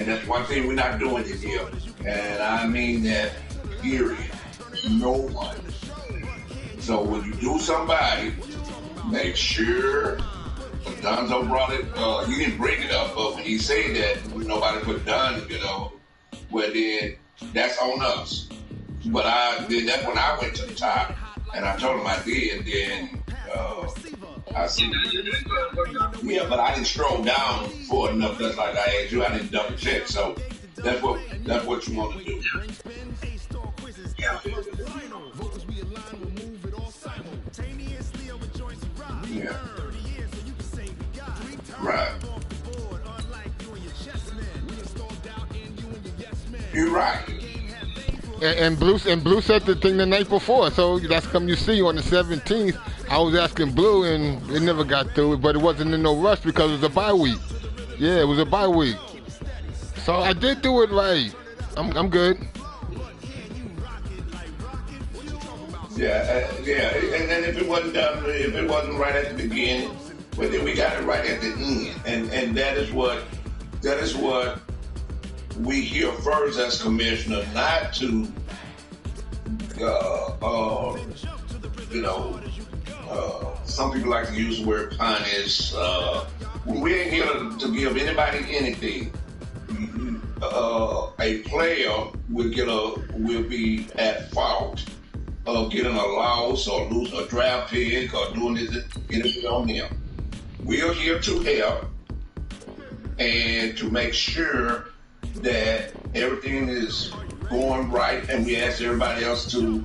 And that's one thing we're not doing this year. And I mean that, period. No one. So when you do somebody, make sure Donzo brought it, he didn't bring it up, but when he said that nobody put Don, well then that's on us. But that's when I went to the top and I told him I did, and then I said, yeah, but I didn't stroll down for enough. That's like I asked you, I didn't double check. So that's what you want to do. Yeah. Right. You're right. And Blue said the thing the night before, so that's come you see on the 17th. I was asking Blue and it never got through it, but it wasn't in no rush because it was a bye week. Yeah, it was a bye week. So I did do it right. I'm good. Yeah, and then if it wasn't done, if it wasn't right at the beginning, well then we got it right at the end, and that is what we hear first as commissioner, not to some people like to use the word punish. We ain't here to give anybody anything. A player will be at fault of getting a loss or losing a draft pick or doing anything on him. We are here to help and to make sure that everything is going right, and we ask everybody else to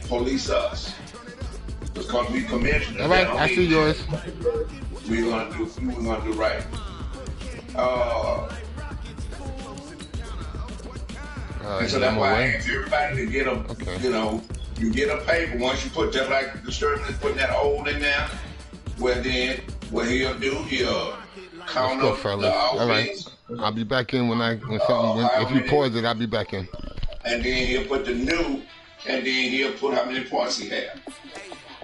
police us. Because we commissioners. All right, I see yours. We're gonna do right. And so that's why I ask everybody to get you get a paper. Once you put, just like the Sterling is putting that hole in there, what he'll do, he'll count up the offense. All right. I'll be back in if you pause it, I'll be back in. And then he'll put the new, and then he'll put how many points he had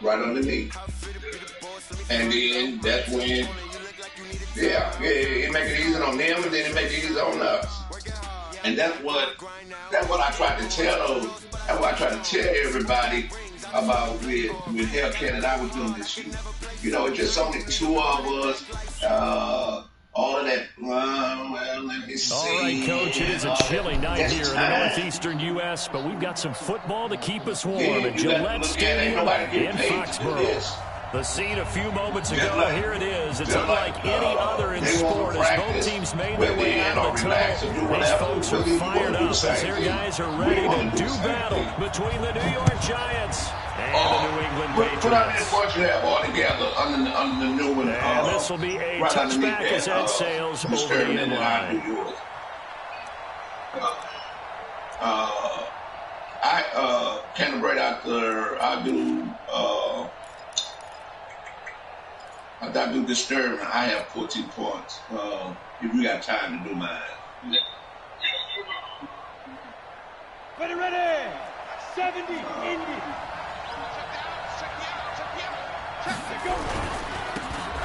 right underneath. And then that's when, it make it easy on them, and then it make it easy on us. And that's what I try to tell those. That's what I try to tell everybody about with Hellcat that I was doing this year. It's just only two of us. All of that. Well, let me see. All right, Coach. It is a chilly night here in the northeastern U.S., but we've got some football to keep us warm at Gillette Stadium in Foxborough. The scene a few moments ago, here it is. It's unlike any other in sport as both teams made their way out of the tunnel. These folks are fired up as their guys are ready to do battle between the New York Giants and the New England Patriots. Put out this bunch of that all together under the new one. And this will be a touchback as Ed Sales over the end line. I can't right out there. I do disturbing. I have 14 points. If you got time to do mine. Ready. 70, Indy.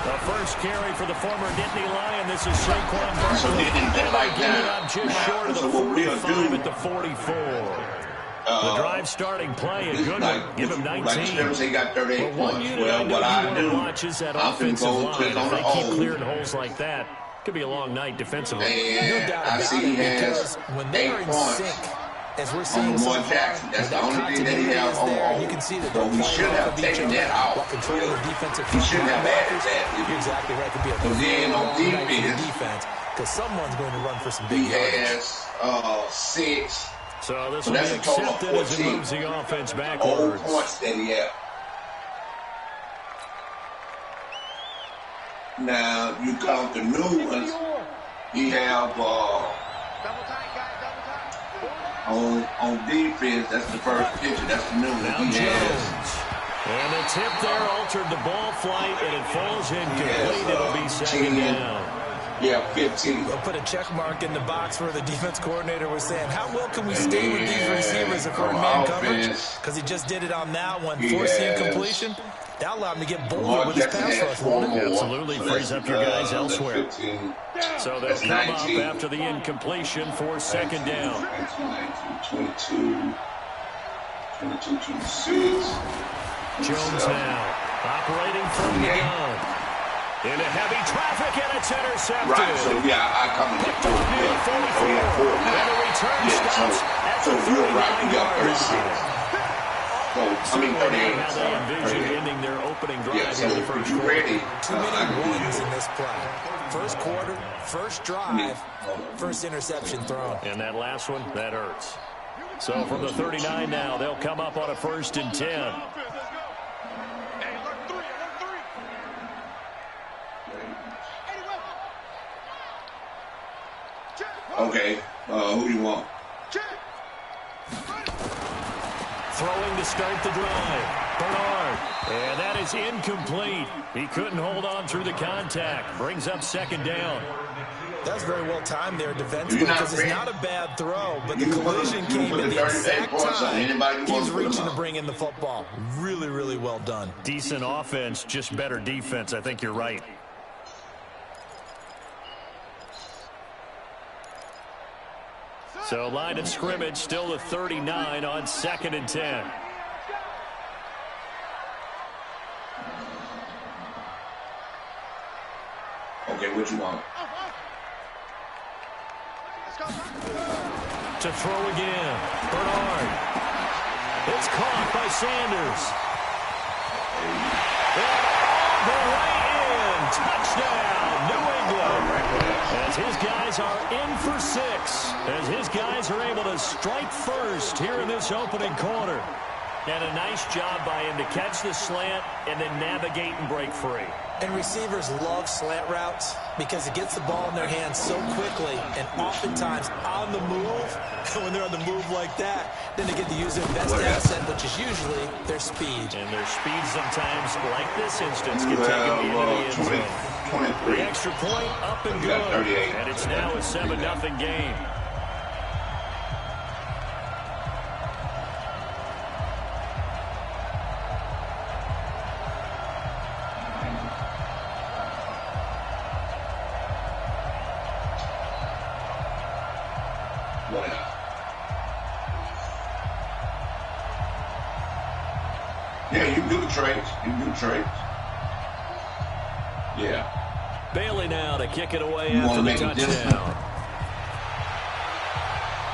The first carry for the former Nittany Lion. This is Saquon Barkley. So they didn't like that. Up just short of the 45 at the 44. The drive starting play, a good one. Give him 19. Like he got 38 points. Well, what I do, I'm going to go click on the hole. Keep clearing holes like that. Could be a long night defensively. And I see he has 8 points. As we're seeing on Jackson, that's the only thing that he has on all. You can see that so we should have taken that out. He shouldn't have added that. You're exactly right. Could be a then on defense, because someone's going to run for some he big has 6. So this will be accepted as it moves the offense backwards. Points that he has. Now you count the new ones. He have on defense. That's the first picture. That's the new one. He has. And the tip there altered the ball flight, and it falls incomplete. It'll be second down. Yeah, 15. We'll put a check mark in the box where the defense coordinator was saying, how well can we stay with these receivers if we're in man coverage? Because he just did it on that one, forcing incompletion. That allowed him to get bolder with his pass rush, won't it? Absolutely. Frees up your guys elsewhere. 15. So they'll come up after the incompletion for second down. 22, 26. Jones now operating from the gun. Into heavy traffic, and it's intercepted. Right, so yeah, I come to get 4. And the return stops at so the you're right, you got 39-yard 36. line. So, I mean, 38. How they envisioned ending their opening drive Yeah, so in the first you quarter. ready? Too many runs in this play. First quarter, first drive, first interception thrown. And that last one, that hurts. So from the 39 now, they'll come up on a 1st and 10. Okay, who do you want? Throwing to start the drive. Bernard. And that is incomplete. He couldn't hold on through the contact. Brings up second down. That's very well timed there defensively because it's not a bad throw, but the collision came at the exact time he's reaching to bring in the football. Really, really well done. Decent offense, just better defense. I think you're right. So line of scrimmage still the 39 on 2nd and 10. Okay, what you want? To throw again. Bernard. It's caught by Sanders. And all the way in. Touchdown, New England. As his guys are in for 6. As his guys are able to strike first here in this opening quarter. And a nice job by him to catch the slant and then navigate and break free. And receivers love slant routes because it gets the ball in their hands so quickly and oftentimes on the move. And when they're on the move like that, then they get to use their best asset, which is usually their speed. And their speed sometimes, like this instance, can take them into the end zone. 23. The extra point up and good. And it's now a 7-0 game. Yeah, you can do the trades. You can do the trades. Yeah. Bailey now to kick it away You after want to the make a difference? touchdown.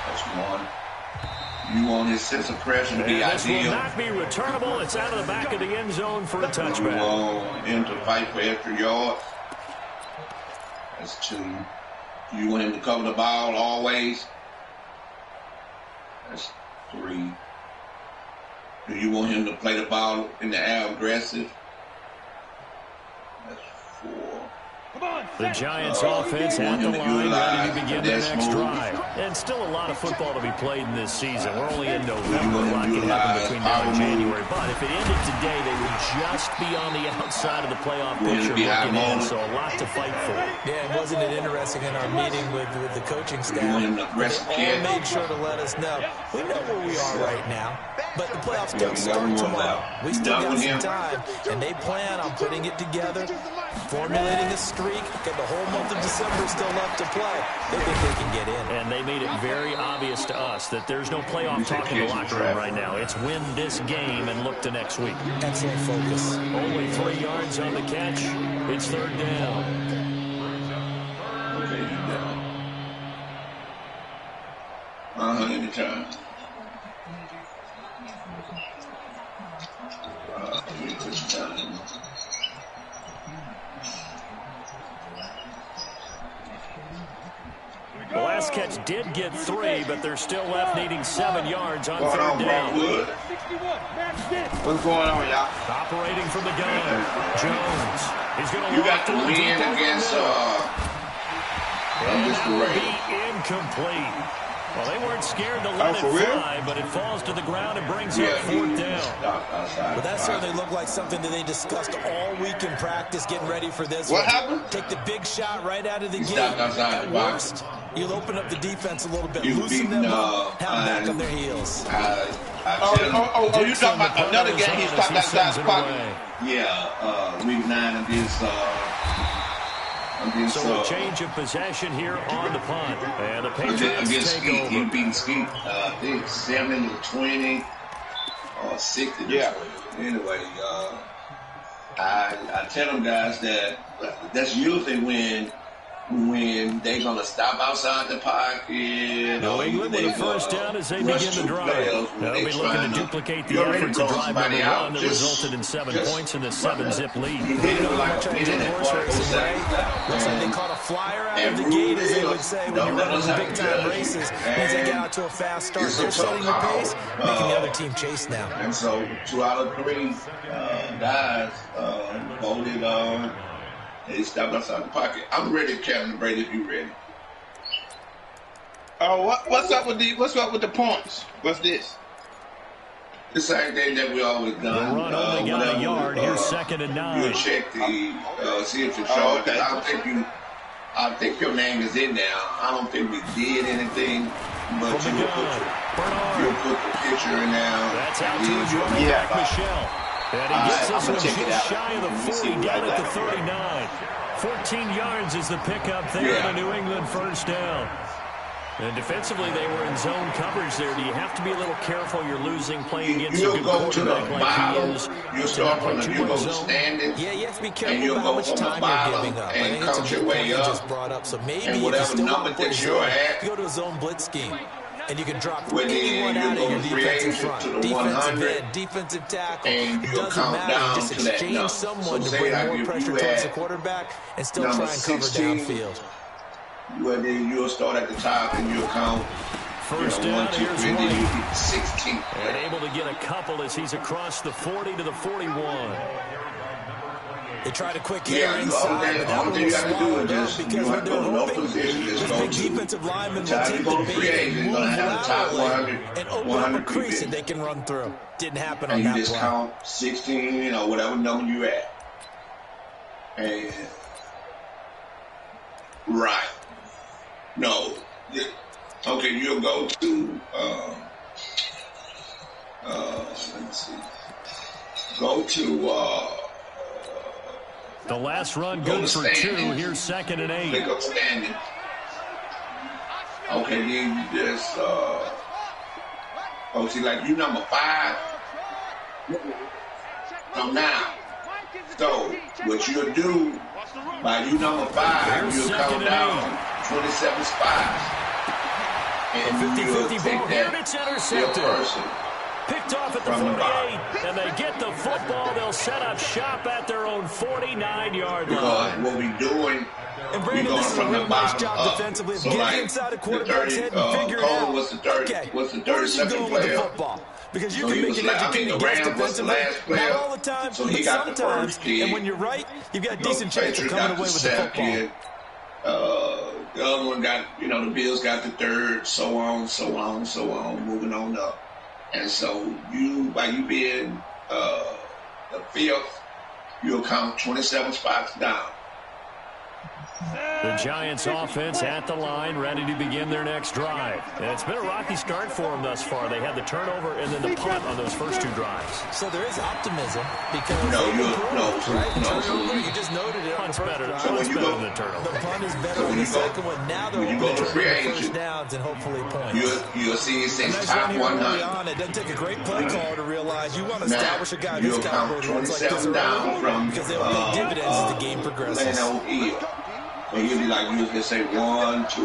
That's one. You want his sense of pressure to be And this will ideal. not be returnable. It's out of the back of the end zone for a You touchback. want him to fight for extra yards. That's 2. You want him to cover the ball always. That's 3. Do you want him to play the ball in the air aggressive? That's 4. The Giants offense at the line, ready to begin their next drive. And still a lot of football to be played in this season. We're only in November. A lot can happen between now and January. But if it ended today, they would just be on the outside of the playoff picture looking in. So a lot to fight for. Yeah, and wasn't it interesting in our meeting with the coaching staff? They all made sure to let us know. We know where we are right now, but the playoffs don't start tomorrow. We still got some time, and they plan on putting it together, formulating a streak, and the whole month of December still left to play. They think they can get in. And they made it very obvious to us that there's no playoff talk in the locker room right now. It's win this game and look to next week. Excellent focus. Only 3 yards on the catch. It's 3rd down. Okay, you down. Anytime. The last catch did get 3, but they're still left needing 7 yards on 3rd down. What's going on, y'all? Operating from the gun. Jones. He's going to You got to win against be incomplete. Well, they weren't scared to let it fly, but it falls to the ground and brings up 4th down. But that certainly looked like something that they discussed all week in practice, getting ready for this. What happened? Take the big shot right out of the gate. At worst, you'll open up the defense a little bit, loosen them up, have them back on their heels. You talking about another game he stopped outside the pocket? Yeah, week 9 against. So a change of possession here on the punt. And the Patriots against take Skeet. over. He beat Skeet, I think 7-20 or 60. Yeah. Anyway, I tell them guys that that's usually when they're going to stop outside the pocket. New England with a first down as they begin the drive. They'll be looking to duplicate the efforts of drive number 1 that resulted in 7 points in the 7-zip lead. Looks like they caught a flyer out of the gate, as they would say, when you're running big-time races. Means they get out to a fast start. They're setting the pace, making the other team chase now. And so 2 out of 3 guys voted on. They stopped outside the pocket. I'm ready, Captain Brady, if you're ready. What's up with the points? What's this? The same thing that we always done. The run only got a yard. Here's 2nd and 9. You check the see if it's short. Okay. I think your name is in there. I don't think we did anything, but you'll put the picture in there. That's out to his running back, Michelle. And he gets this one just shy of the 40, down at the 39. 14 yards is the pickup there on a New England first down. And defensively, they were in zone coverage there. Do you have to be a little careful? You're losing playing against a good quarterback like he is. You start from the standing. Yeah, you have to be careful about how much time you're giving up. I think it's a good point you just brought up. So maybe if you still want to play zone, go to a zone blitz scheme. And you can drop anyone out of your defensive front, defensive end, defensive tackle. It doesn't matter. You just exchange someone to bring more pressure towards the quarterback and still try and cover downfield. Well, then you'll start at the top and you'll count. First down, here's White. White. Then you get 16. And able to get a couple as he's across the 40 to the 41. They tried a quick here inside, but that all one you was got to do swallowed is up just because when they're hoping this big defensive lineman will take the bait and move laterally and open up a crease that they can run through. Didn't happen on that play. And you just count 16 or whatever number you're at. And right. No. Okay, you'll go to let me see. Go to the last run good for 2. Here's 2nd and 8. Pick up standing. Okay, then you just see, like you number 5. So now, so what you'll do by you number 5, you'll count down 27 spots. And you'll take that person. Picked off at the 48, and they get the football. They'll set up shop at their own 49-yard line. What we're doing, and Brandon, this is a real nice job defensively of getting inside a quarterback's head and figuring out, okay, where's he going with the football? Because you can make an educated guess defensively, not all the time, but sometimes. And when you're right, you've got a decent chance of coming away with the football. The other one got, the Bills got the 3rd, so on, moving on up. And so by you being the 5th, you'll count 27 spots down. The Giants offense at the line, ready to begin their next drive. And it's been a rocky start for them thus far. They had the turnover and then the punt on those first 2 drives. So there is optimism because you just noted it. Punt's better than the turnover. The punt is better on the second one. Now they're hoping to turn first downs and hopefully points. You'll see it says top 100. It doesn't take a great play call to realize you want to establish a guy who's caliber runs like this early because they'll pay dividends as the game progresses. And you'll be like, you'll just say 1, 2,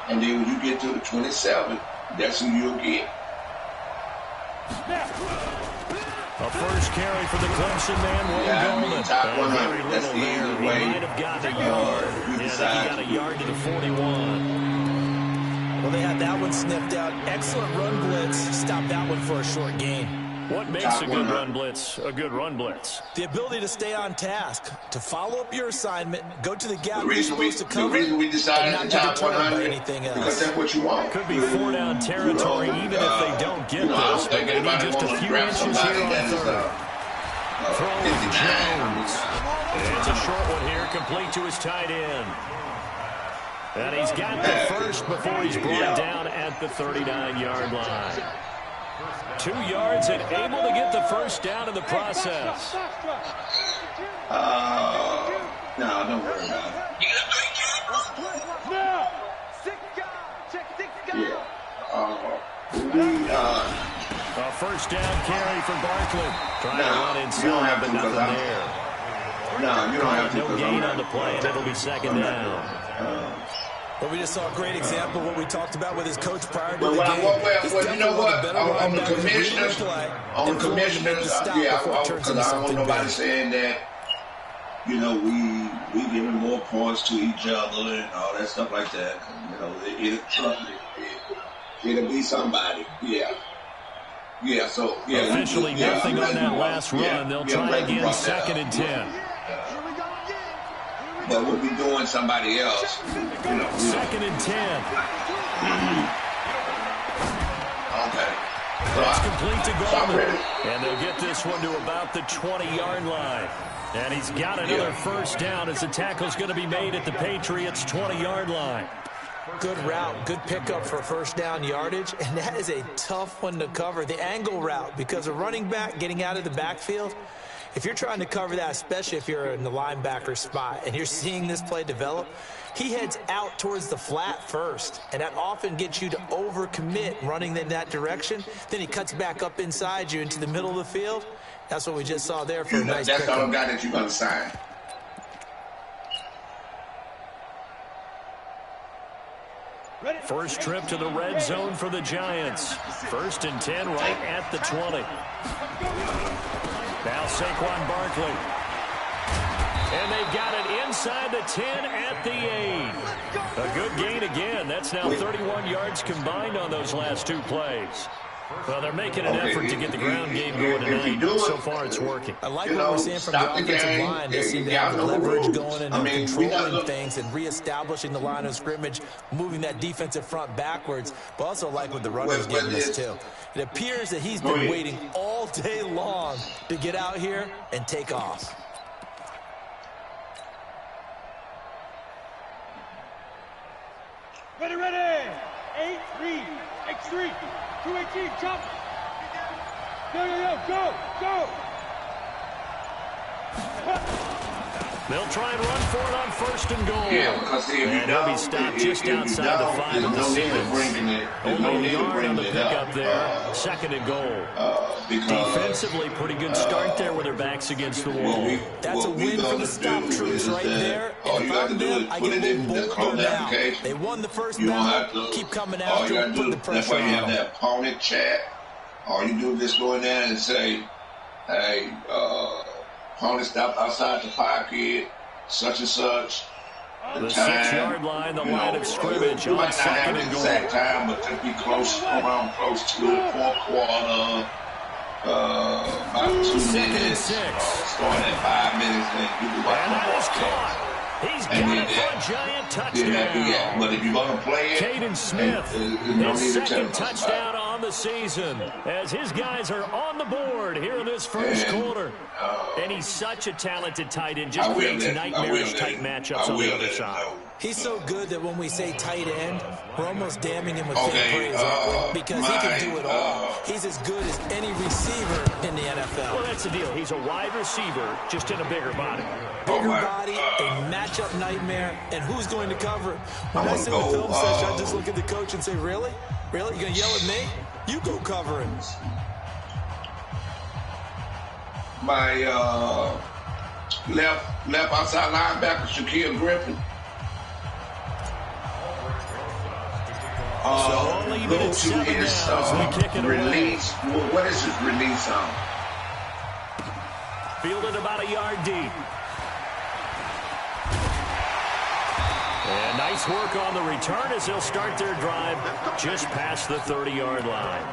and then when you get to the 27, that's who you'll get. A first carry for the Clemson man, Wayne Goldman. Top 100, very that's little the there. easy He way. might have gotten a yard. I think he got a yard to the 41. Well, they had that one sniffed out. Excellent run blitz. Stopped that one for a short gain. What makes a good run blitz a good run blitz? The ability to stay on task, to follow up your assignment, go to the gap you're supposed to The cover, reason we decided and the not top be deterred by 100 anything else. because that's what you want. Could be 4-down territory even if they don't get this. But they need just a few inches here on 3rd. Throw to Jones. It's a short one here, complete to his tight end. And he's got the first before he's brought down at the 39-yard line. 2 yards and able to get the first down in the process. No, don't worry about it. A first down carry for Barkley. Trying to run inside, but nothing there. No, you don't have to. No gain on the play, and it'll be second down. Well, we just saw a great example of what we talked about with his coach prior to the game. Well, you know what? On the commissioners, yeah, because I don't want nobody saying that, you know, we giving more points to each other and all that stuff like that. You know, it'll be somebody. Yeah. Yeah, so, yeah. Officially nothing on that last run. They'll try again, 2nd and 10. But we'll be doing somebody else. You know, 2nd and 10. Okay. That's complete to Goldman. And they'll get this one to about the 20-yard line. And he's got another first down as the tackle's going to be made at the Patriots' 20-yard line. Good route, good pickup for first down yardage, and that is a tough one to cover. The angle route, because a running back getting out of the backfield, if you're trying to cover that, especially if you're in the linebacker spot and you're seeing this play develop, he heads out towards the flat first, and that often gets you to overcommit running in that direction. Then he cuts back up inside you into the middle of the field. That's what we just saw there for a nice That's pickup. the guy that you're going to sign. First trip to the red zone for the Giants. 1st and 10 right at the 20. Now Saquon Barkley. And they've got it inside the 10 at the 8. A good gain again. That's now 31 yards combined on those last 2 plays. Well, they're making an effort to get the ground game going tonight. So far, it's working. I like what we're seeing from the offensive line. They seem to have the leverage going and controlling things and reestablishing the line of scrimmage, moving that defensive front backwards. But also like what the runner's giving us, too. It appears that he's been waiting all day long to get out here and take off. Ready, ready. 8-3, X3. 218, jump! Go! They'll try and run for it on 1st and goal. Yeah, because and he'll be stopped just outside the 5 of the Simmons. Only a yard on the pickup there. 2nd and goal. Defensively, pretty good start there with their backs against the wall. That's a win for the stop troops right there. And if I'm them, I get a little bolder now. They won the first battle. Keep coming after them, put the pressure that's why you have on them. that opponent chat. All you do is just go in there and say, hey, opponent stop outside the pocket, such and such. The 6-yard line, the line of scrimmage on 2nd and goal. Exact time, but to be close, around close to it, 4th quarter, about 2 minutes. Starting at 5 minutes, then you can watch the ball caught. He's got it for a giant touchdown. But if you're going to play it, Caden Smith, his 2nd touchdown on the season, as his guys are on the board here in this first quarter. And he's such a talented tight end, just creates nightmarish-type matchups on the other side. He's so good that when we say tight end, we're almost damning him with faint praise, because he can do it all. He's as good as any receiver in the NFL. Well, that's the deal. He's a wide receiver, just in a bigger body. Bigger body, a matchup nightmare, and who's going to cover it? When I see the film session, I just look at the coach and say, really? Really? You going to yell at me? You go cover him. My left outside linebacker, Shaquille Griffin. Go to his release. What is his release on? Fielded about a yard deep. And nice work on the return as they'll start their drive just past the 30-yard line.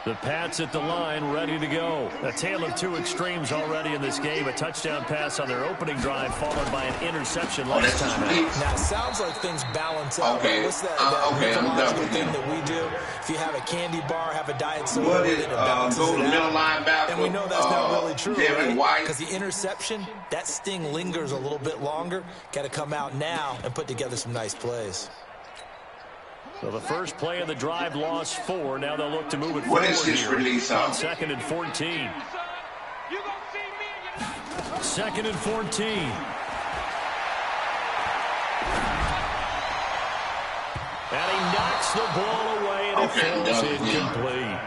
The Pats at the line, ready to go. A tale of two extremes already in this game. A touchdown pass on their opening drive, followed by an interception last time out. Now, it sounds like things balance out. Okay. What's that I'm thing that we do? If you have a candy bar, have a diet soda, then it balances go to it middle out. linebacker. And we know that's not really true, Devin right? White. Because the interception, that sting lingers a little bit longer. Got to come out now and put together some nice plays. So the first play of the drive lost 4. Now they'll look to move it What forward is this here release on on? 2nd and 14. 2nd and 14. And he knocks the ball away, and it falls incomplete.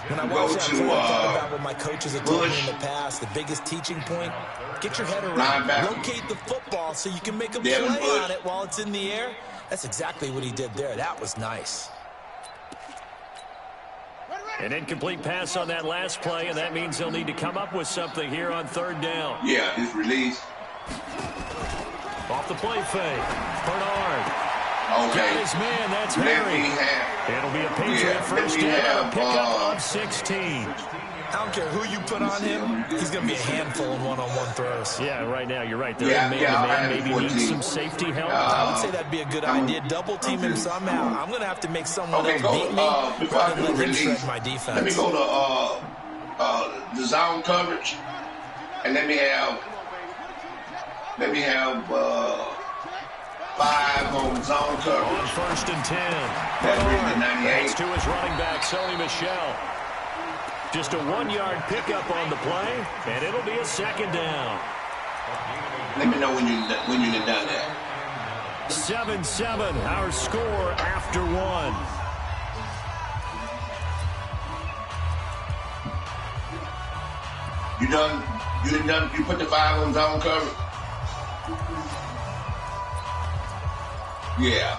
When I watch that play, I thought about what my coaches have told me in the past. The biggest teaching point, get your head around, locate the football so you can make a play on it while it's in the air. That's exactly what he did there. That was nice. An incomplete pass on that last play, and that means they'll need to come up with something here on 3rd down. Yeah, his release. Off the play fake. Bernard. Okay. Got his man. That's Harry. It'll be a Patriot first down. A pickup of 16. I don't care who you put on him, he's going to be a handful in one-on-one throws. Yeah, right now, you're right. They're in man-to-man, maybe needs some safety help. I would say that'd be a good idea. Double-team him somehow. I'm going to have to make someone else beat me rather than let him shred my defense. Let me go to the zone coverage, and let me have 5 on zone coverage. On 1st and 10. That's to his running back, Sony Michel. Just a 1-yard pickup on the play, and it'll be a 2nd down. Let me know when you're done that. 7-7, our score after 1. You done? You done? You put the 5 on zone cover? Yeah.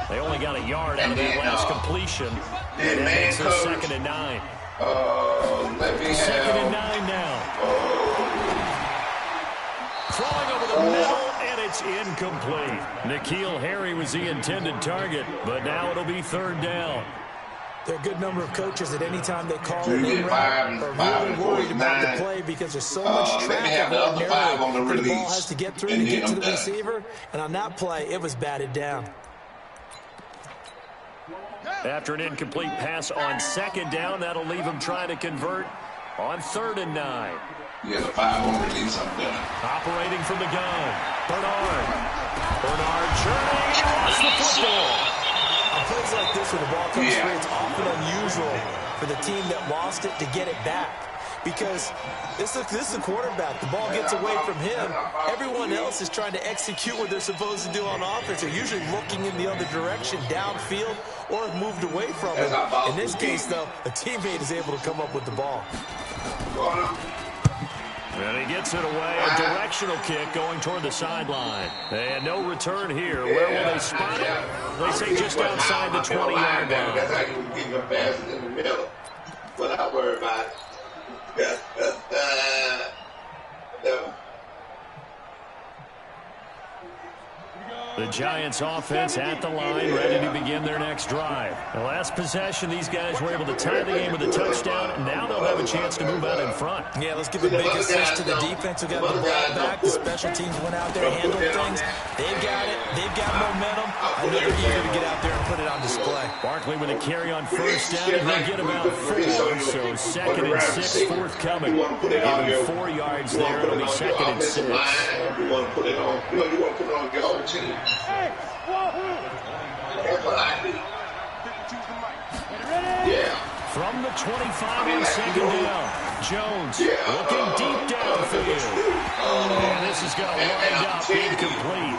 They only got a yard out of that last completion. And that makes it coverage. 2nd and 9. Let me 2nd and 9 now. Throwing over the middle, and it's incomplete. N'Keal Harry was the intended target, but now it'll be 3rd down. There are a good number of coaches at any time they call it in route are really worried about the play because there's so much traffic ordinarily the ball has to get through to get to the receiver. And on that play, it was batted down. After an incomplete pass on 2nd down, that'll leave him trying to convert on 3rd and 9. Yeah, the 5 on release up there. Operating from the gun. Bernard churning, and he lost the football. On plays like this where the ball comes free, it's often unusual for the team that lost it to get it back. Because this is a quarterback. The ball gets away from him. Everyone else is trying to execute what they're supposed to do on offense. They're usually looking in the other direction, downfield, or have moved away from him. In this case, though, a teammate is able to come up with the ball. And he gets it away. A directional kick going toward the sideline. And no return here. Where will they spot it? They say just outside the 20-yard line. That's how you get your passes in the middle. But I worry about it. The Giants offense at the line, ready to begin their next drive. The last possession, these guys were able to tie the game with a touchdown, and now they'll have a chance to move out in front. Yeah, let's give a big assist to the defense who got the ball back. The special teams went out there and handled things. They've got it. They've got momentum. I know they're eager to get out there and put it on display. Barkley with a carry on 1st down, and he'll get about 4. So 2nd and 6 forthcoming. Even 4 yards there. It'll be 2nd and 6. You want to put it on. You want to put it on your whole team. Hey, Wahoo! That's what I do. Yeah. From the 25 on 2nd down, Jones looking deep downfield. And this is going to wind up incomplete.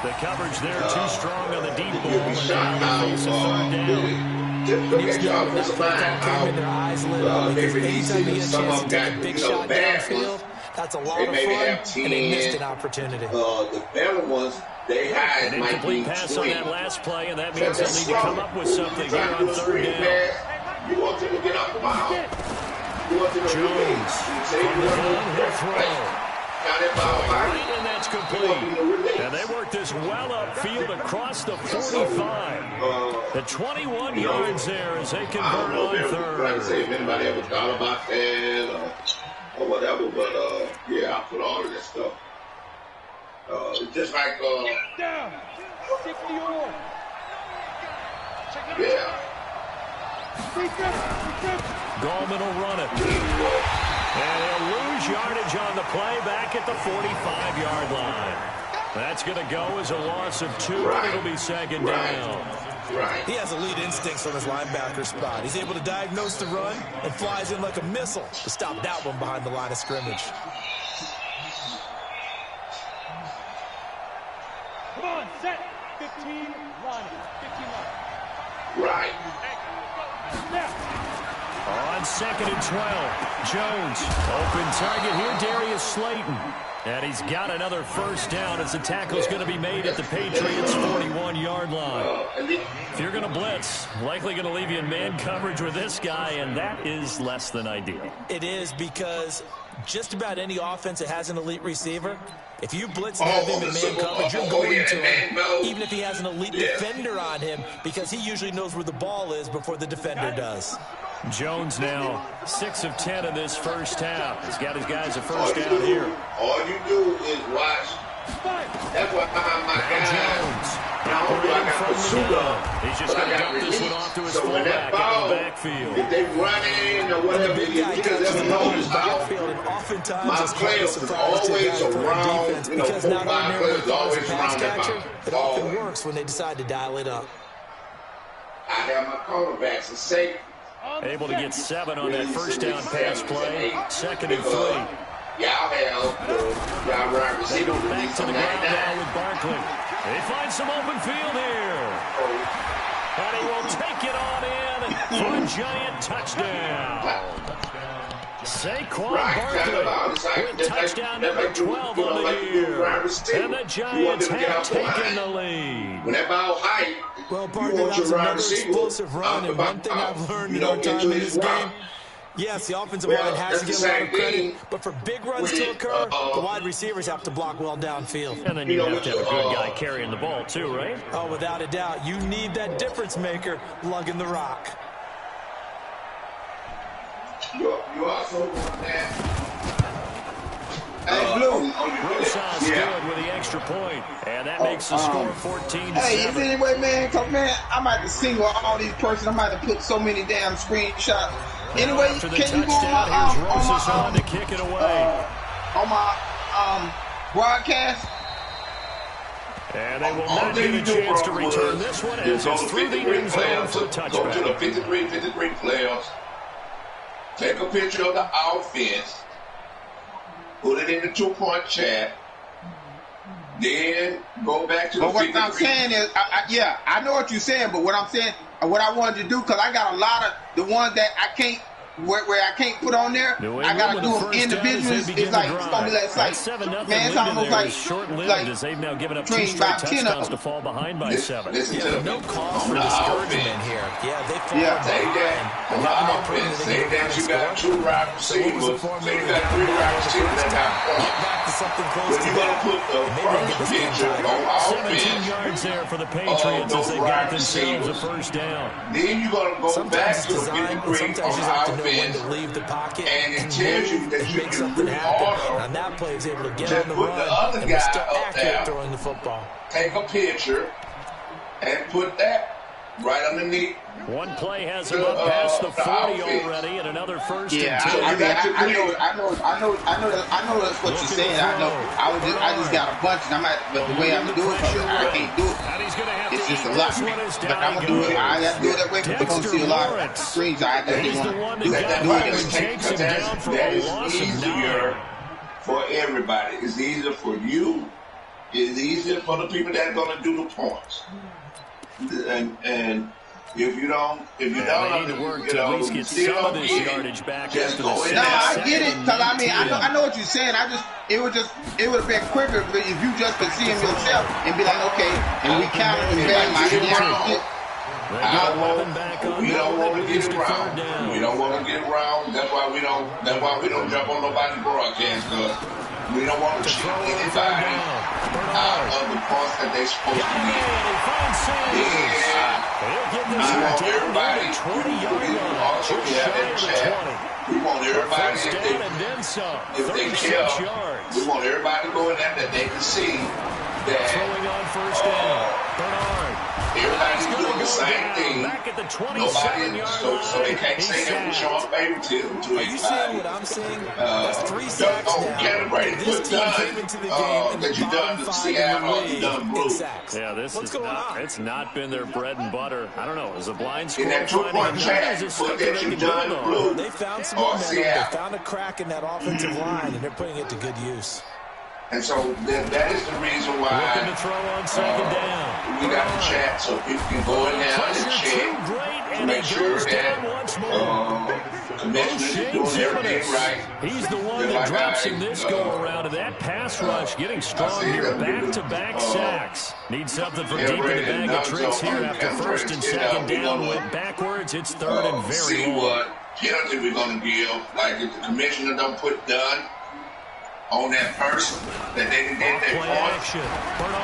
The coverage there too strong on the deep ball, and now they face a 3rd down. These guys, that play call came in, their eyes lit up because anytime you get a chance to take a big shot downfield, that's a lot of fun, and they missed an opportunity. The better ones, they had an incomplete pass on that last play, and that means they'll need to come up with something here on 3rd down. You want them to get out the mile. Jones from the gun, he'll throw. Right, and that's complete. And they work this well upfield across the 45. The 21 yards there as they convert on third. Like I say, if anybody ever thought about that or whatever, but yeah, I put all of that stuff. It's just like down. 61. Yeah. Gallman will run it. And he'll lose yardage on the play back at the 45-yard line. That's going to go as a loss of 2, and it'll be second down. Right. He has elite instincts from his linebacker spot. He's able to diagnose the run and flies in like a missile to stop that one behind the line of scrimmage. Come on, set. 15 line. 15 line. Right. On second and 12, Jones. Open target here, Darius Slayton. And he's got another first down as the tackle's going to be made at the Patriots' 41-yard line. If you're going to blitz, likely going to leave you in man coverage with this guy, and that is less than ideal. It is because just about any offense that has an elite receiver, if you blitz and have him in man coverage, you're going to him, even if he has an elite defender on him, because he usually knows where the ball is before the defender does. Jones now 6 of 10 in this first half. He's got his guys a first down here. All you do is watch. That's what my guy Jones. Operating from the gun. He's just going to dump this one off to his fullback in the backfield. If they run in or whatever, you just never know this backfield, and oftentimes my players is always around, you know, because not my only players always around that catcher, it often works when they decide to dial it up. I have my cornerbacks and safety. Able to get 7 on that first down pass play. Second and 3. Y'all run They go back to the ground now with Barkley. They find some open field here. And he will take it on in for a giant touchdown. Saquon Barkley with touchdown number 12 on the year. And the Giants have taken the lead. When that ball high, well, partner, that's another explosive run, and one thing I've learned in our time in this game, yes, the offensive line has to get a lot of credit, but for big runs to occur, the wide receivers have to block well downfield. And then you have to have a good guy carrying the ball too, right? Oh, without a doubt. You need that difference maker lugging the rock. You also want that. Hey, Blue. Roshan's good with the extra point, and that makes the score 14-7. Hey, is anyway, man, cause man, I'm about to single all these persons. I'm about to put so many damn screenshots. Anyway, can you go on to kick it away on my broadcast? And they will not get a chance to return this one as it's through the end zone for a touchback. Go to the 53 players. Take a picture of the offense. Put it in the 2-point chat. Then go back to the 53. But what I'm saying is, I know what you're saying, but what I'm saying, what I wanted to do, because I got a lot of the ones that I can't, where I can't put on there, I got to do them individually. It's like, it's going to be like, man, it's almost like, short-lived as they've now given up 2 straight touchdowns to fall behind by 7. No cause for discouragement here. Yeah, they fall on the offense. Say that you got 2 wide receivers. Say you got 3 wide receivers that got points. Back to something close to you're going to put the first picture on offense. 17 yards there for the Patriots as they got themselves a first down. Then you're going to go back to the 53 on offense. When to leave the pocket and it tells you that you make something happen. And that play is able to get on the run and be still accurate throwing the football. Take a picture and put that right underneath. One play has him up past the 40 already, and another first and 10. I know that's what you're saying. I know. I just got a bunch, and but the way I'm gonna do it, I can't do it. It's just a lot. But I'm gonna do it. I have to do it that way because we're gonna see a lot of screens. I just want to do it. That is easier for everybody. It's easier for you. It's easier for the people that are gonna do the points. And if you don't, they need to work to at least get some of this yardage back after the No, I get it, because I mean, I know what you're saying. It would have been quicker if you just could see him yourself and be like, okay, and we counted him back. We don't want to get around. We don't want to get around. That's why we don't jump on nobody's broadcast. We don't want to cheat anybody out of the points that they're supposed to get. Yeah. I want everybody, also we have in chat, we want everybody, if they care, we want everybody to go in there that they can see that everybody's doing the same thing. Nobody, so they can't say that we're showing favoritism to anybody. Are you seeing what I'm seeing? That's 3 sacks now. Calibrated, put done that you done to Seattle or you done Blue. Yeah, this is not, it's not been their bread and butter. I don't know, is a blind score? In that 2-point chat, put that you done Blue. They found some momentum. They found a crack in that offensive line, and they're putting it to good use. And so that is the reason why looking to throw on second down. We got the chat so people can go in there and check to make sure that the commissioners are doing everything right. He's the one that drops in this go-around, and that pass rush getting strong here. Back-to-back sacks. Need something from deep in the bag of tricks here after first and second down. Went backwards. It's third and very see long. What penalty we're going to give. Like if the commissioner don't put done on that person that they didn't get that point,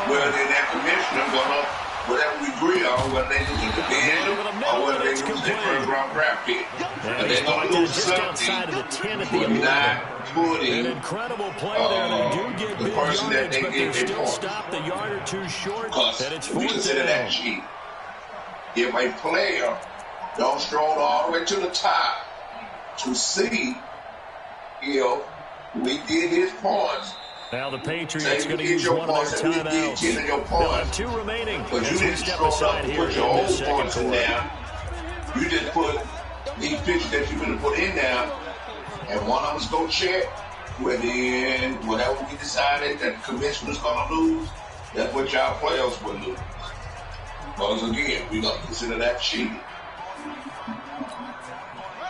well, then that commissioner gonna, whatever we agree on, whether they lose the division or whether they lose their first round draft pick, but they're gonna lose something for not putting an incredible play there. They do get the big person that yardage, they but gave they their still point. stop the yard or two short. Because And it's we consider down. that cheap. If a player don't stroll all the way to the top to see if we did his points. Now the Patriots going to use one of their timeouts. They'll have 2 remaining. But you didn't step aside here put your own points in there. You just put these pictures that you're going to put in there, and one of us go check. Well, then whatever we decided that the commissioner's going to lose, that's what y'all players will lose. Because again, we're going to consider that cheating.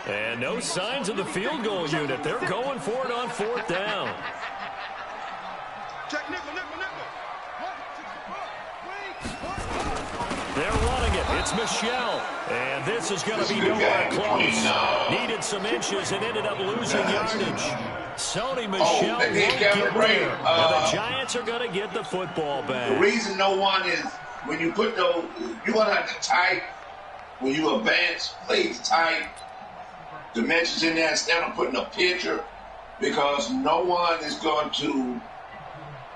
And no signs of the field goal unit. They're going for it on 4th down. They're running it. It's Michelle. And this is going to be nowhere close. Needed some inches and ended up losing yardage. Sony Michelle won't get there. And the Giants are going to get the football back. The reason no one is, when you put those, you're going to have to type, when you advance, please type dimensions in there instead of putting a picture, because no one is going to,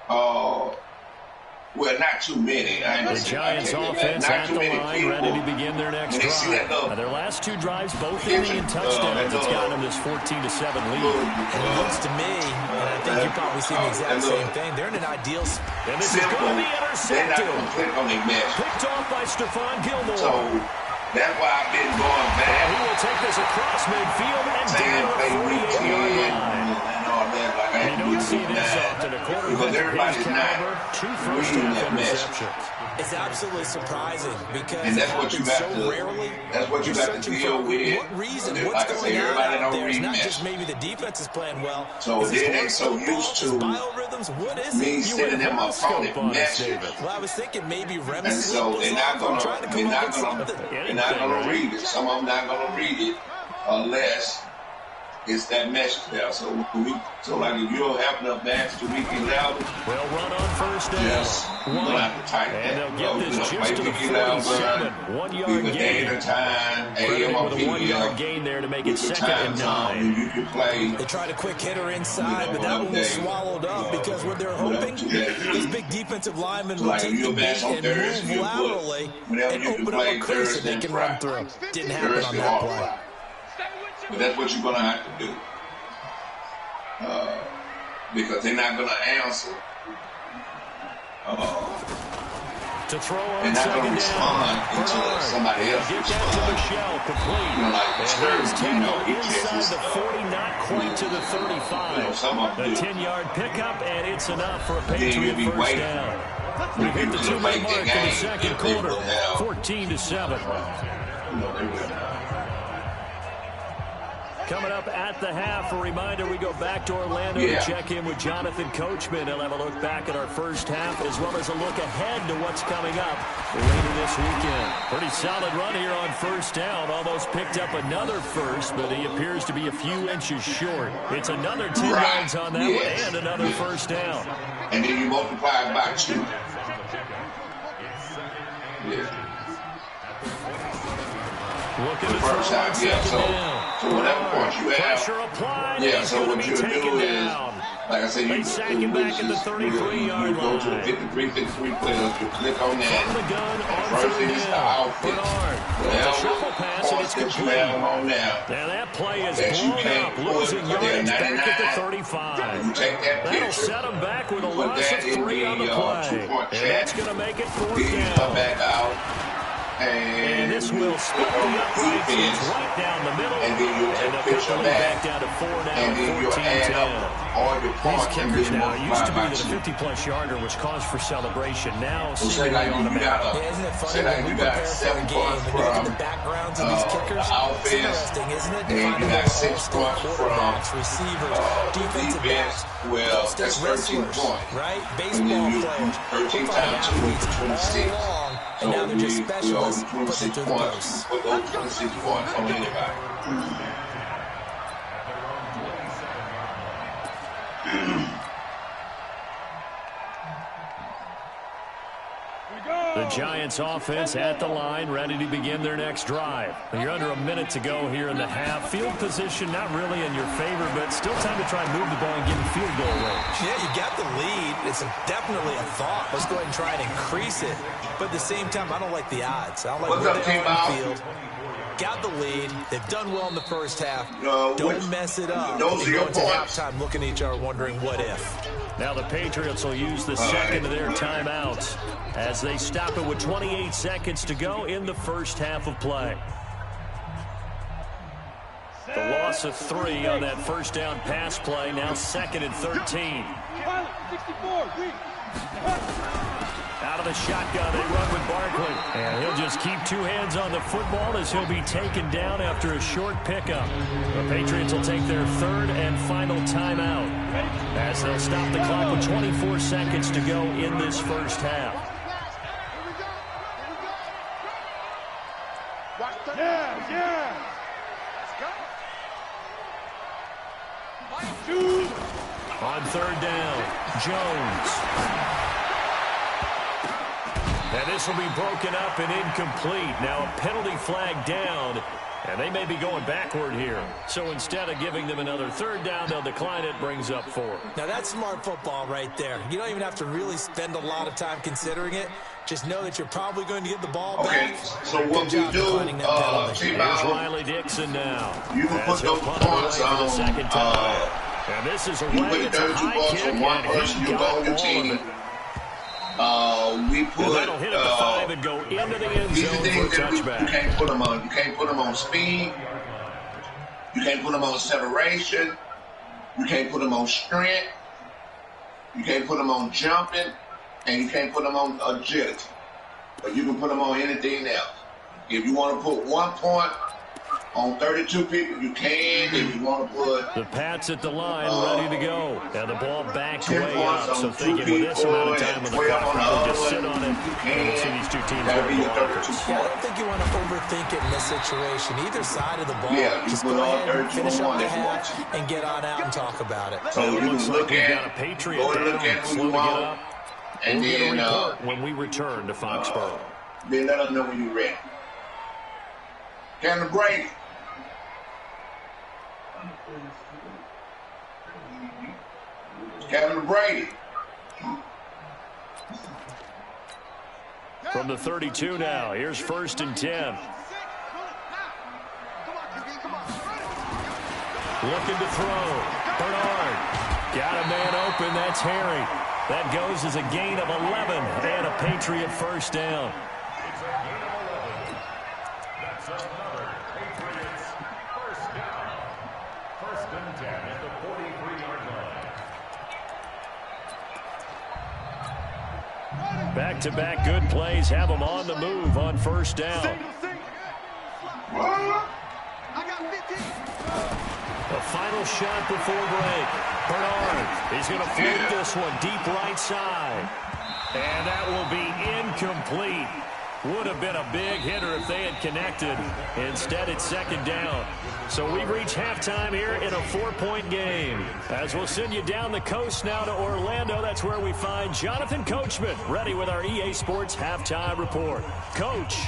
well, not too many. The Giants offense at the line, ready to begin their next drive. Their last 2 drives, both ending in touchdowns. It's gotten them this 14-7 lead. And it looks to me, and I think you've probably seen the exact same thing, they're in an ideal spot. And this is going to be intercepted. They're not going to click on their mesh. Picked off by Stephon Gilmore. So that's why I've been going back. And he will take this across midfield and down the 48-yard line. You don't see this often. A quarterback of his caliber, 2 first-half interceptions. It's absolutely surprising because and that's what you got so to. rarely. That's what you got to deal with. What reason? Like What's going on out there? It's not mesh. just maybe the defense is playing well. So they're so used to biorhythms. What is me it? sending them a phony message. Well, I was thinking maybe REM and sleep so was they're not off. gonna. They're not gonna read it. Some of them not gonna read it unless it's that message there. So like if you don't have enough match to week 11, they'll run on first down. Yes, we'll have to type and that. they'll get this just to the 47. 1-yard gain. Crediting with a 1-yard gain there to make it 2nd and 9. They tried a quick hitter inside, but that one was swallowed up because what they're hoping, this big defensive lineman will take the beat and move laterally and open up a crease that they can run through. Didn't happen on that play. But that's what you're going to have to do. Because they're not going to answer. To throw on they're not going to respond until somebody else responds. You know, like the Sturz, inside the 40, not quite to the 35. The 10-yard pickup, and it's enough for a Patriot first down. We hit the 2-minute mark in the second quarter, 14-7. Coming up at the half, a reminder, we go back to Orlando to check in with Jonathan Coachman. He'll have a look back at our first half as well as a look ahead to what's coming up later this weekend. Pretty solid run here on first down. Almost picked up another first, but he appears to be a few inches short. It's another 10 yards on that one and another first down. And then you multiply it by 2. Looking the first time, so whatever points you have, so what you do is, like I said, you back at the 33-yard go to the 53 players, you click on that, and first thing is the outfit. Whatever points that you have on there, that play is that you blown can't up, losing yardage back at the 35. You take that picture, that'll set them back with a loss of 3 on the play. And that's going to make it 4th down. Come back out. And this will split the uprights right down the middle. And then you take a picture back down to 4 now, and then you add up all your points. These kickers now, it used to be that a 50-plus yarder was cause for celebration. Now, say like you got 7 points from the backgrounds of these kickers. Offense, interesting, isn't it? and you got 6 points from receivers, defensive backs. Well, that's 13 points. Right? Baseball players. 13 times 2 is 26. And now they're just specialists. 26 points. Put those 26 points on anybody. The Giants offense at the line, ready to begin their next drive. You're under a minute to go here in the half. Field position not really in your favor, but still time to try and move the ball and get in field goal range. Yeah, you got the lead. It's definitely a thought. Let's go ahead and try and increase it. But at the same time, I don't like the odds. I don't like where they are on the field. Got the lead. They've done well in the first half. Don't mess it up. Those are your points. points. Halftime looking at each other wondering what if. Now the Patriots will use the second of their timeouts as they stop it with 28 seconds to go in the first half of play. The loss of 3 on that first down pass play, now 2nd and 13. Out of the shotgun, they run with Barkley. And he'll just keep 2 hands on the football as he'll be taken down after a short pickup. The Patriots will take their 3rd and final timeout as they'll stop the clock with 24 seconds to go in this first half. On 3rd down, Jones. And this will be broken up and incomplete. Now a penalty flag down, and they may be going backward here. So instead of giving them another 3rd down, they'll decline it, brings up 4. Now that's smart football right there. You don't even have to really spend a lot of time considering it. Just know that you're probably going to get the ball back. So what we do, here's Riley Dixon now. You can put those points on the second time. And this is a you put 32 points on one person, you go on your team. We put that'll hit at the 5 and go into the end zone for a touchback. You can't put them on. You can't put them on speed. You can't put them on acceleration. You can't put them on strength. You can't put them on jumping, and you can't put them on agility. But you can put them on anything else. If you want to put 1 point on 32 people, you can. If you want to put the Pats at the line, ready to go. Now the ball back way up. So 2 thinking with this amount of time on the clock, we'll just sit on it. And we'll see these 2 teams go to offense. Yeah, I don't think you want to overthink it in this situation. Either side of the ball. Yeah, just go ahead, finish up the half, and get on out and talk about it. So it looks like we've got a Patriot down, slow to get up. And we'll then get a report when we return to Foxborough. Then let us know when you're ready. Cameron Brady. Cameron Brady. From the 32 now, here's 1st and 10. Looking to throw. Bernard. Got a man open. That's Harry. That goes as a gain of 11 and a Patriot first down. That's another Patriots first down. 1st and 10 at the 43-yard line. Back-to-back good plays have them on the move on 1st down. I got 15. final shot before break. Bernard, he's going to float this one deep right side. And that will be incomplete. Would have been a big hitter if they had connected. Instead, it's second down. So we've reached halftime here in a 4-point game. As we'll send you down the coast now to Orlando, that's where we find Jonathan Coachman, ready with our EA Sports Halftime Report. Coach.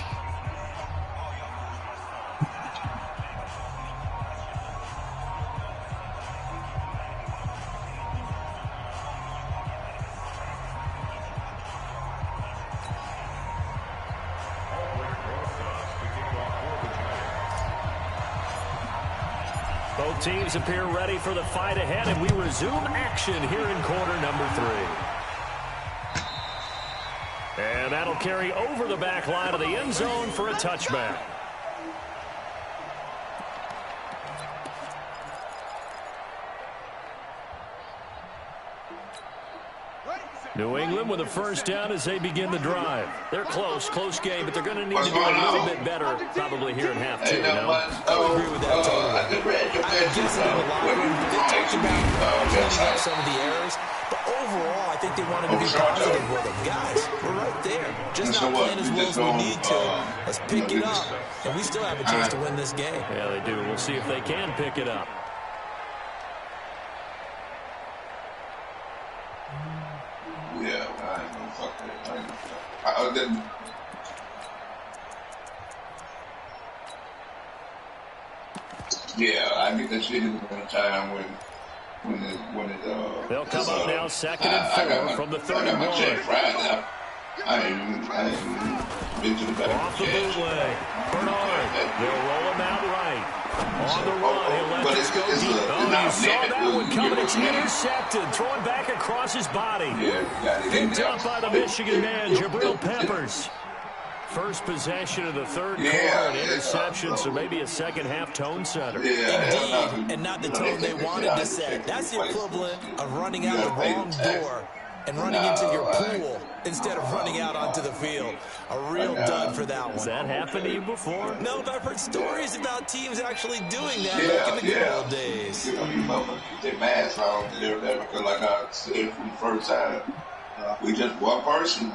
Both teams appear ready for the fight ahead, and we resume action here in quarter number 3. And that'll carry over the back line of the end zone for a touchback. New England with a first down as they begin the drive. They're close game, but they're going to need to do a little bit better probably here in half two. I would agree with that totally. I guess in the locker room, they talked about cleaning up some of the errors, but overall, I think they wanted to be positive with them. Guys, we're right there. Just not playing as well as we need to. Let's pick it up, and we still have a chance to win this game. Yeah, they do. We'll see if they can pick it up. Yeah, I ain't gonna fuck that. I get that shit in the time when it they'll come up now, second and 4 from the 31. I got my check Friday now. I ain't been to the back. Off the bootleg. Bernard. They'll roll him out right. On the run, he'll let this go deep. You saw that one coming. It's intercepted. Throwing back across his body. Picked up by the Michigan man, Jabril Peppers. First possession of the third quarter, an interception, so maybe a second-half tone setter. Indeed, and not the tone they wanted to set. That's the equivalent of running out the wrong door and running into your pool instead of running out onto the field. A real dud for that one. Has that happened to you before? No, but I've heard stories about teams actually doing that back in the good old days. You keep their mask on and everything, because like I said from the first time, we just one person.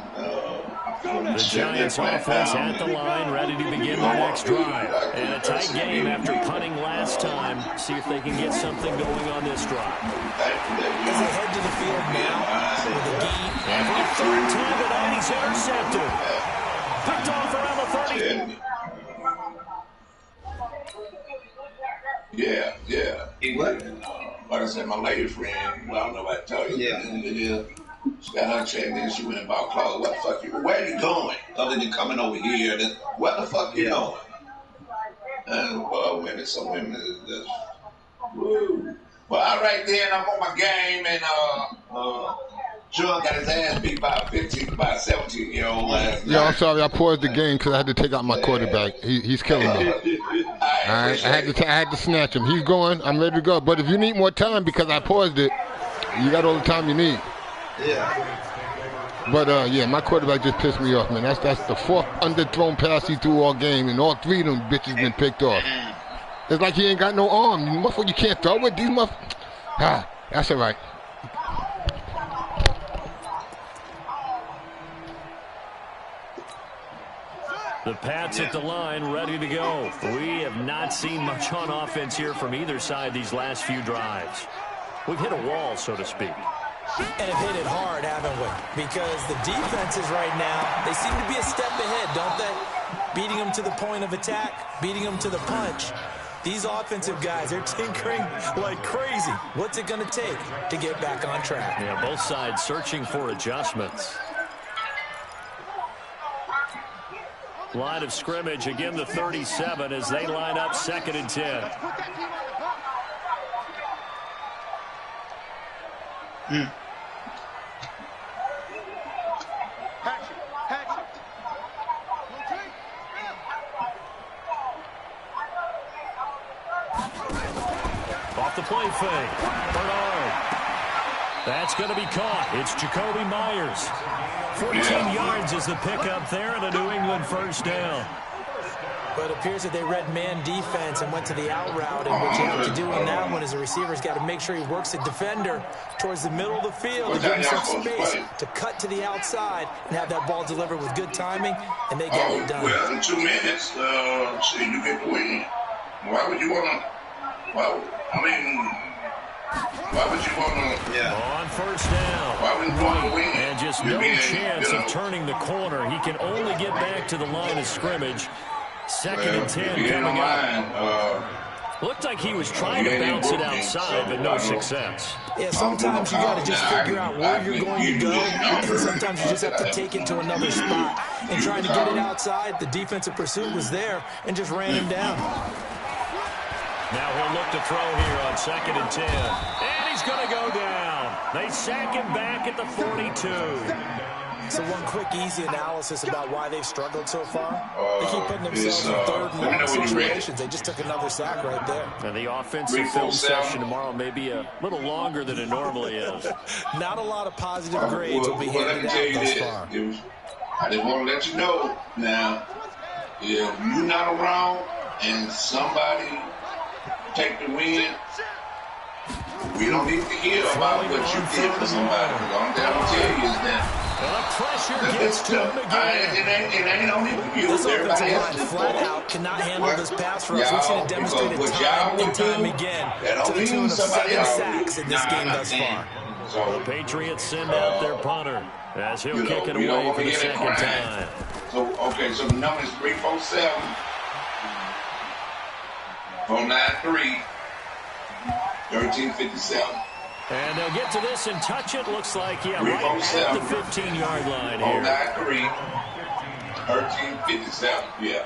The Giants offense at the line, ready to begin their next drive. And a tight game after punting last time. See if they can get something going on this drive. As they head to the field now, with the gain. And for the third time tonight, he's intercepted. Picked off around the 30. Like I said, my lady friend, well, I don't know what to tell you. She got her check, then she went and bought clothes. What the fuck you? Where are you going? Other than coming over here, then what the fuck you doing? And women, some women just woo. Well, all right then, I'm on my game, and John got his ass beat by a 17-year-old last night. Yeah, I'm sorry, I paused the game because I had to take out my quarterback. He's killing me. I had to snatch him. He's going. I'm ready to go. But if you need more time because I paused it, you got all the time you need. Yeah. But, my quarterback just pissed me off, man. That's the fourth underthrown pass he threw all game, and all three of them bitches been picked off. It's like he ain't got no arm. You can't throw it. These that's all right. The Pats at the line, ready to go. We have not seen much on offense here from either side these last few drives. We've hit a wall, so to speak. And have hit it hard, haven't we? Because the defenses right now, they seem to be a step ahead, don't they? Beating them to the point of attack, beating them to the punch. These offensive guys, they're tinkering like crazy. What's it going to take to get back on track? Yeah, both sides searching for adjustments. Line of scrimmage, again the 37 as they line up 2nd and 10. Off the play fake. Bernard. That's going to be caught. It's Jacoby Myers. 14 yards is the pickup there and a New England first down. But it appears that they read man defense and went to the out route. And what you have to do on that one is the receiver's got to make sure he works the defender towards the middle of the field to give him some space to cut to the outside and have that ball delivered with good timing, and they get it done. Well, in 2 minutes, you get the win. Why would you want to? Why would you want to? Yeah. On first down. Why would you want to win? And just no chance of turning the corner. He can only get back to the line of scrimmage. Second and 10 coming up. Looked like he was trying to bounce it outside, but no success. Yeah, sometimes you got to just figure out where you're going to go, and sometimes you just have to take it to another spot. And trying to get it outside, the defensive pursuit was there and just ran him down. Now he'll look to throw here on second and 10. And he's going to go down. They sack him back at the 42. So one quick, easy analysis about why they've struggled so far. They keep putting themselves in third and long situations. They just took another sack right there. And the offensive film session tomorrow may be a little longer than it normally is. Not a lot of positive grades will be handed out thus far. I just want to let you know now, if you're not around and somebody take the win, we don't need to hear about what you did for somebody. The only thing I'm going to tell you is that well, the pressure gets to him again. It ain't only for you. This offensive line flat out cannot handle this pass rush. We've seen it demonstrated time and time again to the tune of 7 sacks in this game thus far. So the Patriots send out their punter as he'll kick it away for the second time. So the number is 347 493 1357. And they'll get to this and touch it. Looks like, right at the 15-yard line here. 493 1357, yeah.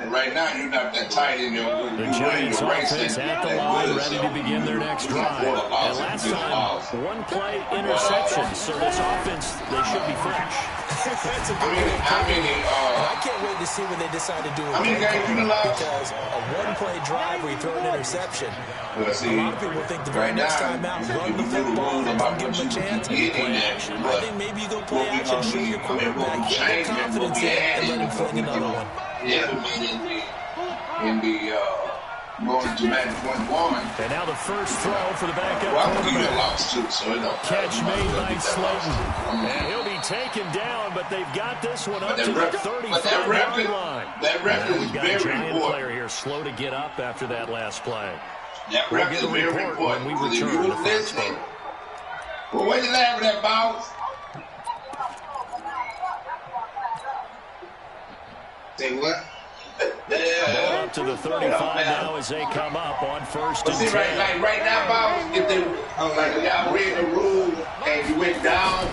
Right now you're not that tight in your. The Giants offense at the line, ready to begin their next drive. And last time, one play interception. So this offense, they should be fresh. That's a good I can't wait to see when they decide to do it. Because a one-play drive where you throw an interception. A lot of people think the very next time out, run the football, don't give them a chance. Play action. I think maybe you go play action, show your quarterback, get the confidence in, and let him fling another one. Yeah, in the going to Madden 21. And now the first throw for the backup quarterback. Lost too, so catch made by Slayton. And he'll be taken down, but they've got this one up to the 35-yard line. That record is very important. Giant player here, slow to get up after that last play. That record is very important. When we return to Foxborough. Well, what you laughing at, Bounce? Say what? Ball up to the 35 now as they come up on first and 10. Right now, Bob, if they y'all read the rule and you went down,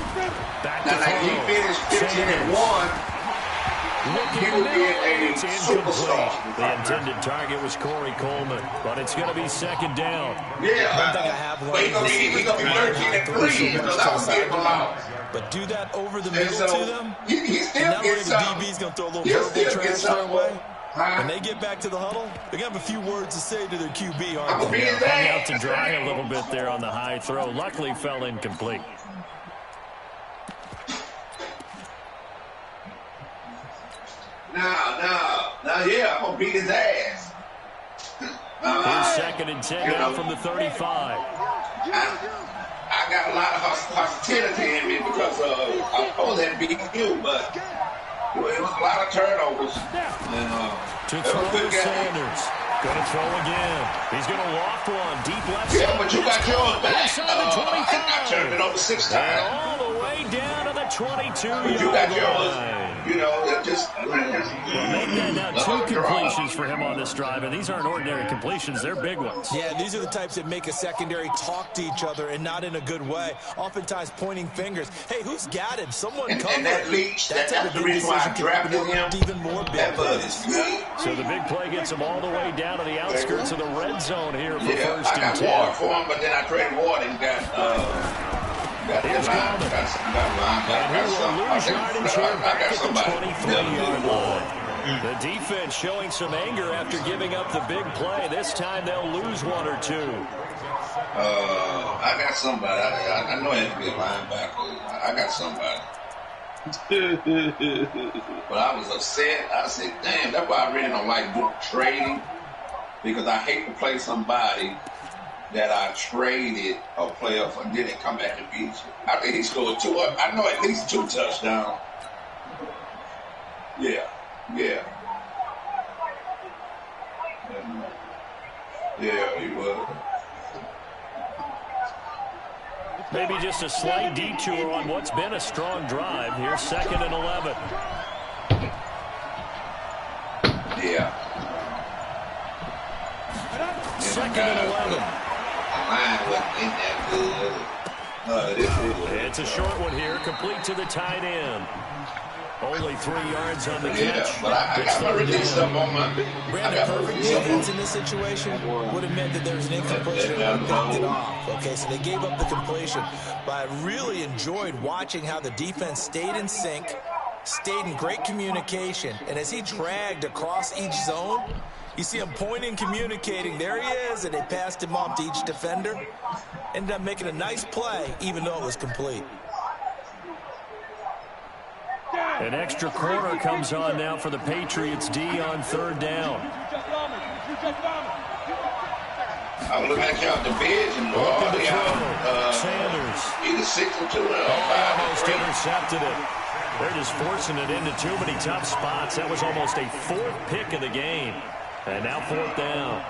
he finished 15-1. He would be a superstar. The intended target was Corey Coleman, but it's going to be second down. Yeah, but he's going to be 13-3, so that would be a blowout. But do that over the middle to them. He still gets some. The DB's going to throw a little verbal trash their way. When they get back to the huddle, they're going to have a few words to say to their QB, aren't they? Hung out to dry a little bit there on the high throw. Luckily fell incomplete. Yeah, I'm going to beat his ass. Here's second and 10 now from the 35. I got a lot of hostility in me because I supposed to beat you, but it was a lot of turnovers. To throw to Sanders. Going to throw again. He's going to loft one. Deep left side. Yeah, but you got yours back. Inside the 25. I turned it over 6 times. And all the way down to the 22-yard you got yours. Just well, make that now 2 completions for him on this drive, and these aren't ordinary completions. They're big ones. Yeah, these are the types that make a secondary talk to each other and not in a good way. Oftentimes pointing fingers. Hey, who's got him? Someone cover. And that Leach, that's the reason why I drafted him. Even more big plays. So the big play gets him all the way down to the outskirts of the red zone here for first and 10. I got Ward for him, but then I traded Ward and got Here's Coleman. And he will lose yardage here back at the 23-yard line. The defense showing some anger after giving up the big play. This time they'll lose one or two. I got somebody. I know it has to be a linebacker. I got somebody. But I was upset. I said, damn, that's why I really don't like trading. Because I hate to play somebody that I traded a player for and then it come back and beat you. I think he scored two. I know at least 2 touchdowns. Yeah. Yeah, he was. Maybe just a slight detour on what's been a strong drive. Here's 2nd and 11. Yeah. 2nd and 11. Line wasn't in that good. It's a short one here, complete to the tight end. Only 3 yards on the catch. Yeah, but I got my release up on my... Brandon, perfect defense in this situation would have meant that there was an incompletion and would have picked it off. Okay, so they gave up the completion. But I really enjoyed watching how the defense stayed in sync, stayed in great communication. And as he dragged across each zone, you see him pointing, communicating. There he is, and they passed him off to each defender. Ended up making a nice play, even though it was complete. An extra corner comes on now for the Patriots D on 3rd down. I was looking at you off the bench and Sanders. Either 6 or 2 or 5. Almost intercepted it. They're just forcing it into too many tough spots. That was almost a 4th pick of the game. And now 4th down.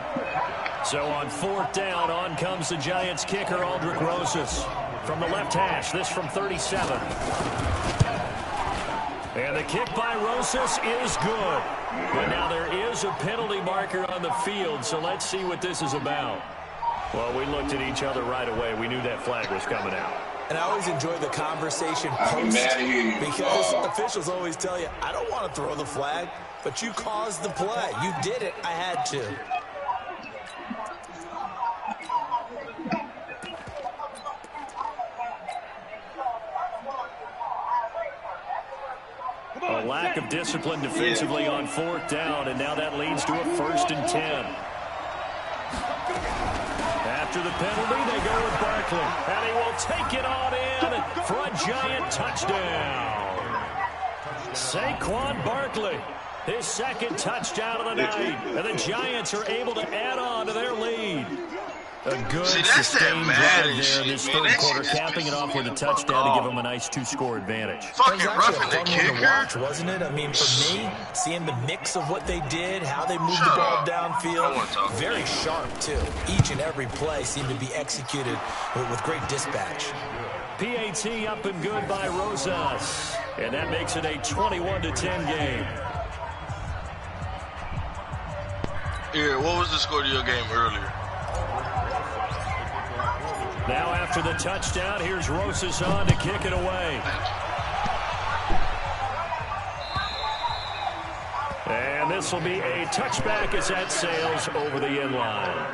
So on 4th down, on comes the Giants kicker, Aldrich Rosas. From the left hash, this from 37. And the kick by Rosas is good. But now there is a penalty marker on the field, so let's see what this is about. Well, we looked at each other right away. We knew that flag was coming out. And I always enjoy the conversation post because officials always tell you, I don't want to throw the flag, but you caused the play. You did it. I had to. A lack of discipline defensively on 4th down, and now that leads to a 1st and 10. After the penalty, they go with Barkley, and he will take it on in for a Giant touchdown. Saquon Barkley, his 2nd touchdown of the night, and the Giants are able to add on to their lead. A good sustained drive there in this 3rd quarter, capping it off with a touchdown to give them a nice 2-score advantage. Fucking roughing the kicker, to watch, wasn't it? I mean, for me, seeing the mix of what they did, how they moved the ball downfield, very sharp too. Each and every play seemed to be executed with great dispatch. PAT up and good by Rosas, and that makes it a 21-10 game. Here, what was the score to your game earlier? Now after the touchdown, here's Rosas on to kick it away. And this will be a touchback as that sails over the end line.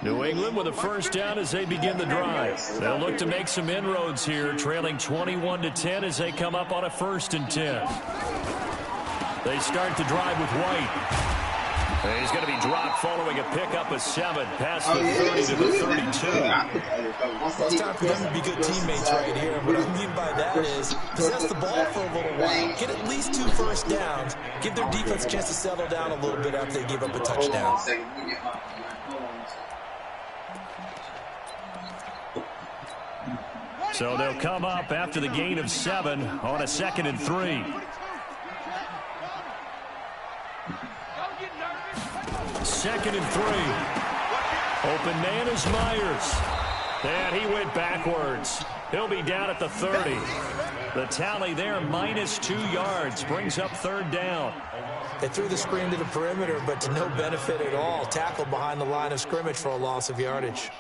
New England with a 1st down as they begin the drive. They'll look to make some inroads here, trailing 21-10 as they come up on a 1st and 10. They start the drive with White. And he's going to be dropped following a pickup of 7 past the 30 to the 32. It's time for them to be good teammates right here. And what I mean by that is possess the ball for a little while, get at least 2 first downs, give their defense a chance to settle down a little bit after they give up a touchdown. So they'll come up after the gain of 7 on a 2nd and 3. Second and 3. Open man is Myers. And he went backwards. He'll be down at the 30. The tally there, -2 yards, brings up 3rd down. They threw the screen to the perimeter, but to no benefit at all. Tackled behind the line of scrimmage for a loss of yardage.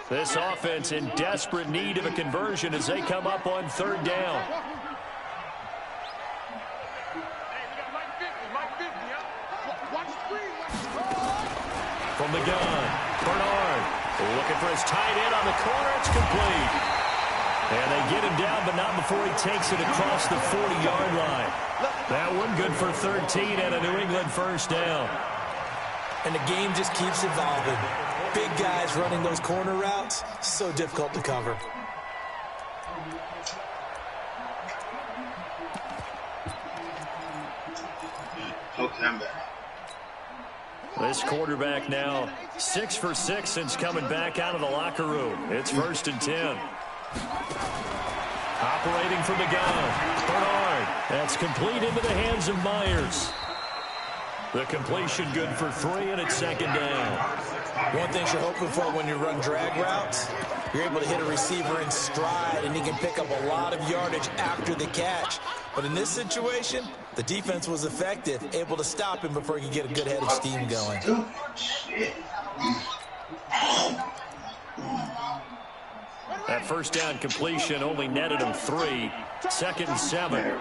This offense in desperate need of a conversion as they come up on 3rd down. From the gun, Bernard looking for his tight end on the corner. It's complete. And they get him down, but not before he takes it across the 40-yard line. That one good for 13 and a New England 1st down. And the game just keeps evolving. Big guys running those corner routes, so difficult to cover. This quarterback now 6 for 6 since coming back out of the locker room. It's 1st and 10. Operating from the gun, Bernard. That's complete into the hands of Myers. The completion good for 3, and it's 2nd down. One thing you're hoping for when you run drag routes, you're able to hit a receiver in stride, and he can pick up a lot of yardage after the catch. But in this situation, the defense was effective, able to stop him before he could get a good head of steam going. That 1st down completion only netted him 3. 2nd and 7.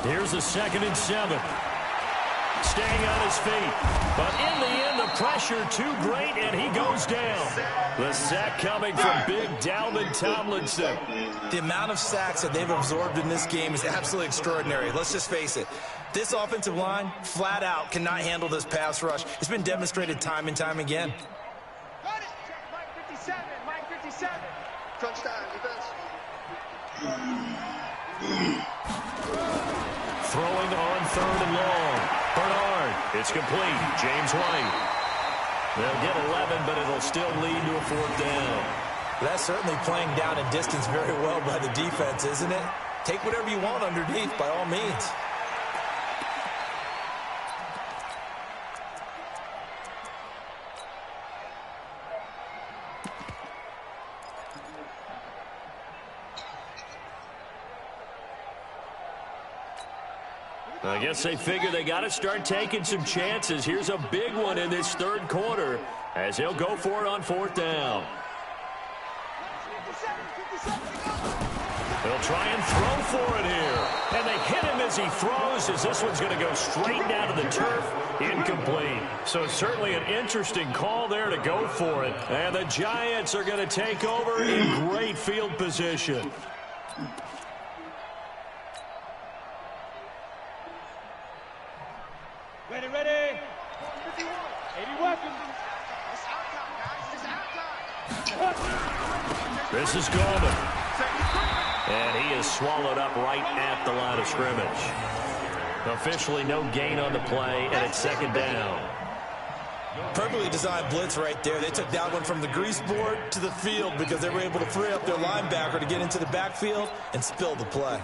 Here's a 2nd and 7. Staying on his feet. But in the end, the pressure too great, and he goes down. The sack coming from big Dalvin Tomlinson. The amount of sacks that they've absorbed in this game is absolutely extraordinary. Let's just face it. This offensive line, flat out, cannot handle this pass rush. It's been demonstrated time and time again. Mike 57. Touchdown, defense. Throwing on 3rd and long. Bernard. It's complete. James White. They'll get 11, but it'll still lead to a 4th down. That's certainly playing down in distance very well by the defense, isn't it? Take whatever you want underneath, by all means. I guess they figure they got to start taking some chances. Here's a big one in this 3rd quarter as they'll go for it on 4th down. They'll try and throw for it here. And they hit him as he throws, as this one's going to go straight down to the turf. Incomplete. So certainly an interesting call there to go for it. And the Giants are going to take over in great field position. Ready. 80 weapons. This is Gorman. And he is swallowed up right at the line of scrimmage. Officially no gain on the play, and it's 2nd down. Perfectly designed blitz right there. They took that one from the grease board to the field because they were able to free up their linebacker to get into the backfield and spill the play.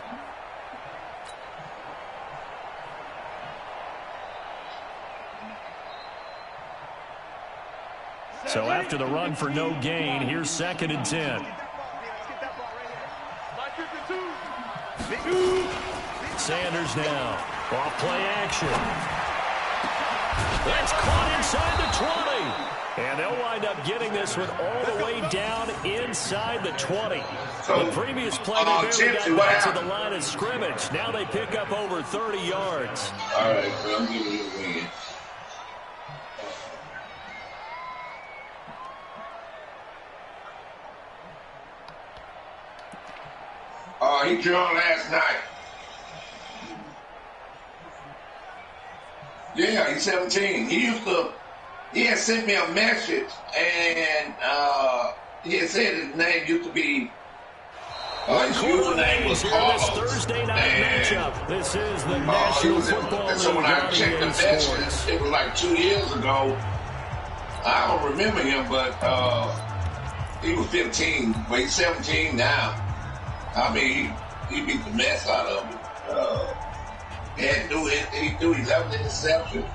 So after the run for no gain, here's 2nd and 10. Sanders now. Off play action. That's caught inside the 20. And they'll wind up getting this one all the way down inside the 20. The previous play, they barely got back to the line of scrimmage. Now they pick up over 30 yards. All right, so I'm giving you a win. He drunk last night. Yeah, he's 17. He had sent me a message, and he had said his name used to be, his username was Carlos. This Thursday night matchup. This is the National Football League. So when I checked the message, it was like 2 years ago. I don't remember him, but he was 15, but he's 17 now. I mean, he beat the mess out of him. And he threw 11 interceptions.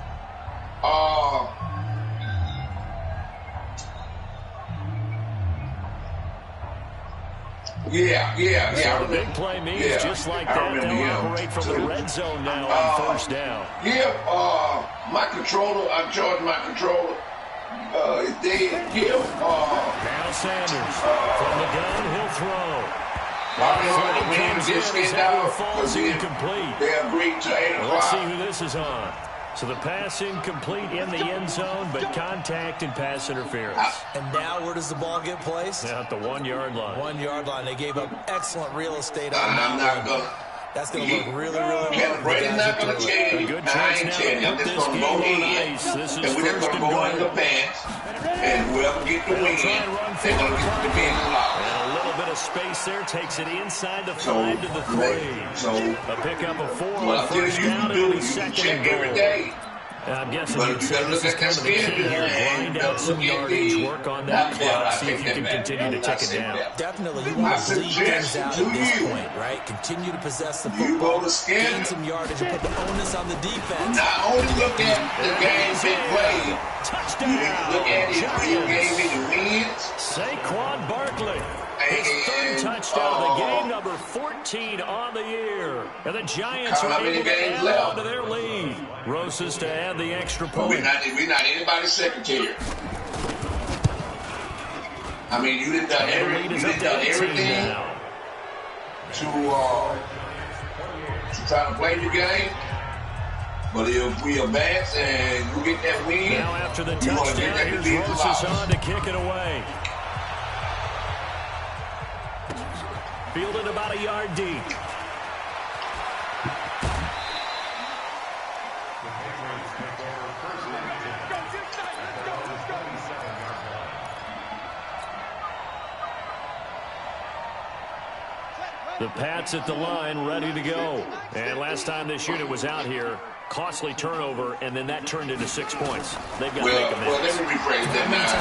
Yeah. So the big play means just like that, they'll operate from the red zone now on first down. My controller, I charged my controller. Is dead. Now Sanders from the gun, he'll throw. Falls incomplete. They agreed to 8 o'clock. Let's see who this is on. So the pass incomplete in the end zone, but contact and pass interference. And now where does the ball get placed? Now at the 1 yard line. 1 yard line. They gave up excellent real estate on that one. That's going to look really, really hard. Brady's not going to change. A good chance now to put this game on ice. This is first and goal. In the pants, and whoever gets the win, they're going to get the big lock. And a little bit of space there takes it inside the 5 to the 3. So a pickup of 4 on first down. It'll be second and goal. Every day. I'm guessing you'd say this is kind of the key here. Grind out some yardage, work on that clock, see if you can continue to take it down. Definitely, you want to bleed things out at this point, right? Continue to possess the football, gain some yardage, and put the onus on the defense. Not only look at the games they played, you need to look at it when you gave me the wins. Saquon Barkley. His third touchdown of the game, number 14 on the year. And the Giants are able to add on to their lead. Rosas to add the extra point. We're not anybody's secretary. I mean, you done done everything to try to play the game. But if we advance and you get that win, now after the touchdown, here's Rosas on to kick it away. Fielded about a yard deep. The Pats at the line, ready to go. And last time this unit was out here, costly turnover, and then that turned into 6 points. They've got to make a well, let me rephrase that now.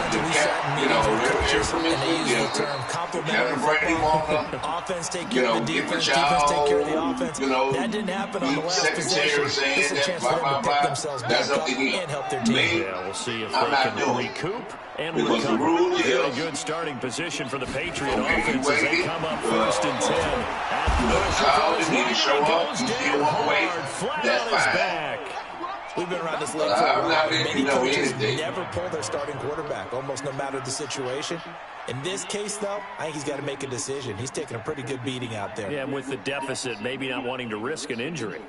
Offense take care of the defense, defense take care of the offense. That didn't happen on the last possession. This is a chance for them to pick themselves back up and help their team. Yeah, we'll see if they can recoup and recover. Very good starting position for the Patriot offense as they come up first and 10. Goes down hard, flat on his back. We've been around this league for a while. Many coaches never pull their starting quarterback, almost no matter the situation. In this case, though, I think he's got to make a decision. He's taking a pretty good beating out there. Yeah, and with the deficit, maybe not wanting to risk an injury.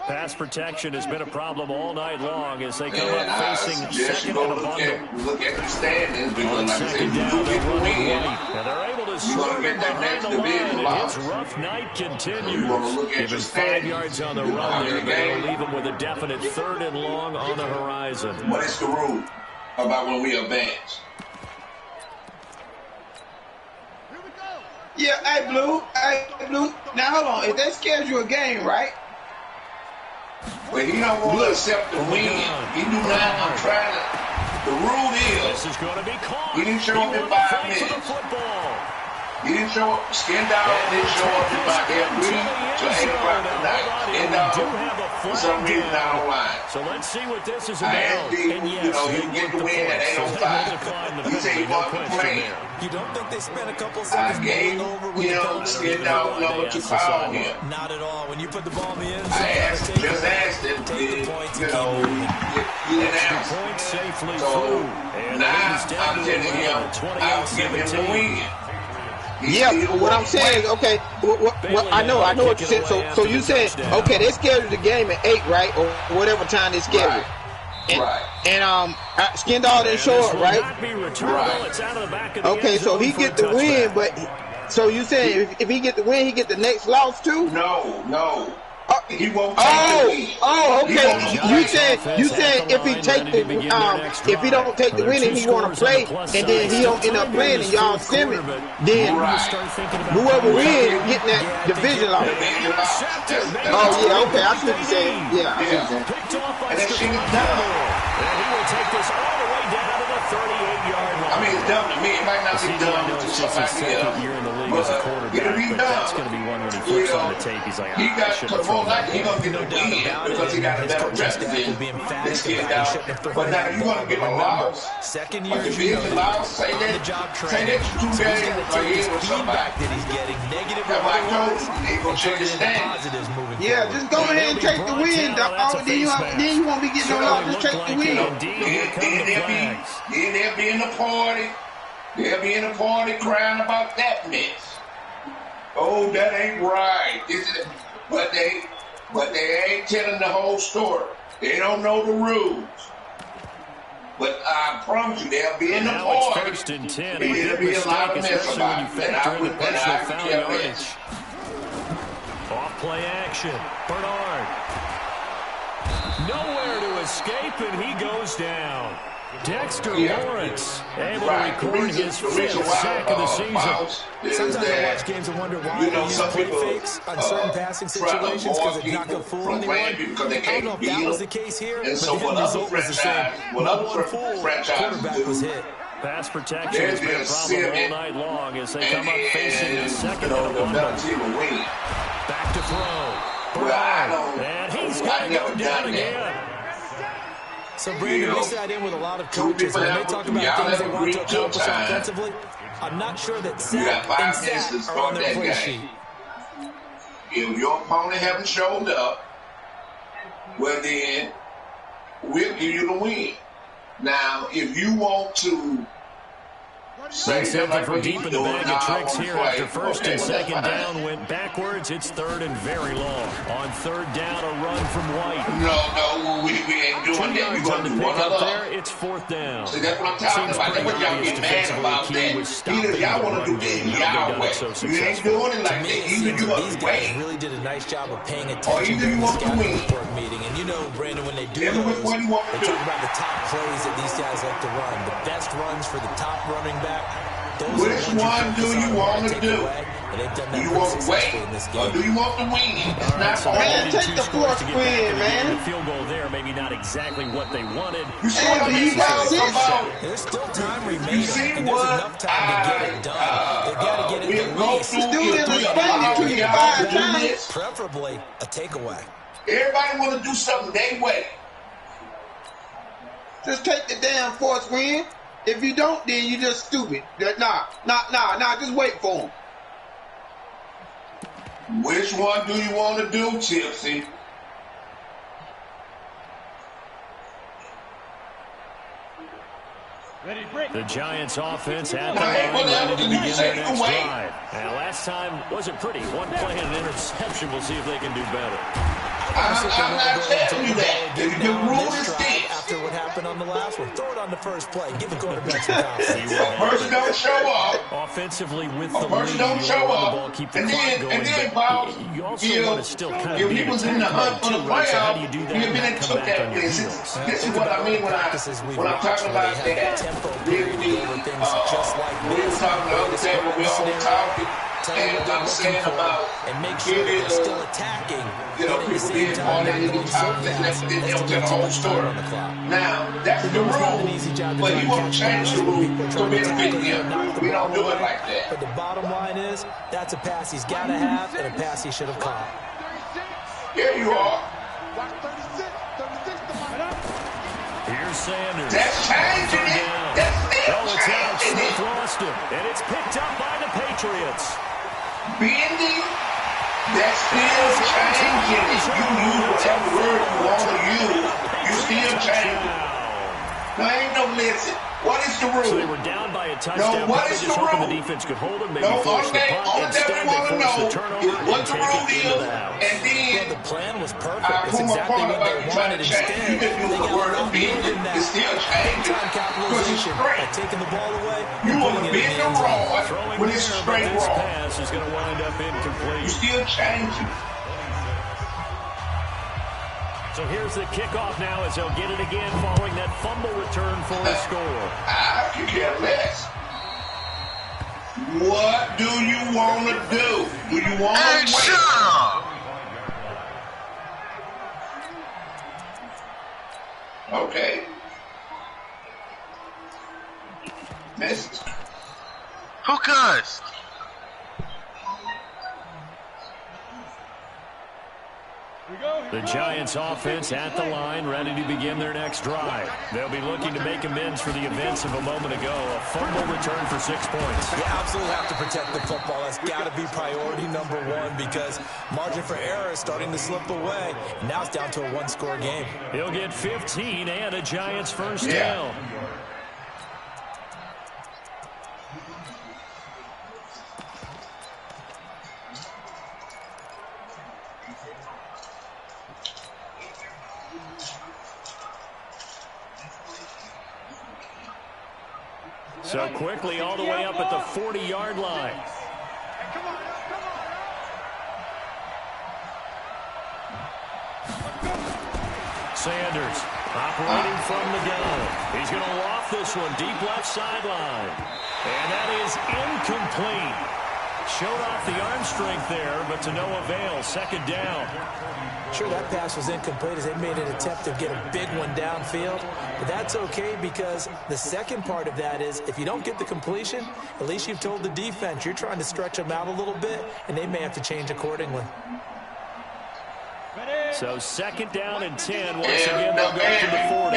Pass protection has been a problem all night long as they come up facing second and a bundle. Look at the standings. On second down, they're running right. And they're able to serve it behind the line, and his rough night continues. Given 5 yards on the run there, but they'll leave him with a definite third and long on the horizon. What is the rule about when we advance? Yeah, hey, Blue. Now, hold on. If they schedule a game, right? But he don't want to accept the win. He do not. I'm trying to. The rule is. This is going to be caught. He didn't show up in 5 minutes. He didn't show up. Skindall didn't show up in about every week till 8 o'clock tonight. Skindall, for some reason, out of line. So let's see what this is about. And yes, you get the win at 8:05. He said he wasn't playing. You don't think they spent a couple seconds going over with the coach? Skindall number to foul him. Not at all. When you put the ball in the end I zone, just asked him. take the points and He didn't answer. Point safely So through. And now I'm telling him I'll give him the win. Yeah, what I'm saying is, okay, I know what you said. So you said, okay, they scheduled the game at 8, right, or whatever time they scheduled. Right. And Skindall didn't show up, right? Okay, so he get the win, but so you saying if he get the win, he get the next loss too? No. He won't take the win. Okay. You said if he take the if he don't take the win and he want to play and then he don't end up playing and y'all sim it, then whoever wins getting that division loss. Oh yeah, okay. I see what you're saying. Yeah. Picked off by Skindall. And he will take this all the way down to the 38-yard line. I mean, it's dumb to me. It might not might be done to somebody else. Year in the league as a quarterback, but that's going to be one when he flips on the tape. He's like, he got more likely he's going to get the win because he got a better record than this kid now. But now you're going to get a loss. Second year, if you loss, say that 2 games a year or somebody. That he's getting negative. That's why I told you, they're going to check his standings. Yeah, just go ahead and take the win, dog. Then you won't be getting no loss. Just take the win. Then they'll be in the party. They'll be in the party crying about that mess. Oh, that ain't right. But they ain't telling the whole story. They don't know the rules. But I promise you, they'll be in the party. First and 10. There'll be a lot of mess about it. And I would care less. Off play action. Bernard. Nowhere to escape, and he goes down. Dexter Lawrence able to record his 5th sack of the season. Sometimes I watch games and wonder why they use play fakes on certain passing situations because it's not going to fool anyone. I don't know if that was the case here, but the end result was the same. No one fooled. Quarterback was hit. Pass protection has been a problem all night long as they come up facing the second and a bundle. Back to throw. Bernard. And he's got to go down again. So, Brandon, we sat in with a lot of coaches, and when they talk about things they want to accomplish offensively, I'm not sure that sack and sack are on their play sheet. If your opponent haven't showed up, well then, we'll give you the win. Now, if you want to say something from deep in the bag of tricks here after first and second down went backwards, it's third and very long. On third down, a run from White. No, we ain't doing that. We're going to do one other. There, it's fourth down. See, that's what I'm talking about. That's what y'all get mad about that. Either y'all want to do this y'all way. You ain't doing it like that. Either you want to wait. Really did a nice job of paying attention or either you want to win. Meeting. And you know, Brandon, when they do those, they talk about the top plays that these guys like to run. The best runs for the top running back. Which one do you want to do? Do you want to wait or do you want to win? It's not hard. Man, take the fourth win, man. The field goal there, maybe not exactly what they wanted. You see what you guys about? There's still time remaining. You see and what there's enough time to get it done. They got to get it done. Do it and explain it to you 5 times. Preferably a takeaway. Everybody want to do something their way. Just take the damn fourth win. If you don't, then you just stupid. Nah, just wait for him. Which one do you want to do, Tipsy? The Giants offense at the line ready to begin their next drive. And last time wasn't pretty. One play and an interception. We'll see if they can do better. I'm not telling you that. The rule is this. After what happened on the last one, throw it on the first play. Give the quarterback some confidence. A person don't show up. Offensively with the lead, person don't show up. And then, Bob, you also want to still kind of if he was in the hunt for the playoff, he'd have been and took that place. This is what I mean when I'm talking about that. We were talking the other day when we all talking. And I'm saying about and make sure that they're still attacking. People being on that little top that they don't tell the whole story. Now, that's the rule, but you won't change the rule to benefit him. We don't do it like that. But the bottom line is, that's a pass he's got to have and a pass he should have caught. Here you are. Here's Sanders. That's changing it. That's still changing it. Lost it, and it's picked up by the Patriots. Bending, that's still changing it. You use whatever word you want to use. You still changing. Now, ain't no listen. What is the rule? So they were down by a touchdown. No, what is the rule? The defense could hold them. Maybe no, force the punt. All that we want to know is what the rule is, and then the plan was perfect. It's exactly what they wanted. Instead, you just use the word bending. It's still changing because it's straight. Taking the ball away. You want to bend the rod when it's straight rod. Pass is going to wind up incomplete. You still changing. So here's the kickoff now as they'll get it again following that fumble return for a score. I could care less. What do you want to do? Do you want to wait? Okay. Message. Who cussed? The Giants offense at the line, ready to begin their next drive. They'll be looking to make amends for the events of a moment ago. A fumble return for 6 points. You absolutely have to protect the football. That's got to be priority number one because margin for error is starting to slip away. Now it's down to a one-score game. He'll get 15 and a Giants first down. So quickly all the way up at the 40-yard line. Sanders operating from the gun. He's going to loft this one deep left sideline. And that is incomplete. Showed off the arm strength there, but to no avail. Second down. Sure, that pass was incomplete as they made an attempt to get a big one downfield. But that's okay because the second part of that is if you don't get the completion, at least you've told the defense you're trying to stretch them out a little bit, and they may have to change accordingly. So second down and 10. Once again, they'll go to the 40.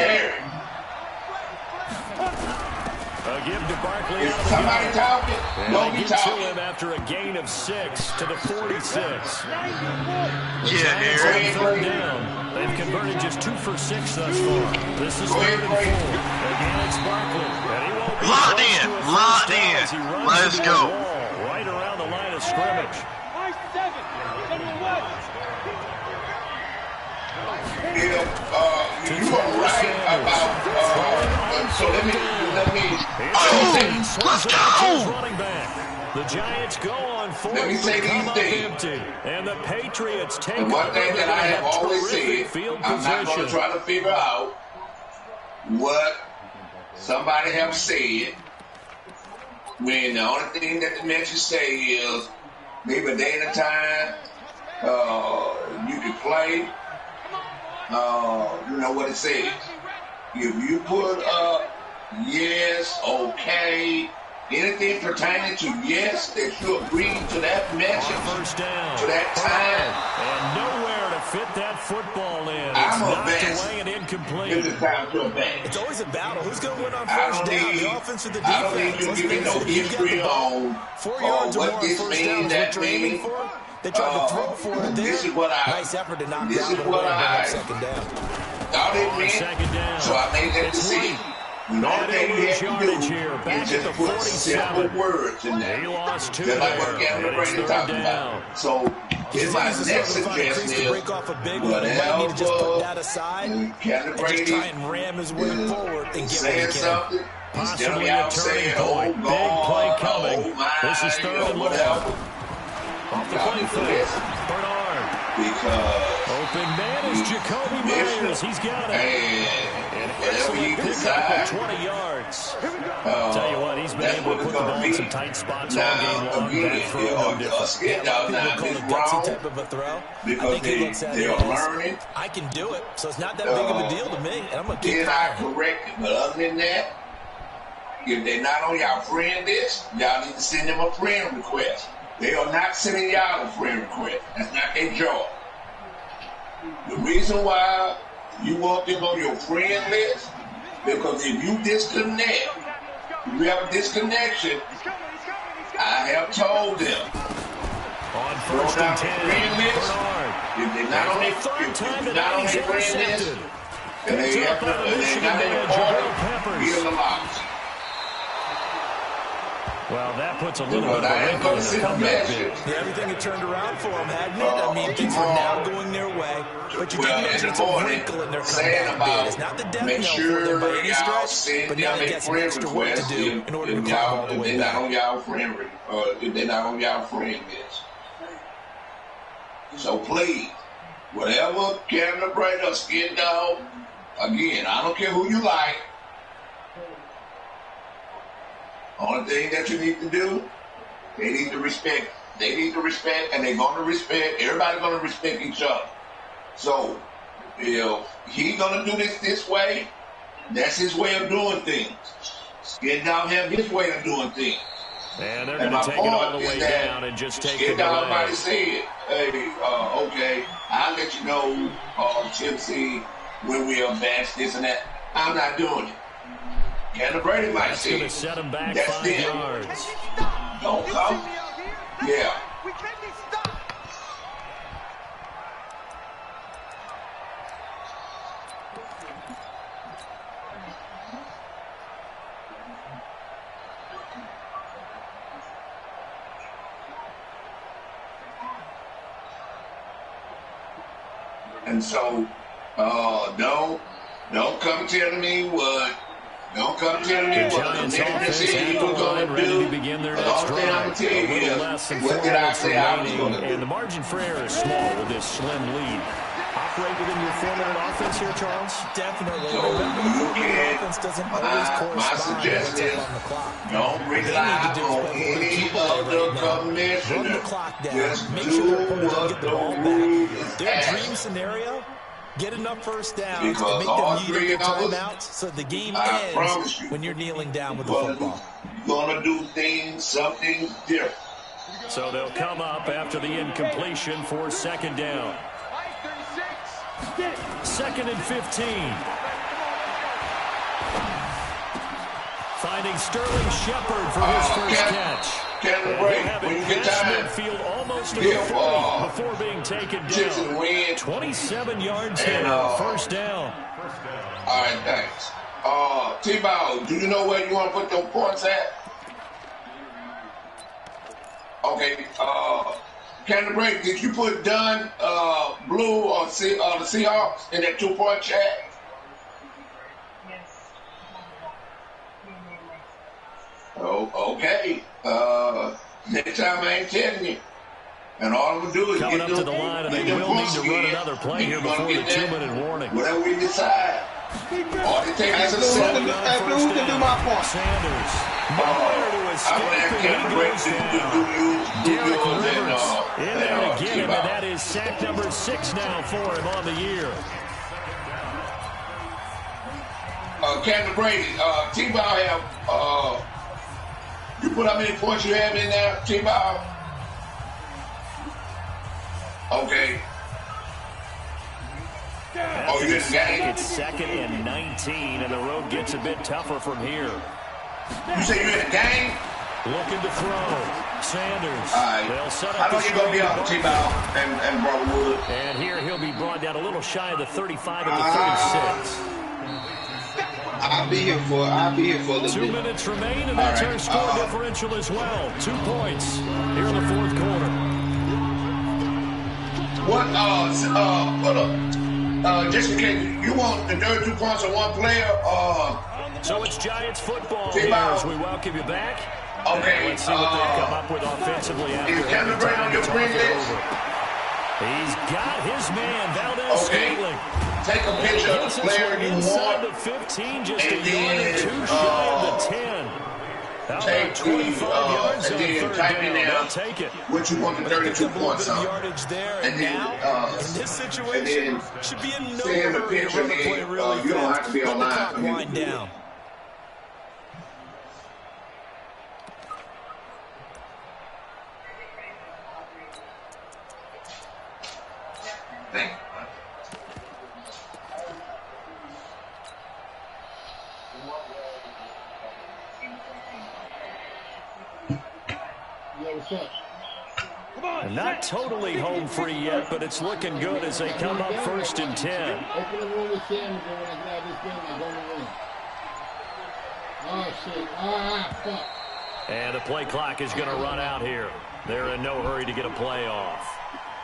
A give to Barkley. Is somebody talking? And they get to him after a gain of 6 to the 46. Yeah, Aaron. Third down. They've converted just 2 for 6 thus far. This is 3rd and 4. Again, it's Barkley. And he won't be Locked in. Locked in. Let's go. Right around the line of scrimmage. You are right about, so let me let's go! Running back. The Giants go on 4th. Let me say these things. And the Patriots take the one thing that I have always said, I'm not going to try to figure out what somebody have said when the only thing that the message say is maybe a day at a time, you can play. You know what it says. If you put up yes, okay, anything pertaining to yes, that you agree to that message, first down, to that time, and nowhere to fit that football in. I'm it's a knocked best. away and incomplete. It's time to advance. It's always a battle. Who's going to win on first down? The offense or the defense? I don't need you to give me no history on 4 yards or what more this first means, down is that what you're aiming means. for. They tried to throw for it there. This is what I. Nice effort to knock this down is what I. second down. Thought it meant. Second down. So I made that decision. The only thing you have to do is just put simple words in there. Just like what Kevin Brady talked about. So in my next suggestion is whatever Kevin Brady is saying something, instead of y'all saying, oh, God, oh, my, this is 3rd and whatever. Off the play fake. Bernard. Because open man is Jacoby Myers. He's got it. And whatever you decide. 20 yards. Tell you what, he's been able to put the ball in some tight spots all game long. That throw no different. Type of a throw. Because they are learning. I can do it, so it's not that big of a deal to me. And I'm going to keep Then I correct it. But other than that, if they're not on y'all friend list, y'all need to send them a friend request. They are not sending y'all a friend request. That's not their job. The reason why you want them on your friend list, because if you disconnect, if you have a disconnection, I have told them. On first and 10, friend list, if they're not on their friend list, and they have they're not in the order, give them a box. Well, that puts a little bit of a wrinkle in the comeback bid. Yeah, everything had turned around for them, hadn't it? I mean, things were now going their way. But you did mention it's a wrinkle in their comeback bid. It's not the death knell for them by any stretch, but now they got some extra work to do in order to climb all the way back. If they're not on y'all friend list. So please, whatever Kevin Brady or Skin Dog, again, I don't care who you like. Only thing that you need to do, they need to respect. They need to respect, and they're going to respect. Everybody's going to respect each other. So, if he's going to do this way, that's his way of doing things. Skin Dog have his way of doing things. And they're going to take it all the way down and just take the delay. Somebody said, hey, okay, I'll let you know, Chelsea, when we advance this and that. I'm not doing it. Kendall Brady might say, going to set him back that's 5 them. yards. Don't come. Yeah. We can't be stopped. And so, don't come telling me what. Don't come telling me what the nigga said you were going to do. To begin their The next only thing I'm going to tell you is, what did I say I was going to do? And the margin for error is small with this slim lead. Operate within your 4-minute offense here, Charles? Definitely. So you can, offense doesn't always my suggestion is, don't rely on any other commissioner. Run the clock down. Just Make do sure the opponent what get the the ball rules back. Their ask. dream scenario, get enough first downs Because to all make them three need of their us, timeouts so the game I promise ends you, when you're kneeling down with the You're football. gonna do things, something different. So they'll come up after the incompletion for 2nd down. 2nd and 15. Finding Sterling Shepard for his first catch. Kendall And Brady, he'll have when it you get past time, midfield almost to give, the 40 before being taken Chelsea down. win. 27 yards And, here, first down. All right, thanks. T-Bow, do you know where you want to put those points at? Okay, Kendall Brady, did you put Dunn, Blue, or the Seahawks in that 2-point chat? Oh, okay. Next time I ain't telling you. And all I'm going to do is Coming get up to them, the line, and they get them will need points to run again. another play here You're gonna before the get that. 2-minute warning. Whatever we decide. All they take is a Blue, seven. who can do my point? Sanders. Nowhere to escape, and he goes down. Derek Rivers in there to get him, and that is sack number 6 now for him on the year. Kendall Brady, T-Bow have, you put how many points you have in there, T-Bow? Okay. Oh, you didn't get it? It's 2nd and 19, and the road gets a bit tougher from here. You say you're in the game? Looking to throw. Sanders. All right. They'll set How up long the you going to be screen. on T-Bow and Brother Wood? And here he'll be brought down a little shy of the 35 at the 36. I'll be here for a little 2 bit. minutes remain, and that's our score differential as well. 2 points here in the 4th quarter. What, hold up. Just in case you want the 32 points on one player, So it's Giants football T-Bow. here as we welcome you back. Okay, Let's see what they've come up with offensively after is Kendall every Brady time on your it's green off list? and over. He's got his man, Valdez Okay. Scantling. Take a picture of the player you inside want. the 15, just And a yard or then, 2 shy of the 10. How take about 25 yards and on then 3rd type in down? there They'll take it. what you want the 32 points on. Yardage there, And then, now, in this situation, should be in no send the hurry to picture run the play in. really You don't fast. have to be Let the online clock for me to wind do it. down. Thank you. And not totally home free yet, but it's looking good as they come up 1st and 10. Open the room with Sam and when I grab this thing, I go in the room. Oh, shit. Fuck. And the play clock is going to run out here. They're in no hurry to get a play off.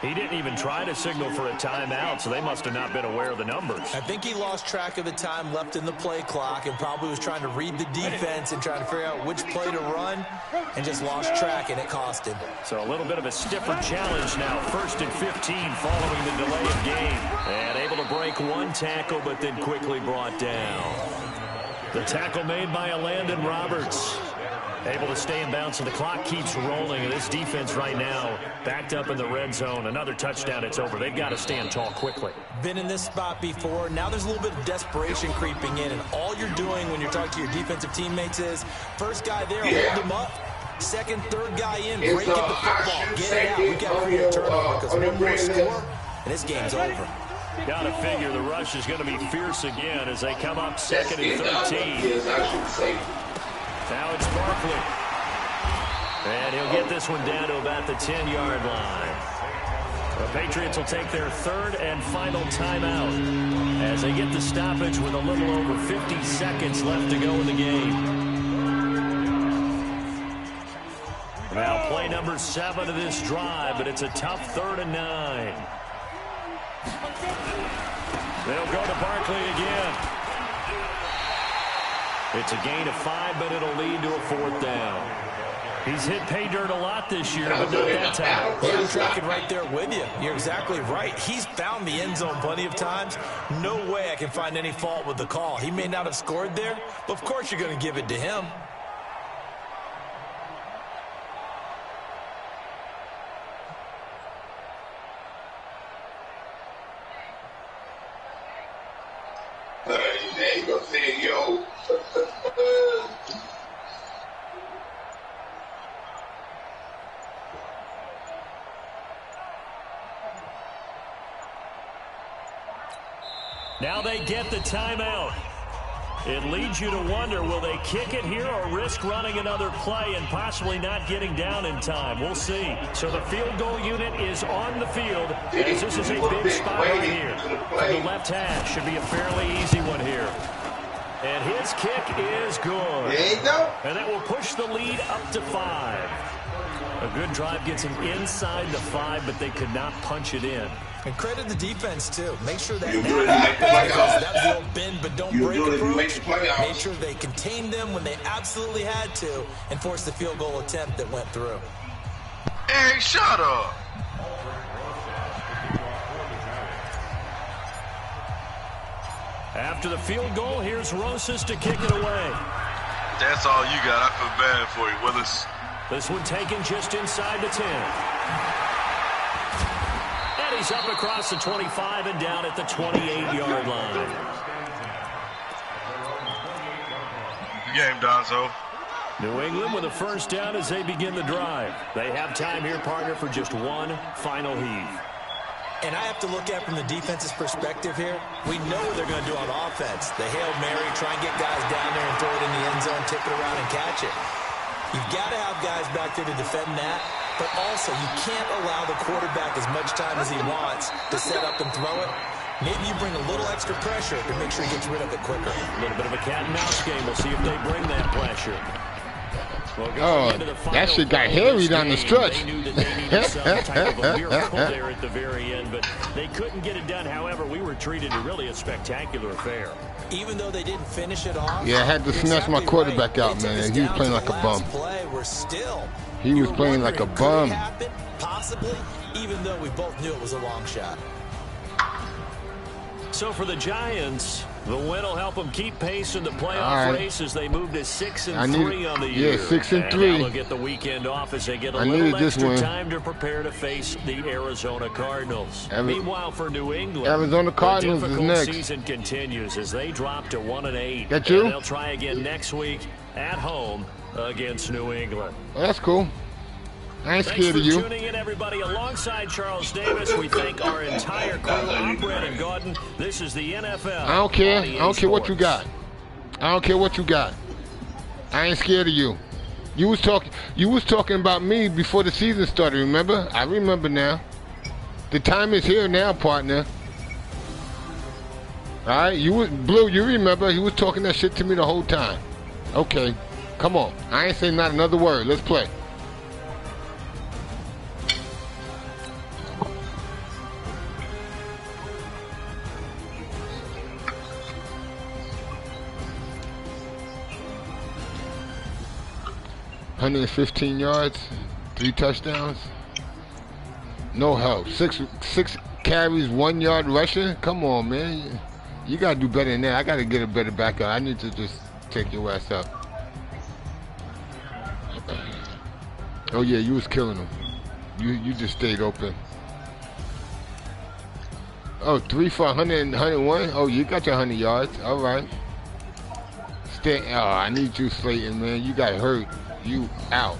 He didn't even try to signal for a timeout, so they must have not been aware of the numbers. I think he lost track of the time left in the play clock and probably was trying to read the defense and trying to figure out which play to run and just lost track, and it cost him. So a little bit of a stiffer challenge now. 1st and 15 following the delay of game. And able to break one tackle, but then quickly brought down. The tackle made by Landon Roberts. Able to stay in bounds, and the clock keeps rolling. And this defense right now backed up in the red zone. Another touchdown, it's over. They've got to stand tall quickly. Been in this spot before. Now there's a little bit of desperation creeping in, and all you're doing when you're talking to your defensive teammates is, first guy there, hold him up, Second, third guy in, break at the football, get it out. We got to create a turnover because one more score, and this game's over. Got to figure the rush is going to be fierce again as they come up second and 13. Now it's Barkley. And he'll get this one down to about the 10-yard line. The Patriots will take their third and final timeout as they get the stoppage with a little over 50 seconds left to go in the game. Now play number 7 of this drive, but it's a tough 3rd and 9. They'll go to Barkley again. It's a gain of 5, but it'll lead to a 4th down. He's hit pay dirt a lot this year, but not that time. Yeah, I'm tracking right there with you. You're exactly right. He's found the end zone plenty of times. No way I can find any fault with the call. He may not have scored there, but of course you're going to give it to him. There you go, say yo. Now they get the timeout. It leads you to wonder, will they kick it here or risk running another play and possibly not getting down in time? We'll see. So the field goal unit is on the field as this is a big spot right here. From the left hash, should be a fairly easy one here. And his kick is good. There you go. And that will push the lead up to 5. A good drive gets him inside the 5, but they could not punch it in. And credit the defense, too. Make sure that that was the old bend but don't break approach. Made sure they contained them when they absolutely had to and forced the field goal attempt that went through. Hey, shut up. After the field goal, here's Rosas to kick it away. That's all you got. I feel bad for you, Willis. This one taken just inside the 10. And he's up across the 25 and down at the 28-yard line. Game, Donzo. New England with a first down as they begin the drive. They have time here, partner, for just one final heave. And I have to look at from the defense's perspective here. We know what they're going to do on offense. The Hail Mary, try and get guys down there and throw it in the end zone, tip it around and catch it. You've got to have guys back there to defend that, but also you can't allow the quarterback as much time as he wants to set up and throw it. Maybe you bring a little extra pressure to make sure he gets rid of it quicker. A little bit of a cat and mouse game. We'll see if they bring that pressure. Oh, that shit got hairy down the stretch. They knew that they needed some type of a miracle there at the very end, but they couldn't get it done. However, we were treated to really a spectacular affair. Even though they didn't finish it off. Yeah, I had to snatch my quarterback out, man. He was playing like a bum. He was playing like a bum. Possibly, even though we both knew it was a long shot. So for the Giants, the win will help them keep pace in the playoff race as they move to 6-3 on the year. Yeah, 6-3. And they'll get the weekend off as they get a little extra time to prepare to face the Arizona Cardinals. Meanwhile, for New England, Arizona Cardinals the is difficult next. season continues as they drop to 1-8. That you? And they'll try again next week at home against New England. Well, that's cool. I ain't scared of you. Thanks for tuning in, everybody. Alongside Charles Davis, we thank our entire crew. I'm Brandon Gordon. This is the NFL. I don't care. I don't care what you got. I don't care what you got. I ain't scared of you. You was talking about me before the season started, remember? I remember now. The time is here now, partner. All right? Blue, you remember. He was talking that shit to me the whole time. Okay. Come on. I ain't saying not another word. Let's play. $115 yards, 3 touchdowns, no help. Six carries, 1 yard rushing. Come on, man. You gotta do better than that. I gotta get a better backup. I need to just take your ass up. Oh yeah, you was killing them. You just stayed open. Oh, 3 for 100 and 101. Oh, you got your 100 yards. All right. I need you, Slayton, man. You got hurt. You out.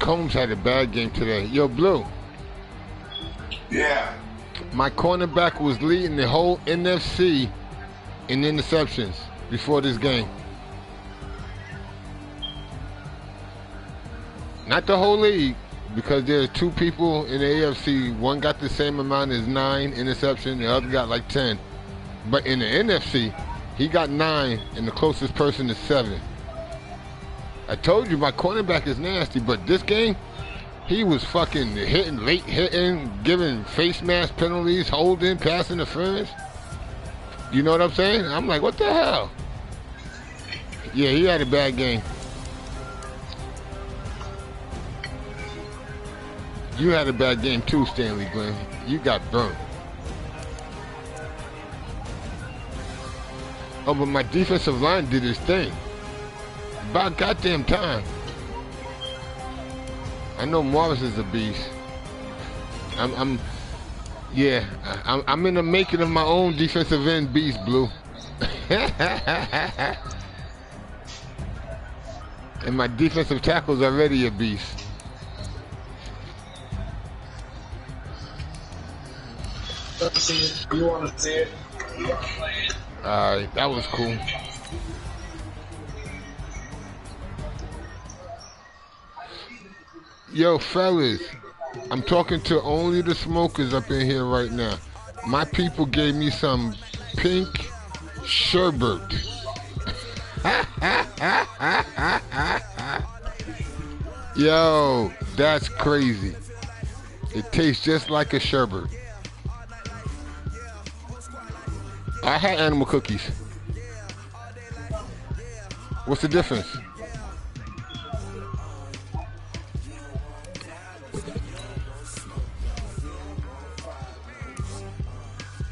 Combs had a bad game today. Yo, Blue. Yeah. My cornerback was leading the whole NFC in interceptions before this game. Not the whole league, because there's two people in the AFC. One got the same amount as 9 interceptions, the other got like 10. But in the NFC, he got 9, and the closest person is 7. I told you my cornerback is nasty, but this game, he was fucking hitting, late hitting, giving face mask penalties, holding, pass interference. You know what I'm saying? I'm like, what the hell? Yeah, he had a bad game. You had a bad game too, Stanley Glenn. You got burnt. Oh, but my defensive line did his thing. About goddamn time. I know Morris is a beast. I'm in the making of my own defensive end beast, Blue. And my defensive tackle's already a beast. You want to see it? Alright, that was cool. Yo, fellas, I'm talking to only the smokers up in here right now. My people gave me some pink sherbet. Yo, that's crazy. It tastes just like a sherbet. I had animal cookies. What's the difference?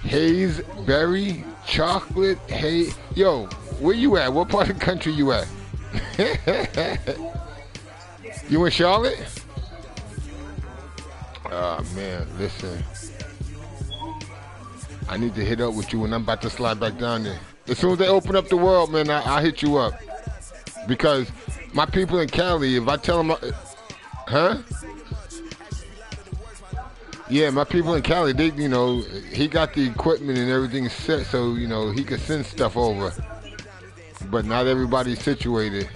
Haze, berry, chocolate, haze. Yo, where you at? What part of the country you at? You in Charlotte? Oh, man, listen. I need to hit up with you when I'm about to slide back down there. As soon as they open up the world, man, I'll hit you up. Because my people in Cali, if I tell them... Huh? Yeah, my people in Cali, they, you know, he got the equipment and everything set so, you know, he could send stuff over. But not everybody's situated.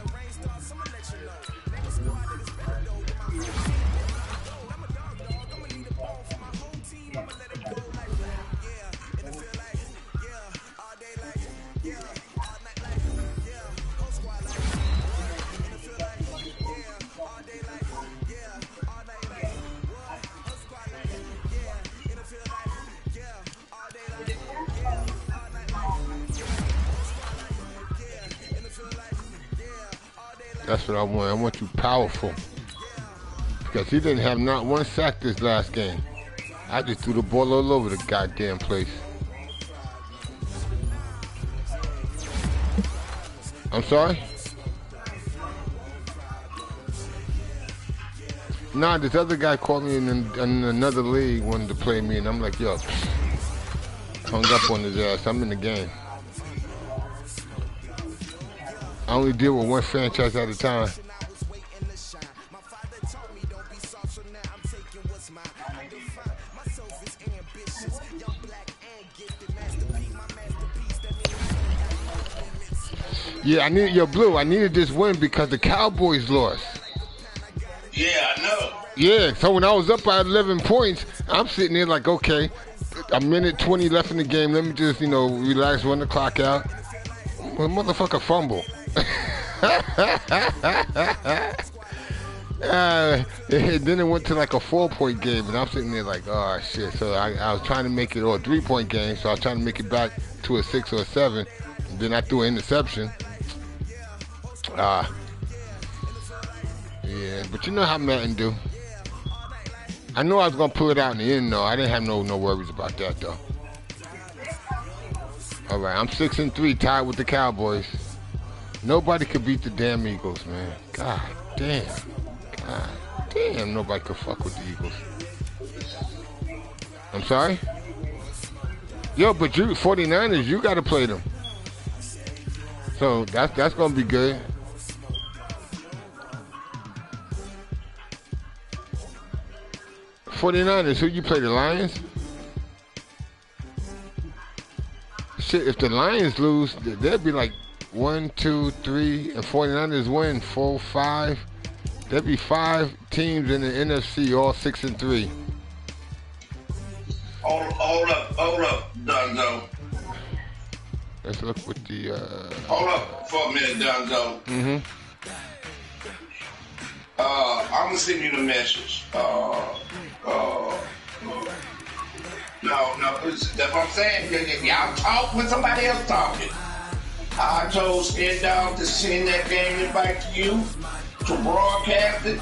That's what I want. I want you powerful. Because he didn't have not one sack this last game. I just threw the ball all over the goddamn place. I'm sorry? Nah, this other guy called me in another league, wanted to play me, and I'm like, yo, hung up on his ass. I'm in the game. I only deal with one franchise at a time. Yeah, I need your Blue. I needed this win because the Cowboys lost. Yeah, I know. Yeah, so when I was up by 11 points, I'm sitting there like, okay, a minute 20 left in the game. Let me just, you know, relax, run the clock out. Well, motherfucker fumble. Then it went to like a 4-point game, and I'm sitting there like, oh shit. So I was trying to make it, or a 3-point game, so I was trying to make it back to a 6 or a 7. And then I threw an interception. Yeah, but you know how Madden do. I know I was gonna pull it out in the end, though. I didn't have no worries about that, though. All right, I'm 6-3, tied with the Cowboys. Nobody could beat the damn Eagles, man. God damn. God damn, nobody could fuck with the Eagles. I'm sorry? Yo, but you 49ers, you gotta play them. So that's gonna be good. 49ers, who you play, the Lions? Shit, if the Lions lose, they'd be like 1, 2, 3, and 49ers win 4, 5. There'd be 5 teams in the NFC, all 6-3. Hold up, Dunzo. Let's look with the. Hold up for a minute, Dunzo. Mm-hmm. I'm gonna send you the message. No, that's what I'm saying. Y'all talk when somebody else talking. I told Skin Dog to send that game invite to you to broadcast it.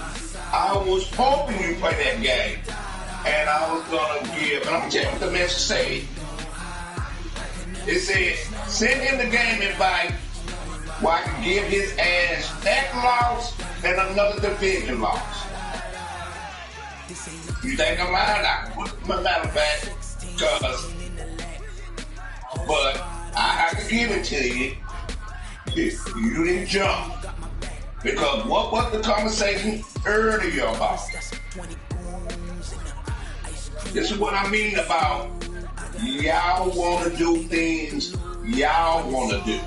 I was hoping you play that game. And I was gonna give, and I'm gonna tell you what the message said. It said, send him the game invite where I can give his ass that loss and another division loss. You think I'm lying? Matter of fact, but I can give it to you if you didn't jump. Because what was the conversation earlier about? This is what I mean about y'all want to do things y'all want to do.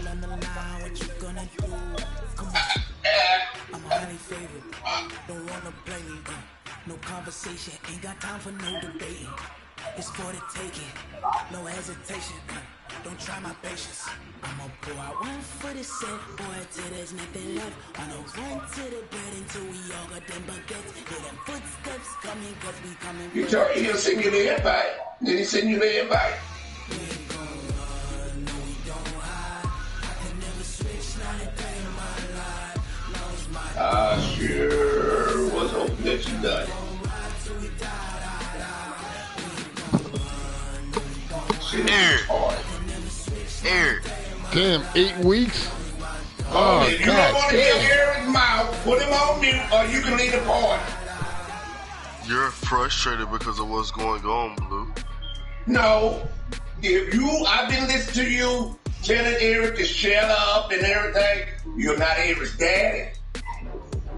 No conversation, ain't got time for no debating. It's for the taking, no hesitation. Don't try my patience. I'ma pour out one for the set, boy, till there's nothing left. I'ma run to the bed until we all got them baguettes. Hear them footsteps coming, cause we coming. You told me he'll send you the invite. Did he send you the invite? We ain't gon' run, no, we don't hide. I can never switch, not a day in my life. Lost my I sure was hoping that you done it. Eric. Damn, 8 weeks? Oh, if you don't want to hear Eric's mouth, put him on mute or you can leave the party. You're frustrated because of what's going on, Blue. No. I've been listening to you telling Eric to shut up and everything. You're not Eric's daddy.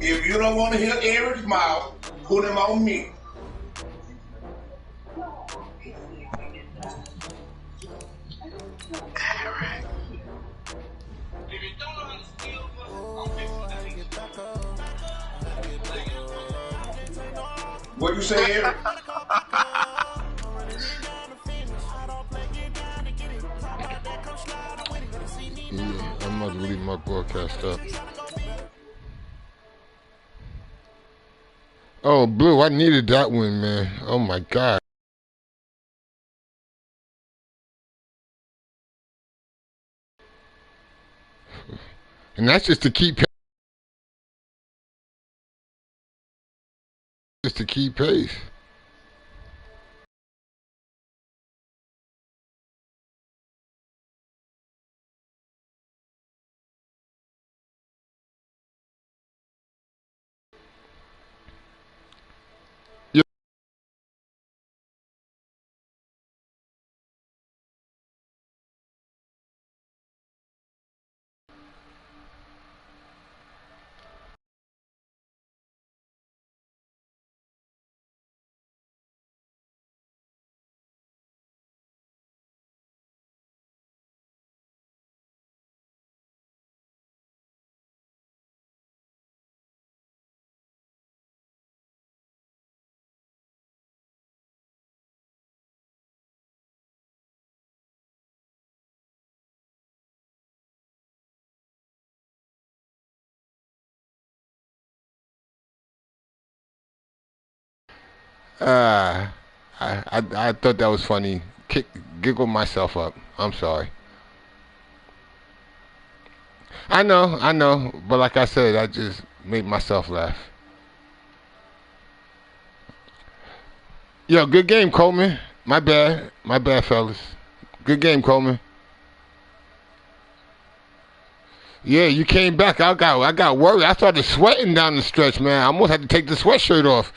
If you don't want to hear Eric's mouth, put him on mute. What you say, Eric? Yeah, I must leave my broadcast up. Oh, Blue, I needed that one, man. Oh, my God. And that's just to keep pace. I thought that was funny. Giggle myself up. I'm sorry. I know, but like I said, I just made myself laugh. Yo, good game, Coleman. My bad, fellas. Good game, Coleman. Yeah, you came back. I got worried. I started sweating down the stretch, man. I almost had to take the sweatshirt off.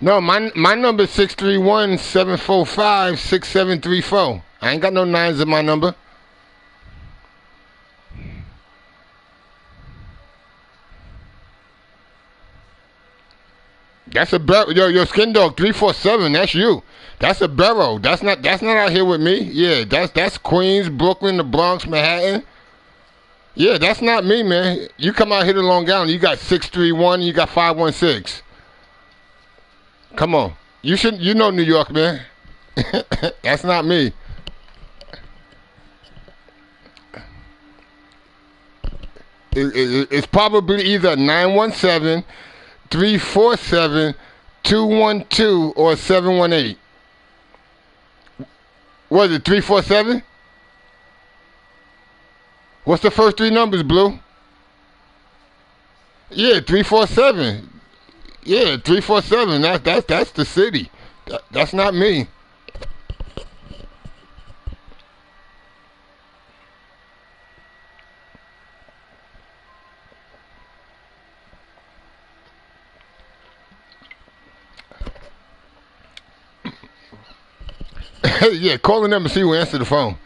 No, my number is 631-745-6734. I ain't got no nines in my number. That's a barrel. Yo, Skin Dog 347. That's you. That's a barrel. That's not out here with me. Yeah, that's Queens, Brooklyn, the Bronx, Manhattan. Yeah, that's not me, man. You come out here to Long Island, you got 631, you got 516. Come on. You know New York, man. That's not me. It's probably either 917-347-212 or 718. What is it, 347? What's the first three numbers, Blue? Yeah, 347. Yeah, 347. That's the city. That's not me. Yeah, call the number, see who answer the phone.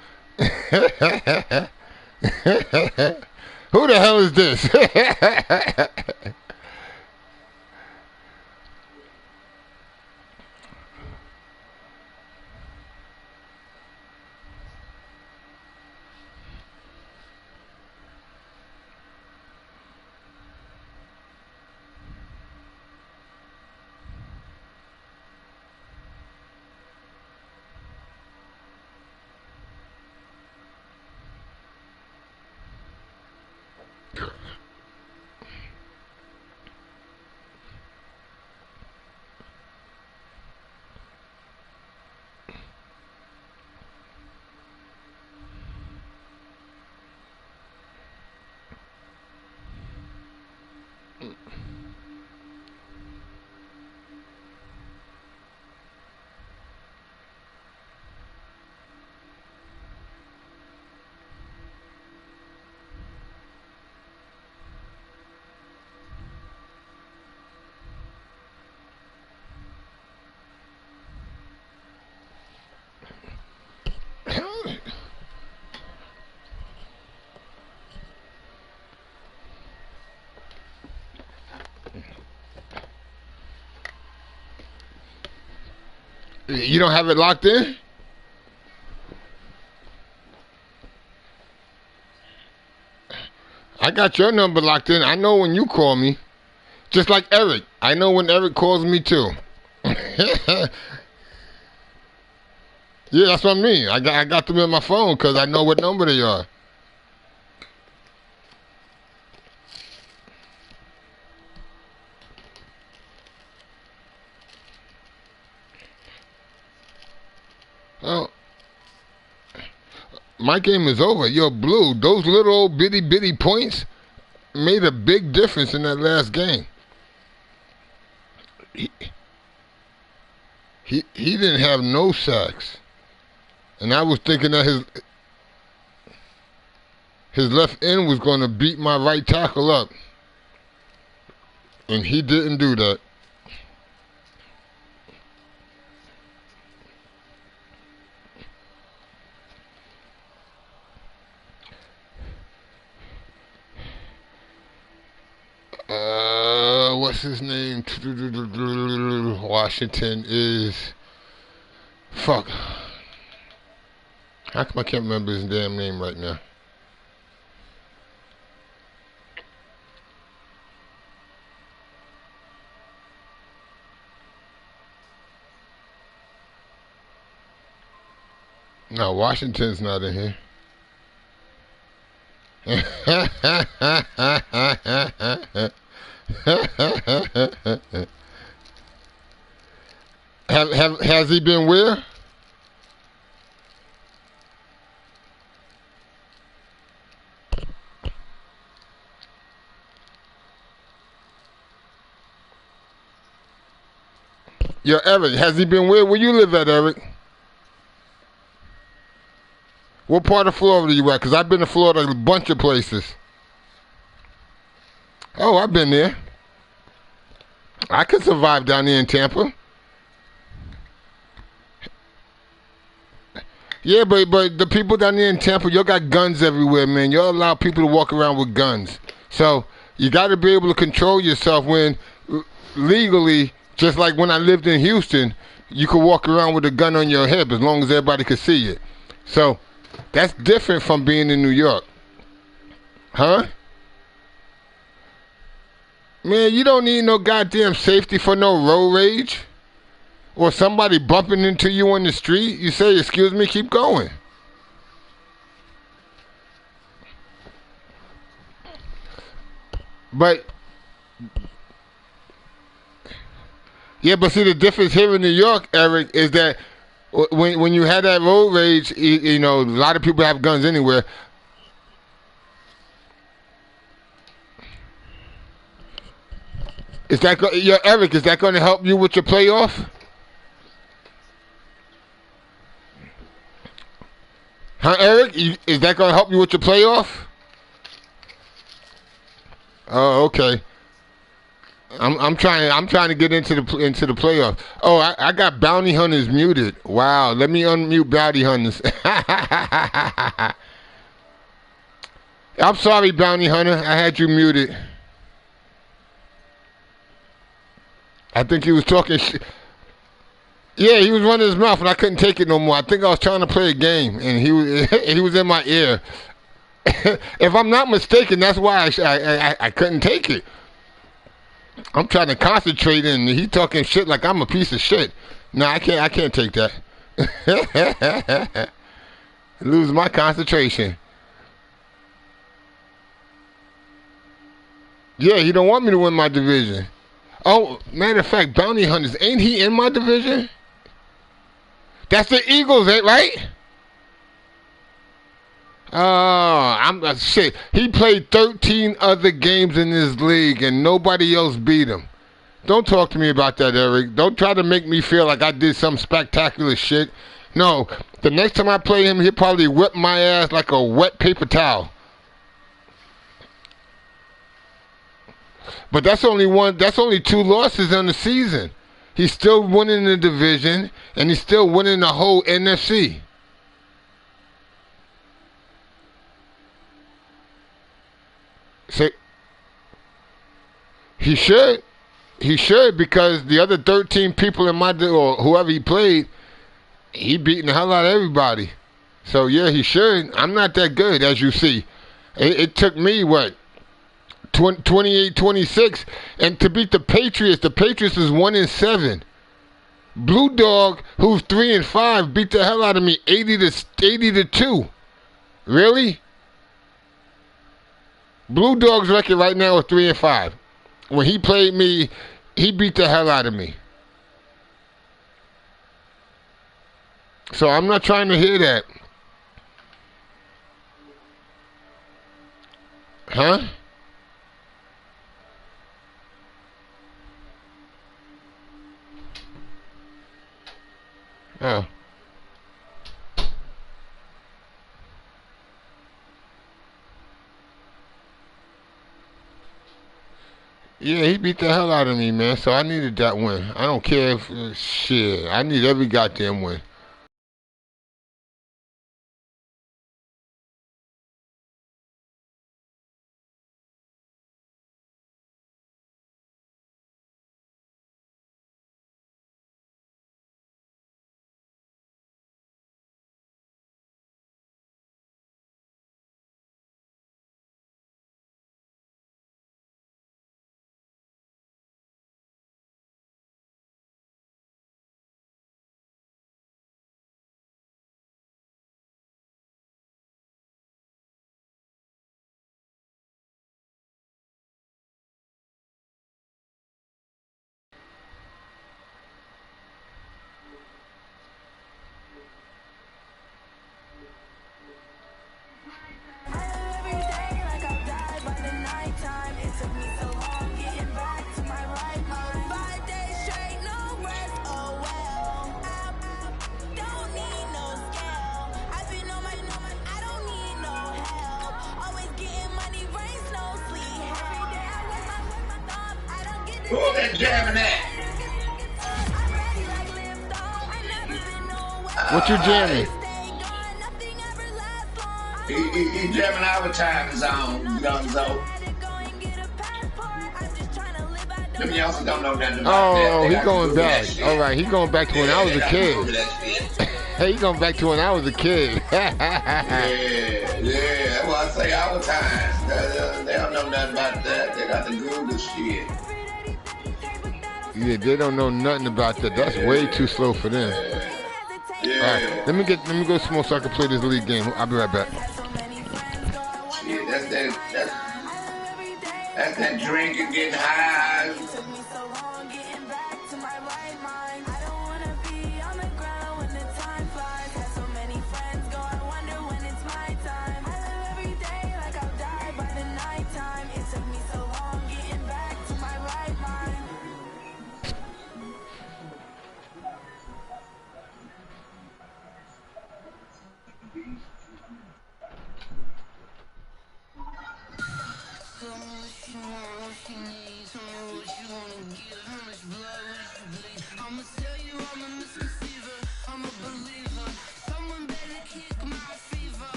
Who the hell is this? You don't have it locked in? I got your number locked in. I know when you call me. Just like Eric. I know when Eric calls me too. Yeah, that's what I mean. I got them in my phone because I know what number they are. Oh, my game is over. Yo, Blue, those little old bitty points made a big difference in that last game. He didn't have no sacks. And I was thinking that his left end was going to beat my right tackle up. And he didn't do that. What's his name? Washington is... Fuck. How come I can't remember his damn name right now? No, Washington's not in here. Has he been where? Yo, Eric, has he been where? Where you live at, Eric? What part of Florida you at? Because I've been to Florida a bunch of places. Oh, I've been there. I could survive down there in Tampa. Yeah, but the people down there in Tampa, y'all got guns everywhere, man. Y'all allow people to walk around with guns. So you got to be able to control yourself when legally, just like when I lived in Houston, you could walk around with a gun on your hip as long as everybody could see it. So that's different from being in New York. Huh? Man, you don't need no goddamn safety for no road rage. Or somebody bumping into you on the street. You say, excuse me, keep going. But, yeah, but see, the difference here in New York, Eric, is that when you had that road rage, you know, a lot of people have guns anywhere. Is that Eric? Is that going to help you with your playoff? Huh, Eric? Is that going to help you with your playoff? Oh, okay. I'm trying to get into the playoff. Oh, I got bounty hunters muted. Wow, let me unmute bounty hunters. I'm sorry, bounty hunter. I had you muted. I think he was talking shit. Yeah, he was running his mouth, and I couldn't take it no more. I think I was trying to play a game, and he was in my ear. If I'm not mistaken, that's why I couldn't take it. I'm trying to concentrate, and he talking shit like I'm a piece of shit. No, I can't take that. Lose my concentration. Yeah, he don't want me to win my division. Oh, matter of fact, bounty hunters, ain't he in my division? That's the Eagles, right? Oh, shit. He played 13 other games in this league, and nobody else beat him. Don't talk to me about that, Eric. Don't try to make me feel like I did some spectacular shit. No, the next time I play him, he'll probably whip my ass like a wet paper towel. But that's only 2 losses on the season. He's still winning the division, and he's still winning the whole NFC. So he should because the other 13 people in my or whoever he played, he beating the hell out of everybody. So yeah, he should. I'm not that good, as you see. It took me what? 28-26, and to beat the Patriots is 1-7. Blue Dog, who's 3-5, beat the hell out of me 80-2. Really? Blue Dog's record right now is 3-5. When he played me, he beat the hell out of me. So I'm not trying to hear that. Huh? Oh. Yeah, he beat the hell out of me, man. So I needed that win. I don't care if shit. I need every goddamn win. Who's that jamming at? What you jamming? He jamming our time zone, Donzo. Them youngsters don't know nothing about that. Oh, he going back. All right, he going back to when I was a kid. Hey, he going back to when I was a kid. yeah, that's why I say our time. They don't know nothing about that. They got the Google shit. Yeah, they don't know nothing about that. That's way too slow for them. Yeah. All right, let me go smoke so I can play this league game. I'll be right back. Yeah, that's that drinking, getting high.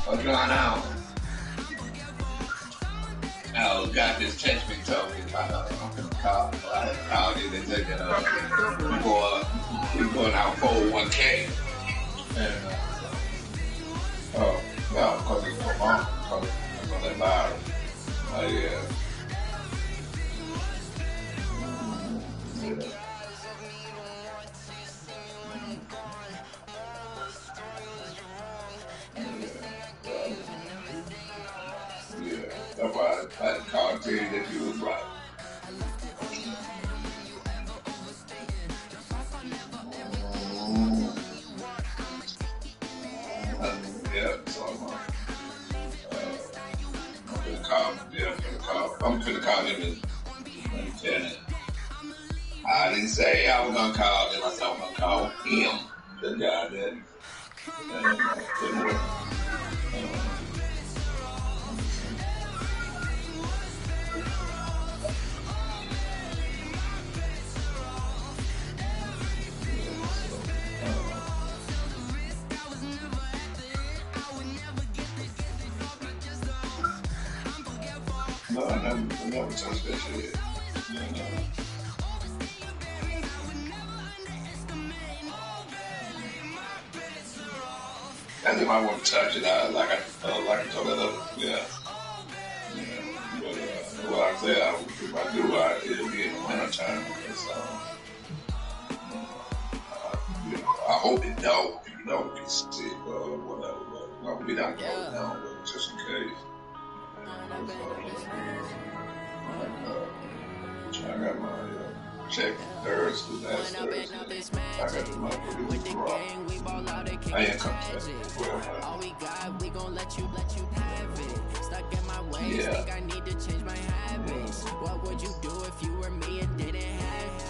What's going on? Oh, God, this text me told me I had to call you. They said that we going out 401k. And, no, because it's for mom. Because I'm going to let Byron. Oh, yeah. That's why I had to call and tell you that you was right. Yeah, so I'm finna call him and tell him. I didn't say I was gonna call him, I said I was gonna call him, the guy that No, I never touched that shit. No. That's if I want to touch it. Like I told that other, yeah. But what I said, if I do, it'll be in the wintertime. I hope it don't. If you don't get sick or whatever. But we don't go down, just in case. I got my check Thursday, last Thursday. I got the money for the draw. I ain't come to that. All we got, we gon' let you have it. Stuck in my ways, think I need to change my habits. What would you do if you were me and didn't have it?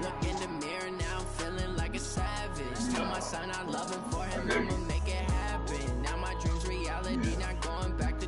Look in the mirror now, I'm feeling like a savage. Tell my son I love him for him, I'ma make it happen. Now my dreams reality, not going back to.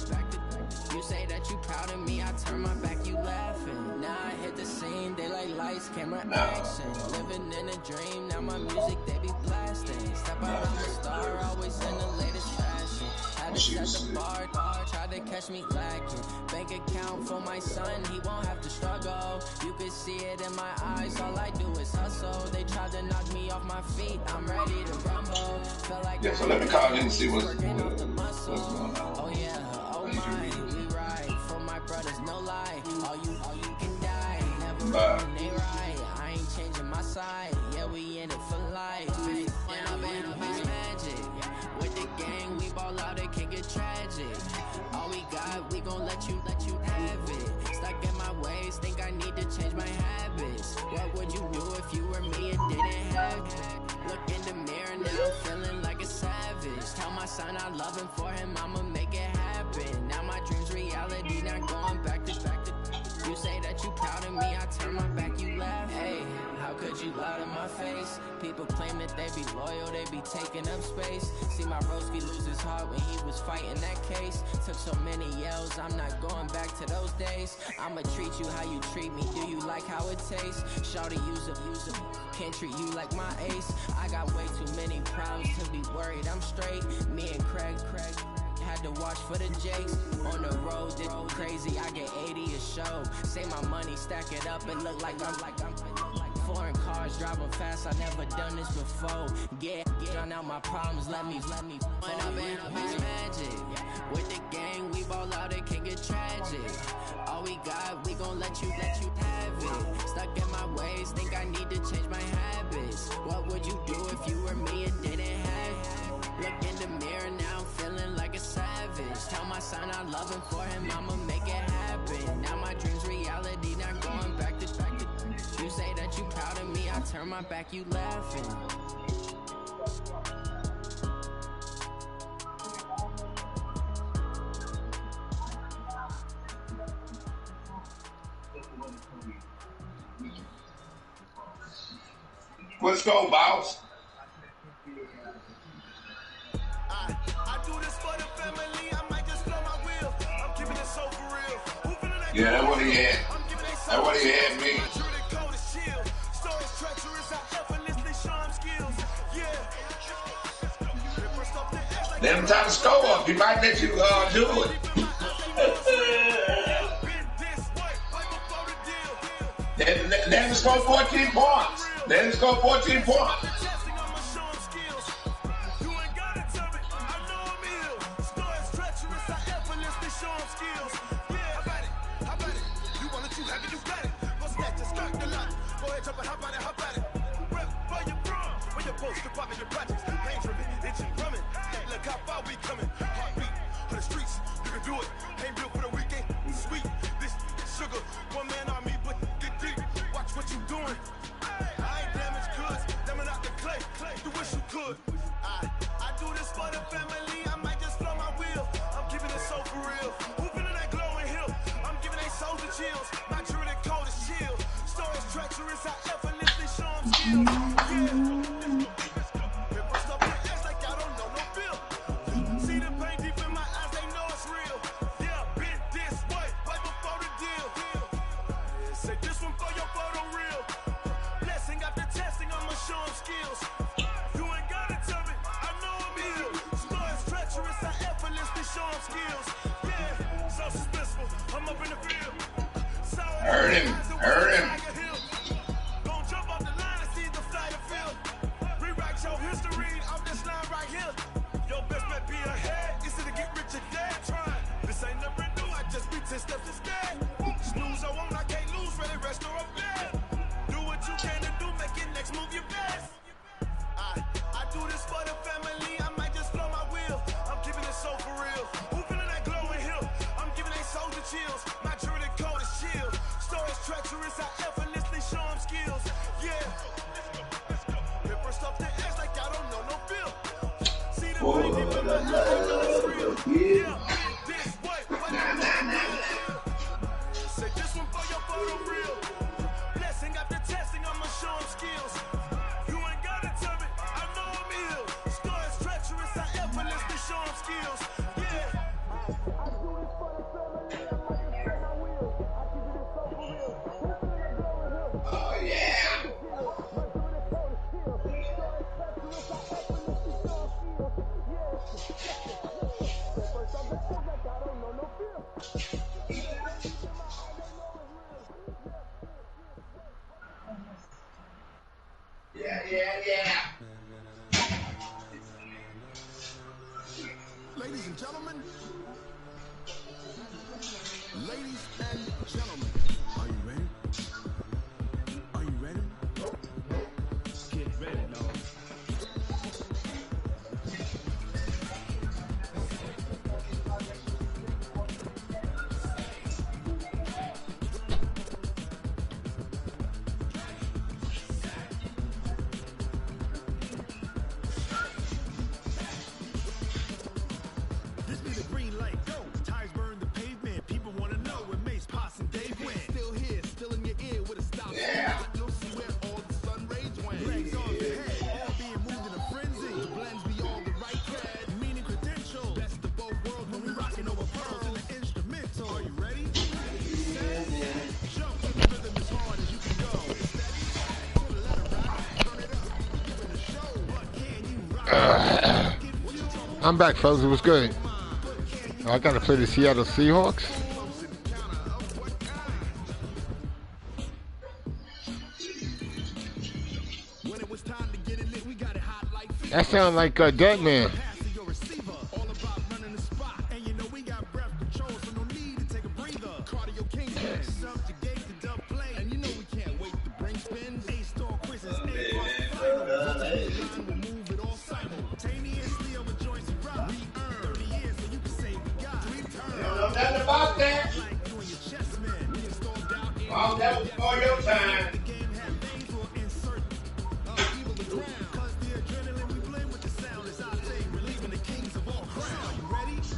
You say that you proud of me, I turn my back, you laughing. Now I hit the scene, they like lights, camera, action. Living in a dream, now my music, they be blasting. Step out, I'm a star, always in the latest fashion. Had to set the bar, tried to catch me lacking. Bank account for my son, he won't have to struggle. You can see it in my eyes, all I do is hustle. They tried to knock me off my feet, I'm ready to rumble. Feel like so let me call him and see what's going on. Oh yeah, oh my, we ride for my brothers, no lie. All you can die, never they right. I ain't changing my side, yeah, we in it for life. When I'm in magic, with the gang, we ball out, it can get tragic. All we got, we gon' let you have it. Stuck in my ways, think I need to change my habits. What would you do if you were me and didn't have it? Look in the mirror now, I'm feeling like a savage. Tell my son I love him, for him I'ma make it happen. Now my dreams reality, not going back to. You say that you proud of me, I turn my back, you laugh. Hey, loud in my face. People claim that they be loyal, they be taking up space. See my broski lose his heart when he was fighting that case. Took so many yells, I'm not going back to those days. I'ma treat you how you treat me, do you like how it tastes? Shawty use up, can't treat you like my ace. I got way too many problems to be worried, I'm straight. Me and Craig had to watch for the Jakes. On the road, it's crazy, I get 80 a show. Say my money, stack it up, and look like I'm foreign cars, driving fast, I never done this before. Drown out my problems, let me When up and it's magic. With the gang, we ball out, it can get tragic. All we got, we gon' let you have it. Stuck in my ways, think I need to change my habits. What would you do if you were me and didn't have it? Look in the mirror, now I'm feeling like a savage. Tell my son I love him, for him I'ma make it happen. Now my dream's reality, not going back to you say that you proud of me, I turn my back, you laughing. Let's go, boss. I do this for the family, I might just blow my wheel. I'm keeping it so for real. Yeah, that's what he had. That's what he had me. Let him try to score up. He might let you do it. Let him score 14 points. Let him score 14 points. Hurt him. This be the green light. I'm back, fellas. It was good. Oh, I gotta play the Seattle Seahawks. That sounds like Deadman. Nothing about that. Oh, that was before your time.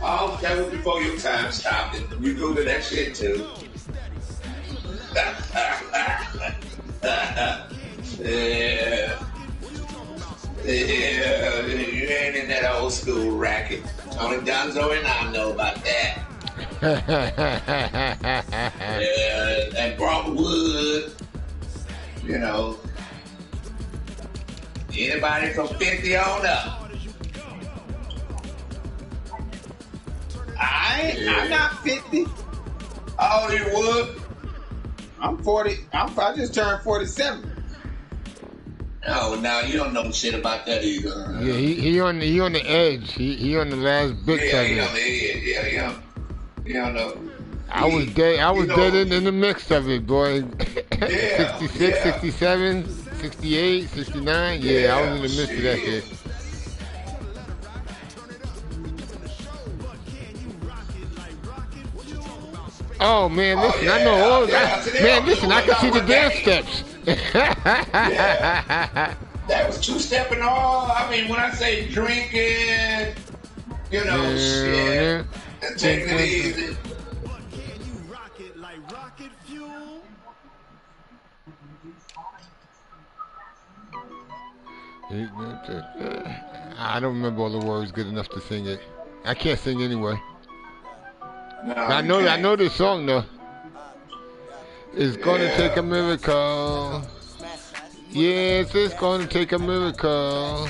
Oh, that was before your time. Stop it. You go to that shit too. Yeah. Yeah, you ain't in that old school racket. Only Donzo and I know about that. Yeah, and Broadwood, you know, anybody from 50 on up. I'm not 50. How old you would? I'm 40. I just turned 47. Oh, now you don't know shit about that either. Yeah, he on the edge. He on the last bit of He it. on the edge. Yeah, you don't know. I was dead in the mix of it, boy. Yeah, 66, 67, 68, 69. Yeah, I was in the midst of that shit. Oh man, listen, I know all that. Man, listen, I can see the dance steps. That was two-stepping all. I mean, when I say drinking, you know, shit, and taking it easy. I don't remember all the words good enough to sing it. I can't sing anyway. No, I know this song though. It's gonna take a miracle. Yes, it's gonna take a miracle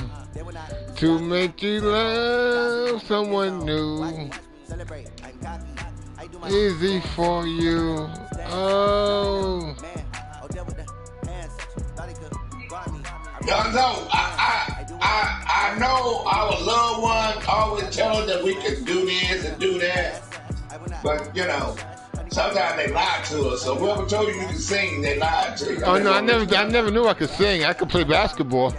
to make you love someone new. Easy for you. Oh. Donzo, I know our loved ones always tell us that we can do this and do that, but you know, sometimes they lie to us. So whoever told you you can sing, they lied to you. Oh no, I never knew I could sing. I could play basketball.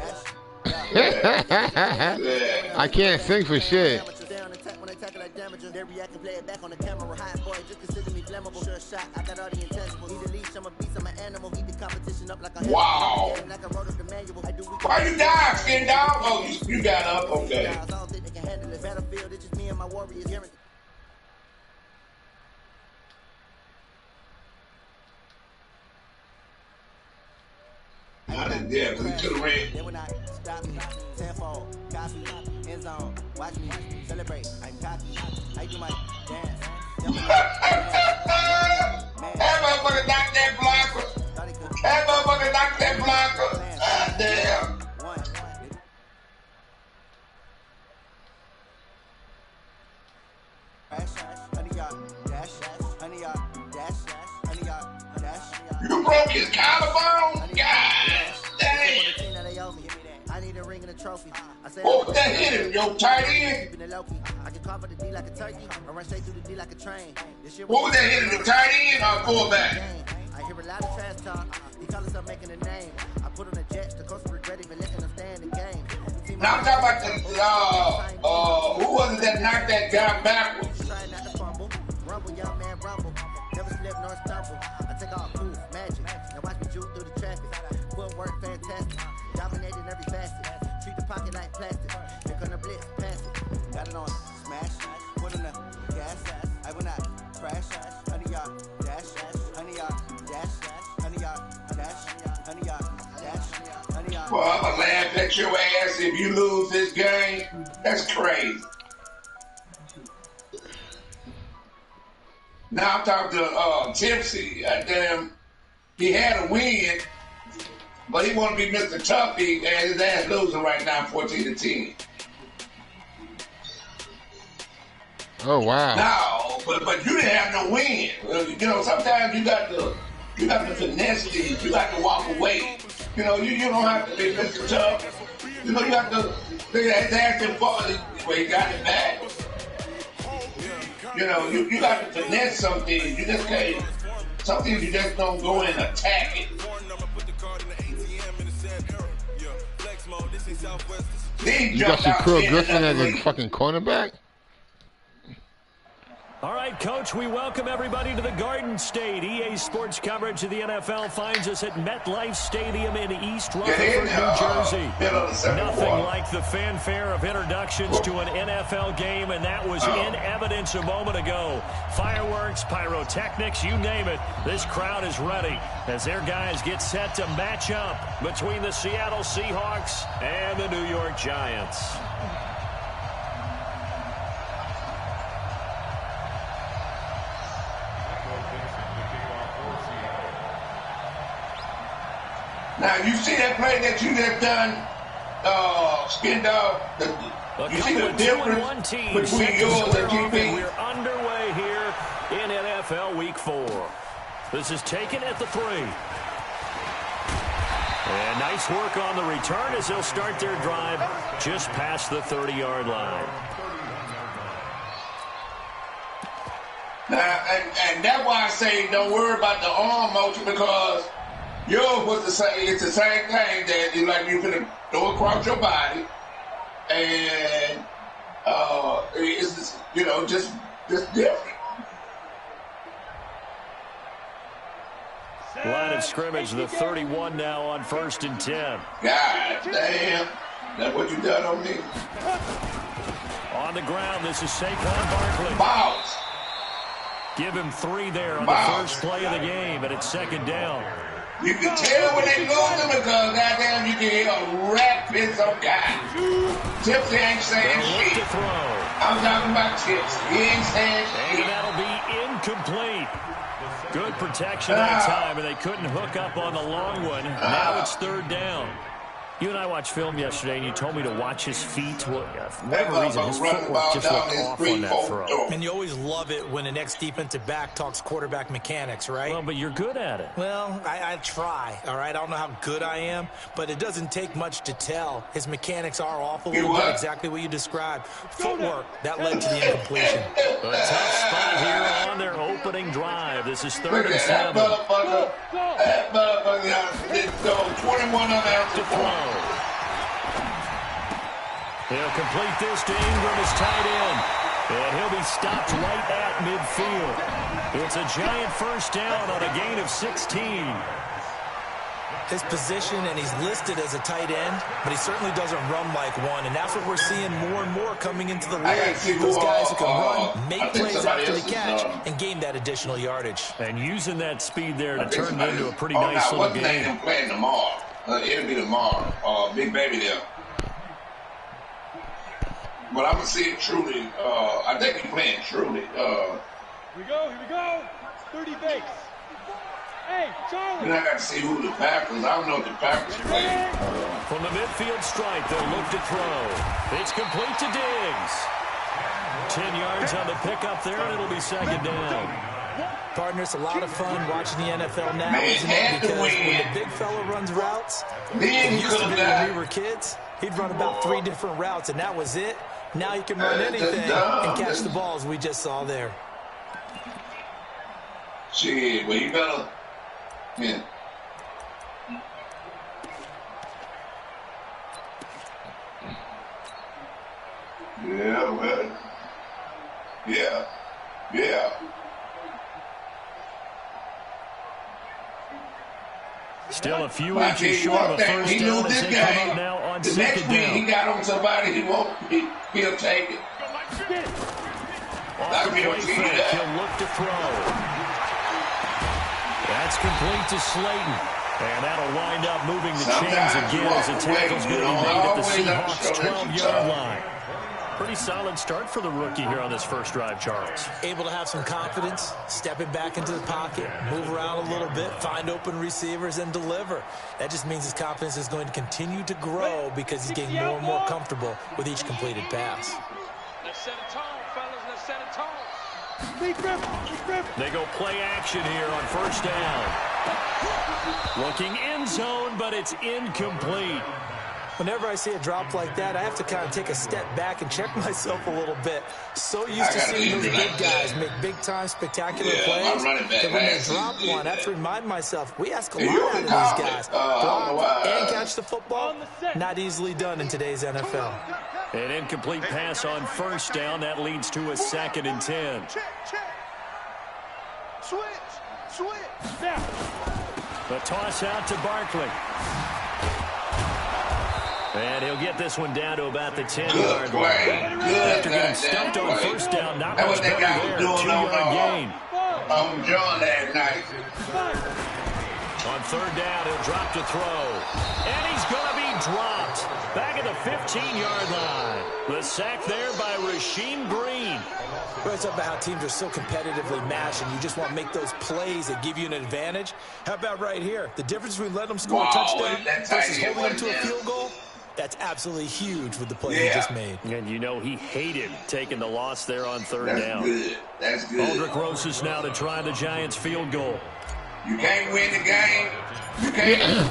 Yeah. I can't sing for shit. Wow. Why you down, skin down? Oh, you got up, okay. I didn't dare, because he took the ring. They will not stop me. Tenfold, copy, end zone, watch me celebrate. I'm cocky. I do my dance. That motherfucker knocked that blocker. That motherfucker knocked that blocker. God damn. You broke his collarbone? God dang. What was that hitting? Yo, tight end? What was that hitting? The tight end or fullback? I hear a lot of trash talk. He call himself making a name. I put on the Jets. The coach regretted me letting them stay in the game. Now I'm talking about the, who was it that knocked that guy backwards? Trying not to fumble. Rumble, young man, rumble. Never slip nor stumble. I take off proof, magic. Now watch me juke through the traffic. Footwork fantastic. Dominating every facet. Treat the pocket like plastic. Here come the blitz, pass it. Got it on. Smash. Put in the gas. I will not crash. Honey, y'all. Dash. Honey, y'all. Dash. Honey, y'all. Dash. Honey, y'all. Dash. Honey, y'all. Well, I'm gonna laugh at your ass if you lose this game. That's crazy. Now I'm talking to Tipsy. Damn, he had a win, but he want to be Mr. Tuffy, and his ass losing right now, 14-10. Oh wow. No, but you didn't have no win. You know, sometimes you got to finesse these. You got to walk away. You know, you don't have to be Mr. Tough. You know, you have to. They asked him for it, where he got it back. You know, you got to finesse some things. You just can't. Some things you just don't go and attack it. You got Shaquille Griffin as a fucking cornerback? All right, Coach, we welcome everybody to the Garden State. EA Sports coverage of the NFL finds us at MetLife Stadium in East Rutherford, New Jersey. Nothing like the fanfare of introductions to an NFL game, and that was in evidence a moment ago. Fireworks, pyrotechnics, you name it. This crowd is ready as their guys get set to match up between the Seattle Seahawks and the New York Giants. Now, you see that play that you just done, Skin Dog? You see the difference between yours and GP? We're underway here in NFL Week 4. This is taken at the 3. And nice work on the return as they'll start their drive just past the 30-yard line. Now, and that's why I say don't worry about the arm motion, because yours was the same. It's the same thing that you can throw across your body, and it's just, just different. Line of scrimmage, the 31 now on 1st and 10. God damn, that's what you done on me. On the ground, this is Saquon Barkley. Bounce. Give him 3 there on the first play of the game, and it's 2nd down. You can tell when they losing because goddamn you can hear a rap in some guy. Tipsy ain't saying shit. I'm talking about Tipsy. He ain't saying shit. And that'll be incomplete. Good protection that time, and they couldn't hook up on the long one. Now it's 3rd down. You and I watched film yesterday, and you told me to watch his feet. For whatever reason, his footwork just looked off on that throw. And you always love it when the next defensive back talks quarterback mechanics, right? Well, but you're good at it. Well, I try, all right? I don't know how good I am, but it doesn't take much to tell. His mechanics are off a little bit, exactly what you described. Footwork, that led to the incompletion. A tough spot here on their opening drive. This is 3rd and 7. That motherfucker did go 21 unanswered to throw. He'll complete this to Ingram as tight end. And he'll be stopped right at midfield. It's a giant 1st down on a gain of 16. His position, and he's listed as a tight end, but he certainly doesn't run like one, and that's what we're seeing more and more coming into the league. Those guys who can run, make plays after the catch, and gain that additional yardage. And using that speed there to turn it into a pretty nice little game. I'm playing tomorrow. It'll be tomorrow. Big Baby there. But I'm going to see it truly. I think he's playing truly. Here we go. 30 base. Hey, Charlie. Then I got to see who the Packers. I don't know if the Packers play. From the midfield stripe, they'll look to throw. It's complete to Diggs. 10 yards on the pickup there, and it'll be 2nd down. Partner, it's a lot of fun watching the NFL now, isn't it? Because when the big fella runs routes, it used to be when we were kids, he'd run about 3 different routes, and that was it. Now he can run anything and catch the balls we just saw there. Shit, well, you better... Yeah. Yeah, well... Yeah. Still a few inches short of a 1st down as they come up now on 2nd down. He got on somebody he'll take it. Off the play fake, he'll look to throw. That's complete to Slayton. And that'll wind up moving the chains again as the tackle's going to be made at the Seahawks' 12-yard line. Pretty solid start for the rookie here on this first drive, Charles. Able to have some confidence, stepping back into the pocket, move around a little bit, find open receivers, and deliver. That just means his confidence is going to continue to grow because he's getting more and more comfortable with each completed pass. Let's set a tone, fellas. Let's set a tone. They go play action here on first down. Looking end zone, but it's incomplete. Whenever I see a drop like that, I have to kind of take a step back and check myself a little bit. So used to seeing those big guys make big-time, spectacular plays that when they drop one, I have to remind myself, we ask a lot out of these guys. Block and catch the football, not easily done in today's NFL. An incomplete pass on first down. That leads to a 2nd and 10. Switch. The toss out to Barkley. And he'll get this one down to about the 10-yard line. After getting stumped on first down, not much better there. 2-yard gain. I'm John that night. On third down, he'll drop to throw. And he's going to be dropped. Back at the 15-yard line. The sack there by Rasheem Green. Well, it's about how teams are so competitively matched, and you just want to make those plays that give you an advantage. How about right here? The difference between letting them score a touchdown versus holding them to a field goal, that's absolutely huge with the play he just made. And you know he hated taking the loss there on third down. That's good. Aldrich Rosas now to try the Giants field goal. You can't win the game. You can't.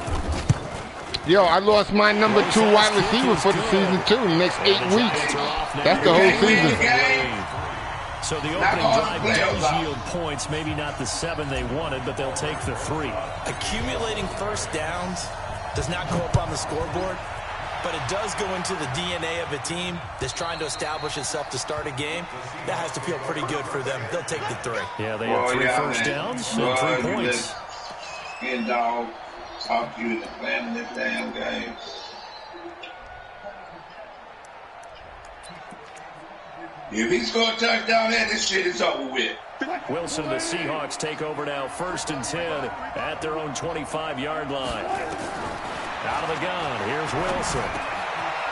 Yo, I lost my number 2 wide receiver for the season, too, the next 8 weeks. That's the whole season. So the opening drive does yield points, maybe not the 7 they wanted, but they'll take the 3. Accumulating first downs does not go up on the scoreboard, but it does go into the DNA of a team that's trying to establish itself to start a game. That has to feel pretty good for them. They'll take the 3. Yeah, they have 3 first downs and 3 points. Skin dog, talk to you into playing this damn game. If he score a touchdown there, this shit is over with. Wilson and the Seahawks take over now, 1st and 10 at their own 25-yard line. Out of the gun, here's Wilson.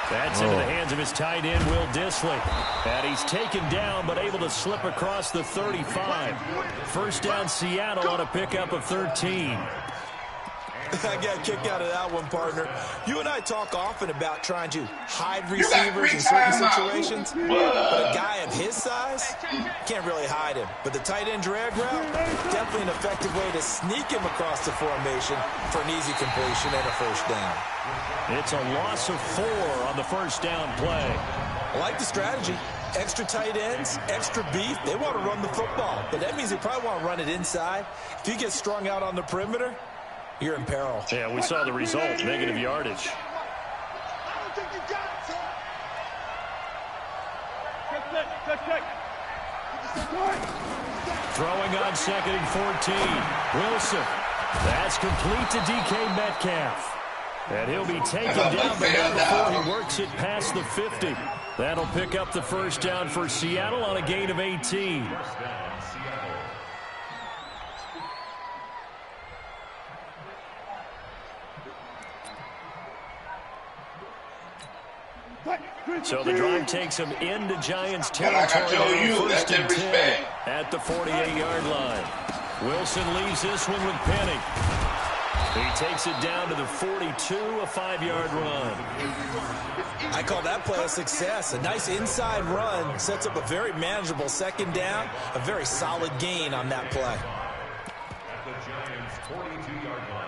That's into the hands of his tight end, Will Dissly. And he's taken down, but able to slip across the 35. First down, Seattle on a pickup of 13. I got a kick out of that one, partner. You and I talk often about trying to hide receivers in certain situations, but a guy of his size can't really hide him. But the tight end drag route, definitely an effective way to sneak him across the formation for an easy completion and a first down. It's a loss of 4 on the first down play. I like the strategy. Extra tight ends, extra beef. They want to run the football, but that means they probably want to run it inside. If you get strung out on the perimeter, you're in peril. Yeah, we saw the result, negative yardage. Throwing on 2nd and 14. Wilson. That's complete to DK Metcalf. And he'll be taken down, but not before he works it past the 50. That'll pick up the first down for Seattle on a gain of 18. So the drive takes him into Giants territory. First and 10 at the 48-yard line. Wilson leaves this one with Penny. He takes it down to the 42, a 5-yard run. I call that play a success. A nice inside run sets up a very manageable 2nd down, a very solid gain on that play. At the Giants' 42-yard line.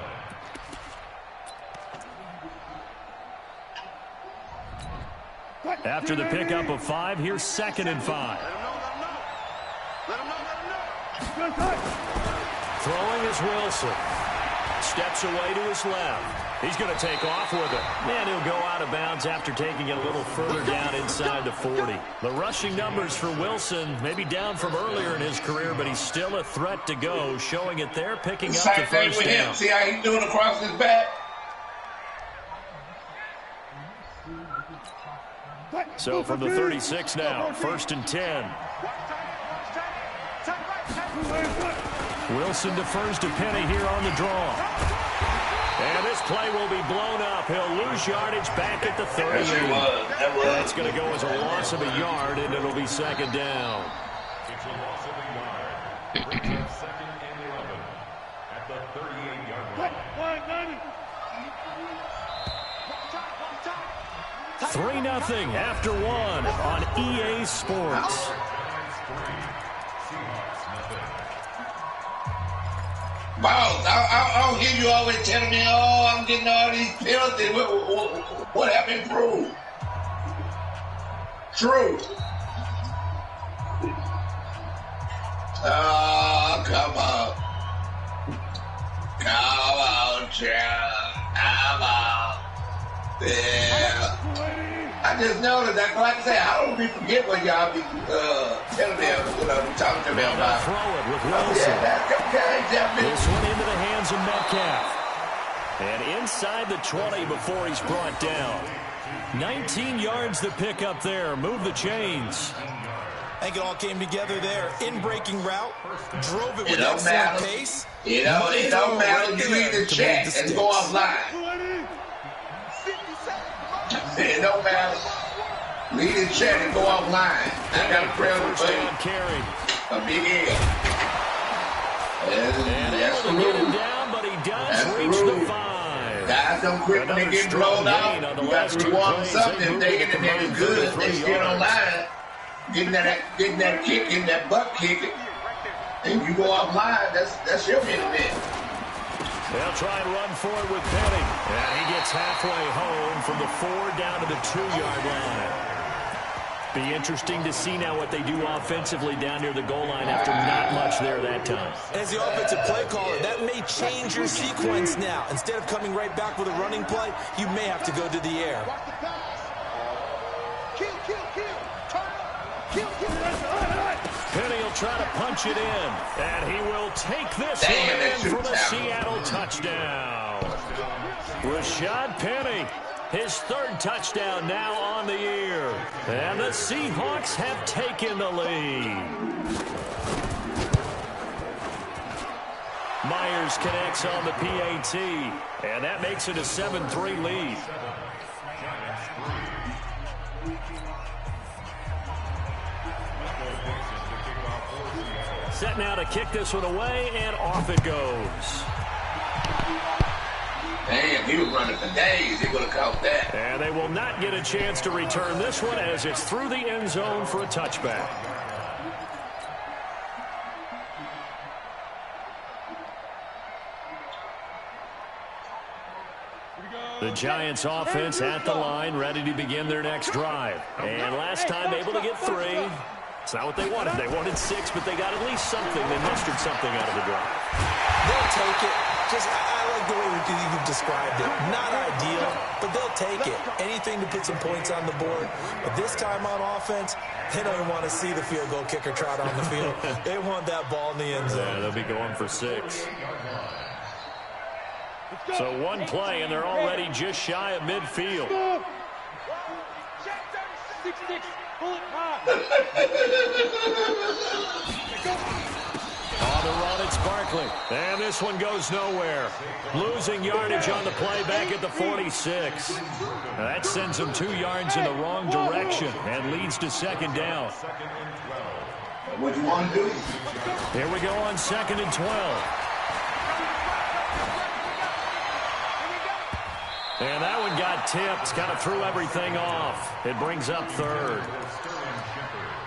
After the pickup of 5, here's 2nd and 5. Throwing is Wilson. Steps away to his left. He's going to take off with it. And he'll go out of bounds after taking it a little further down inside the 40. The rushing numbers for Wilson maybe down from earlier in his career, but he's still a threat to go, showing it there, picking up the first down. See how he's doing across his back? So from the 36 now, 1st and 10. Wilson defers to Penny here on the draw. And this play will be blown up. He'll lose yardage back at the 38. That's going to go as a loss of a yard, and it'll be 2nd down. It's a loss of a yard. 2nd and 11 at the 38-yard line. 3-0 after one on EA Sports. Boss, I don't hear you always telling me, oh, I'm getting all these penalties. What happened? Prove. True. Oh, come on. Come on, child. Come on. Yeah. I just noticed that, like I said, I don't be forget what y'all be telling me, talking to me about. Throw it with Wilson. This one into the hands of Metcalf. And inside the 20 before he's brought down. 19 yards to pick up there. Move the chains. I think it all came together there. In-breaking route. Drove it with excellent pace. It don't matter. You need to check and go offline. It don't matter. Lead and check and go offline. I got a prayer for you. A big L. And that's the rule. That's the rule. Guys don't quit when they get blown out. You got to reward them something. If they get in there good, they still online. Getting that kick, getting that butt kick, and you go offline, that's your minute. They'll try and run for it with Penny. And he gets halfway home from the 4 down to the 2-yard line. Be interesting to see now what they do offensively down near the goal line after not much there that time. As the offensive play caller, that may change your sequence now. Instead of coming right back with a running play, you may have to go to the air. Penny will try to punch it in, and he will take this one in for the Seattle touchdown. Rashad Penny, his 3rd touchdown now on the year, and the Seahawks have taken the lead. Myers connects on the PAT, and that makes it a 7-3 lead. Set now to kick this one away, and off it goes. Damn, he was running for days. He would have caught that. And they will not get a chance to return this one as it's through the end zone for a touchback. The Giants offense at the line, ready to begin their next drive. And last time able to get 3. It's not what they wanted. They wanted 6, but they got at least something. They mustered something out of the drive. They'll take it. I like the way you've described it. Not ideal, but they'll take it. Anything to put some points on the board. But this time on offense, they don't want to see the field goal kicker trot on the field. They want that ball in the end zone. Yeah, they'll be going for 6. So one play, and they're already just shy of midfield. 6-6. Bullet hot. On the run, it's Barkley. And this one goes nowhere. Losing yardage on the play back at the 46. That sends them 2 yards in the wrong direction and leads to 2nd down. What do you want to do? Here we go on 2nd and 12. And that one got tipped, kind of threw everything off. It brings up 3rd.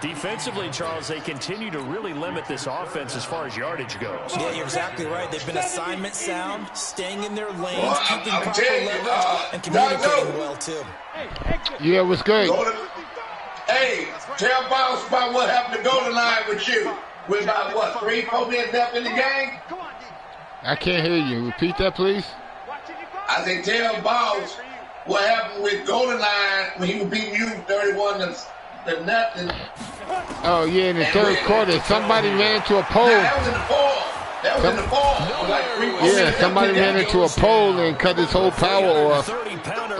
Defensively, Charles, they continue to really limit this offense as far as yardage goes. Yeah, you're exactly right. They've been assignment sound, staying in their lanes, keeping proper leverage, and communicating well, too. Yeah, what's good? Hey, tell Boss about what happened to Golden Line with you. With about, what, 3-4 minutes left in the game? I can't hear you. Repeat that, please. I said, tell Boss what happened with Golden Line when he was beating you 31 to nothing. Oh, yeah, in the 3rd quarter, somebody ran into a pole. That was in the 4th. That was in the 4th. Like yeah, somebody ran into a pole and cut his whole power off,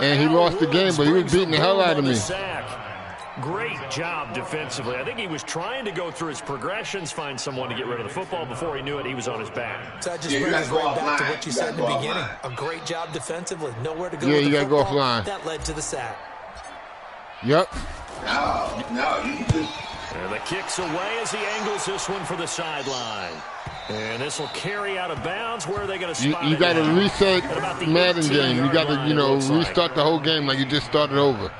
and he lost the game, but he was beating the hell out of me. Great job defensively. I think he was trying to go through his progressions, find someone to get rid of the football. Before he knew it, he was on his back. So that just brings us right back to what you said in the beginning. A great job defensively. Nowhere to go yeah, with you the got to go offline. That led to the sack. Yep. No, you can just... And the kick's away as he angles this one for the sideline. And this will carry out of bounds. Where are they going to spot it? You got to reset Madden game. You got to, restart the whole game like you just started over.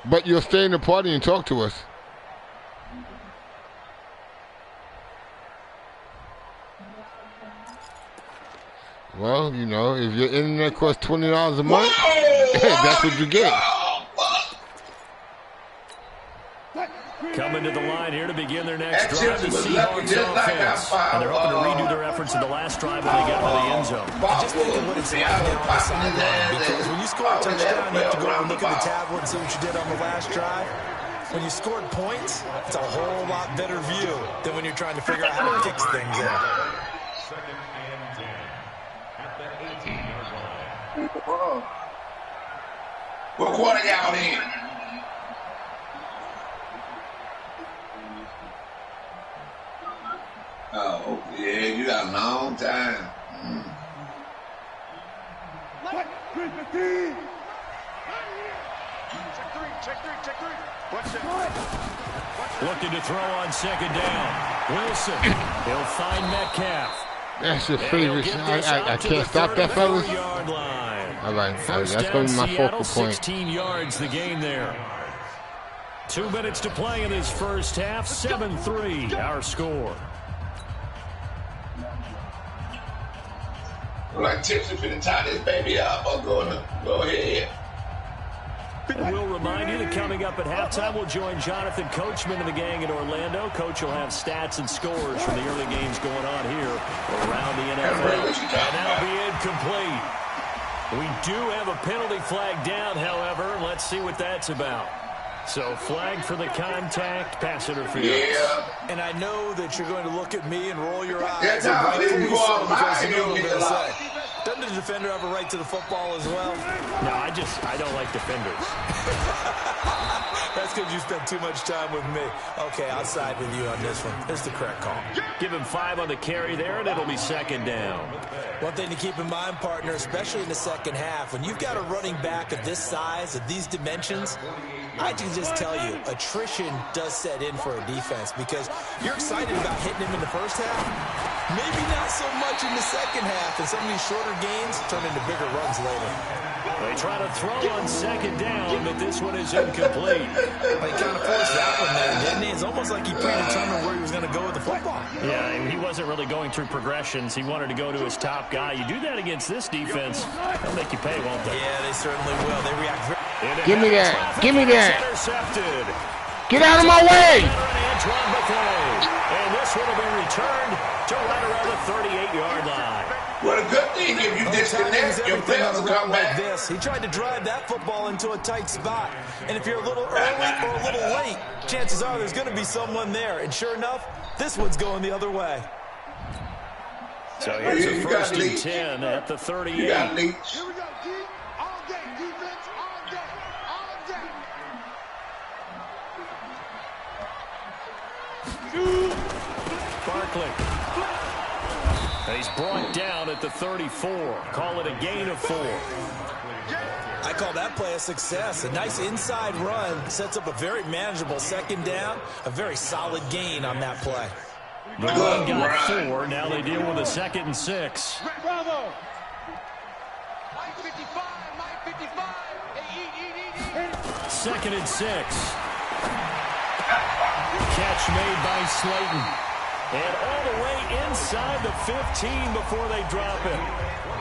But you'll stay in the party and talk to us. Well, you know, if your internet costs $20 a month, that's what you get. Coming to the line here to begin their next drive, the Seahawks offense. And they're hoping to redo their efforts in the last drive when they got into the end zone. Just think of what it's like down on the sideline. Because when you score a touchdown, you have to go and look at the tablet and see what you did on the last drive. When you scored points, it's a whole lot better view than when you're trying to figure out how to fix things there. Second and 10 at the 18-yard line. What quarter y'all in? Oh, yeah, you got a long time. Looking to throw on second down. Wilson, he'll find Metcalf. That's your favorite. I can't stop that, fellas. All right, that's going to be my focal point. 16 yards the game there. 2 minutes to play in this first half. 7-3 our score. Like Tipsy finna tie this baby up. I'm going to go ahead. We'll remind you that coming up at halftime, we'll join Jonathan Coachman and the gang in Orlando. Coach will have stats and scores from the early games going on here around the NFL. And that'll be incomplete. We do have a penalty flag down, however. Let's see what that's about. So flag for the contact, pass interference. Yeah. And I know that you're going to look at me and roll your eyes. Yeah, no, and you are because you know lying. what I'm going to say. Doesn't the defender have a right to the football as well? No, I don't like defenders. That's because you spent too much time with me. Okay, I'll side with you on this one. It's the correct call. Give him 5 on the carry there, and it'll be second down. One thing to keep in mind, partner, especially in the second half, when you've got a running back of this size, of these dimensions, I can just tell you, attrition does set in for a defense because you're excited about hitting him in the first half. Maybe not so much in the second half, and some of these shorter gains turn into bigger runs later. They try to throw on second down, but this one is incomplete. They kind of forced that one there, didn't he? It's almost like he predetermined where he was going to go with the football. Yeah, he wasn't really going through progressions. He wanted to go to his top guy. You do that against this defense, they'll make you pay, won't they? Yeah, they certainly will. They react very... Give me that. Give me that. Intercepted. Get out of my way. And this one will be returned to right around the 38-yard line. Well, the good thing, if you disconnect, your players will come back. Like this. He tried to drive that football into a tight spot. And if you're a little early or a little late, chances are there's going to be someone there. And sure enough, this one's going the other way. So here's a first and 10 at the 38. You got Leach. Here we go, D. All day, defense, all day, all day. Barkley. He's brought down at the 34. Call it a gain of 4. I call that play a success. A nice inside run sets up a very manageable second down. A very solid gain on that play. The run got 4. Now they deal with a 2nd and 6. Bravo. Mike 55, Mike 55. Hey, eat. 2nd and 6. Catch made by Slayton. And all the way inside the 15 before they drop it.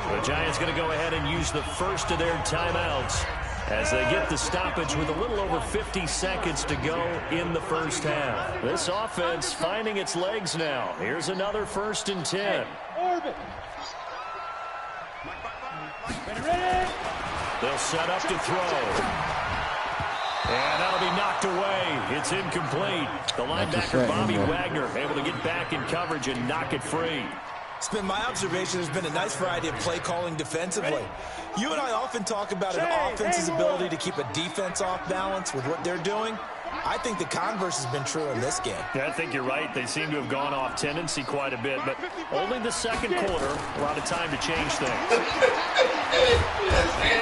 The Giants going to go ahead and use the first of their timeouts as they get the stoppage with a little over 50 seconds to go in the first half. This offense finding its legs now. Here's another 1st and 10. Orbit. Ready. They'll set up to throw. And that'll be knocked away. It's incomplete. The linebacker, Bobby Wagner, able to get back in coverage and knock it free. It's been my observation there's been a nice variety of play calling defensively. You and I often talk about an offense's ability to keep a defense off balance with what they're doing. I think the converse has been true in this game. Yeah, I think you're right. They seem to have gone off tendency quite a bit, but only the second quarter, a lot of time to change things. And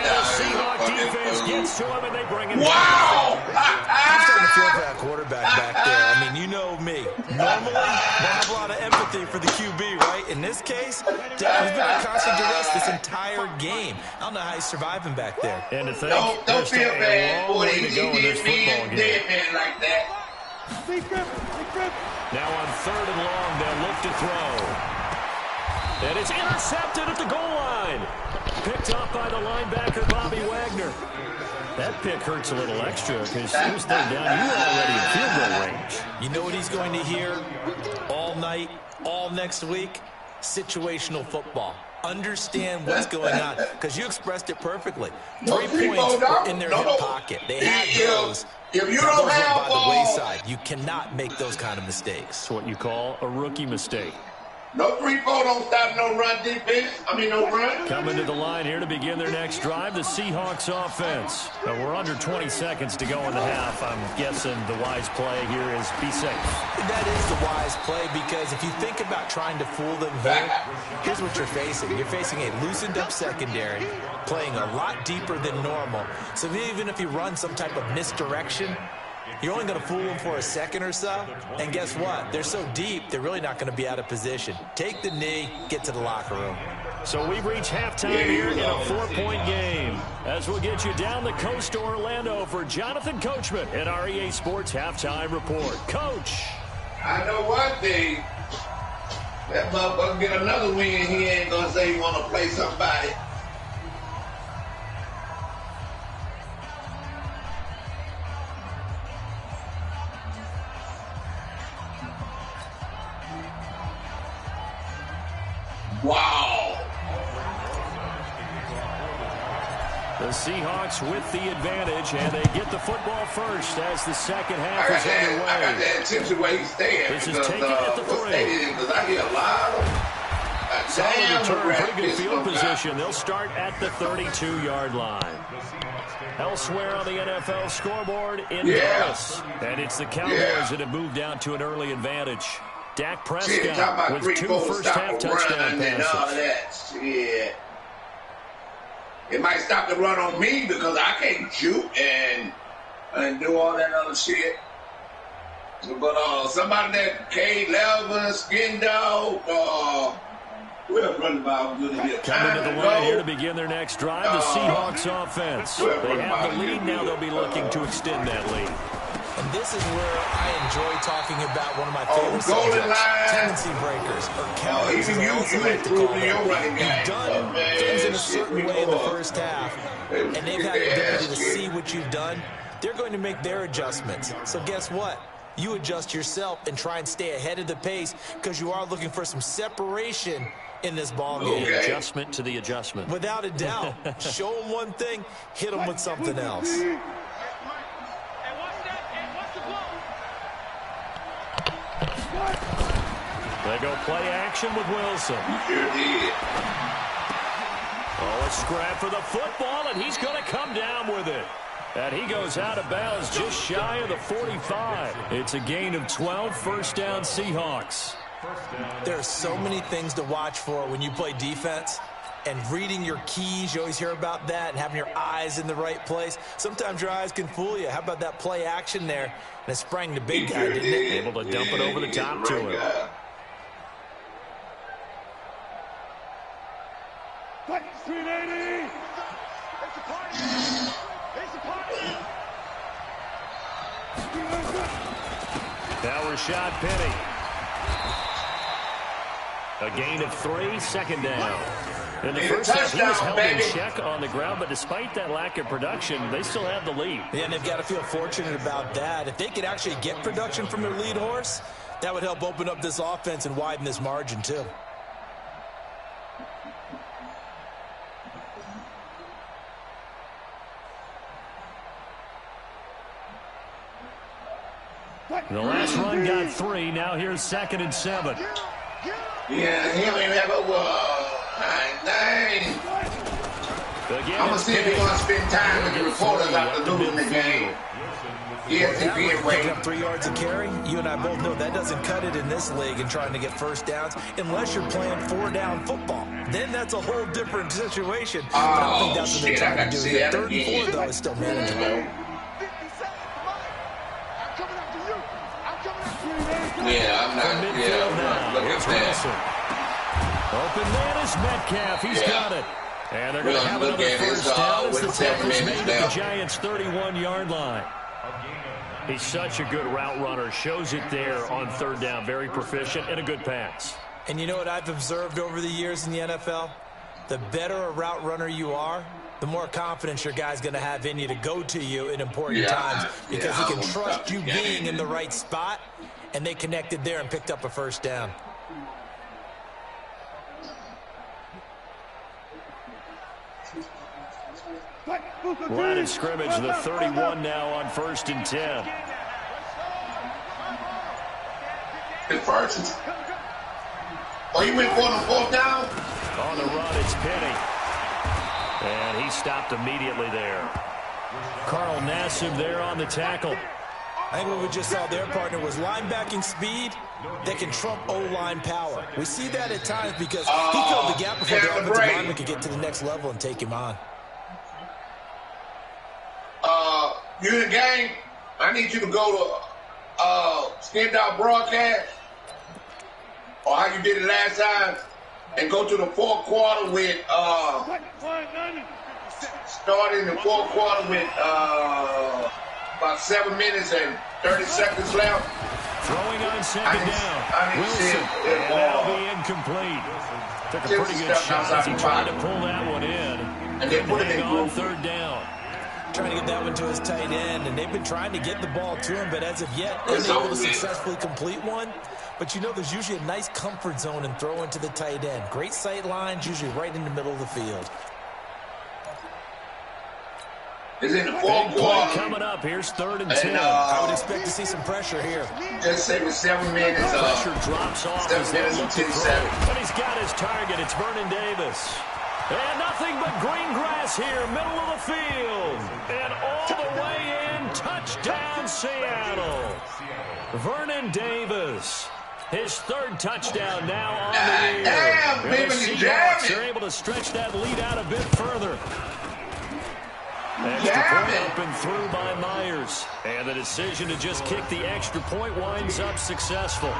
the Seahawk defense gets to him, and they bring him. Wow! I'm starting to feel for that quarterback back there. I mean, you know me. Normally, I have a lot of empathy for the QB, right? And In this case, he's been on constant duress this entire game. I don't know how he's surviving back there. And to think, don't feel bad, boy. He did me and dead man like that. Now on 3rd and long, they'll look to throw. And it's intercepted at the goal line. Picked off by the linebacker, Bobby Wagner. That pick hurts a little extra because he was third down. You were already in field goal range. You know what he's going to hear all night, all next week? Situational football. Understand what's going on, because you expressed it perfectly. 3 points were in their hip pocket. They had those. If you don't have by the wayside, you cannot make those kind of mistakes. It's what you call a rookie mistake. No 3-4 don't stop no run defense. No run. Coming to the line here to begin their next drive, the Seahawks offense. We're under 20 seconds to go in the half. I'm guessing the wise play here is be safe. That is the wise play, because if you think about trying to fool them here, here's what you're facing. You're facing a loosened up secondary, playing a lot deeper than normal. So even if you run some type of misdirection, you're only going to fool them for a second or so. And guess what? They're so deep, they're really not going to be out of position. Take the knee, get to the locker room. So we've reached halftime here in a 4-point game. As we'll get you down the coast to Orlando for Jonathan Coachman at our EA Sports Halftime Report. Coach. I know one thing. That motherfucker get another win, he ain't going to say he want to play somebody. Wow. The Seahawks with the advantage, and they get the football first as the second half is underway. I got that attention where he's staying. This is taken at the 3. Because I hear a lot of solid return, pretty good field position. They'll start at the 32-yard line. Elsewhere on the NFL scoreboard in Dallas. And it's the Cowboys that have moved down to an early advantage. Dak Prescott with 2 first-half touchdown passes. Yeah. It might stop the run on me because I can't shoot and do all that other shit. But somebody that K11, Skin Dog, we're running about good in here. Coming to the line here to begin their next drive, the Seahawks offense. They have the lead now. They'll be looking to extend that lead. And this is where I enjoy talking about one of my favorite subjects, tendency breakers, or counters. Even you improved your running game. You've done things in a certain way in the first half, and they've had the ability to see what you've done. They're going to make their adjustments. So guess what? You adjust yourself and try and stay ahead of the pace, because you are looking for some separation in this ball game. The adjustment to the adjustment. Without a doubt. Show them one thing, hit them with something else. They go play action with Wilson. Oh, a scrap for the football, and he's going to come down with it. And he goes out of bounds just shy of the 45. It's a gain of 12, first down Seahawks. There are so many things to watch for when you play defense. And reading your keys, you always hear about that, and having your eyes in the right place. Sometimes your eyes can fool you. How about that play action there? And it sprang the big guy, didn't it? Able to dump it over the top to him. Now Rashad Penny. A gain of 3, second down. In the first half, he was held in check on the ground, but despite that lack of production, they still have the lead. Yeah, and they've got to feel fortunate about that. If they could actually get production from their lead horse, that would help open up this offense and widen this margin, too. The last run got 3. Now here's 2nd and 7. Yeah, he don't even have a I'm going to see if he's going to spend time with the reporters after losing the game. Yes, if he picking up 3 yards a carry. You and I both know that doesn't cut it in this league and trying to get first downs unless you're playing 4-down football. Then that's a whole different situation. But I don't think that's what they're trying to do here. 3rd and 4, though, is still manageable. Yeah, I'm not. Yeah, look at that. Open man is Metcalf. He's got it. And they're going to have another first down as the tackle's made at the Giants' 31-yard line. He's such a good route runner. Shows it there on third down. Very proficient and a good pass. And you know what I've observed over the years in the NFL? The better a route runner you are, the more confidence your guy's going to have in you to go to you in important times because he can trust you being in the right spot, and they connected there and picked up a first down. Line of scrimmage, the 31 now on 1st and 10. The first. Oh, you went for the 4th down? On the run, it's Penny. And he stopped immediately there. Carl Nassib there on the tackle. I think what we just saw their partner was linebacking speed that can trump O-line power. We see that at times because he filled the gap before the offensive lineman could get to the next level and take him on. You in the game? I need you to go to PS4 Broadcast, or how you did it last time, and go to the 4th quarter with starting the 4th quarter with about 7 minutes and 30 seconds left. Throwing on second down. Wilson, and that'll be incomplete. Took a pretty good shot as he tried to pull that one in. And they put it in on third down. Trying to get that one to his tight end, and they've been trying to get the ball to him, but as of yet, they're able to successfully complete one. But you know, there's usually a nice comfort zone in throwing to the tight end. Great sight lines, usually right in the middle of the field. It's in the 4th quarter. Coming up, here's 3rd and 10. I would expect to see some pressure here. Just say with 7 minutes. Pressure drops off. 7 minutes and 10 seconds. But he's got his target. It's Vernon Davis. And nothing but green grass here, middle of the field. And all the way in, touchdown Seattle. Vernon Davis, his 3rd touchdown now on the year. Damn, and the Seahawks are able to stretch that lead out a bit further. Extra point up and through by Myers. And the decision to just kick the extra point winds up successful.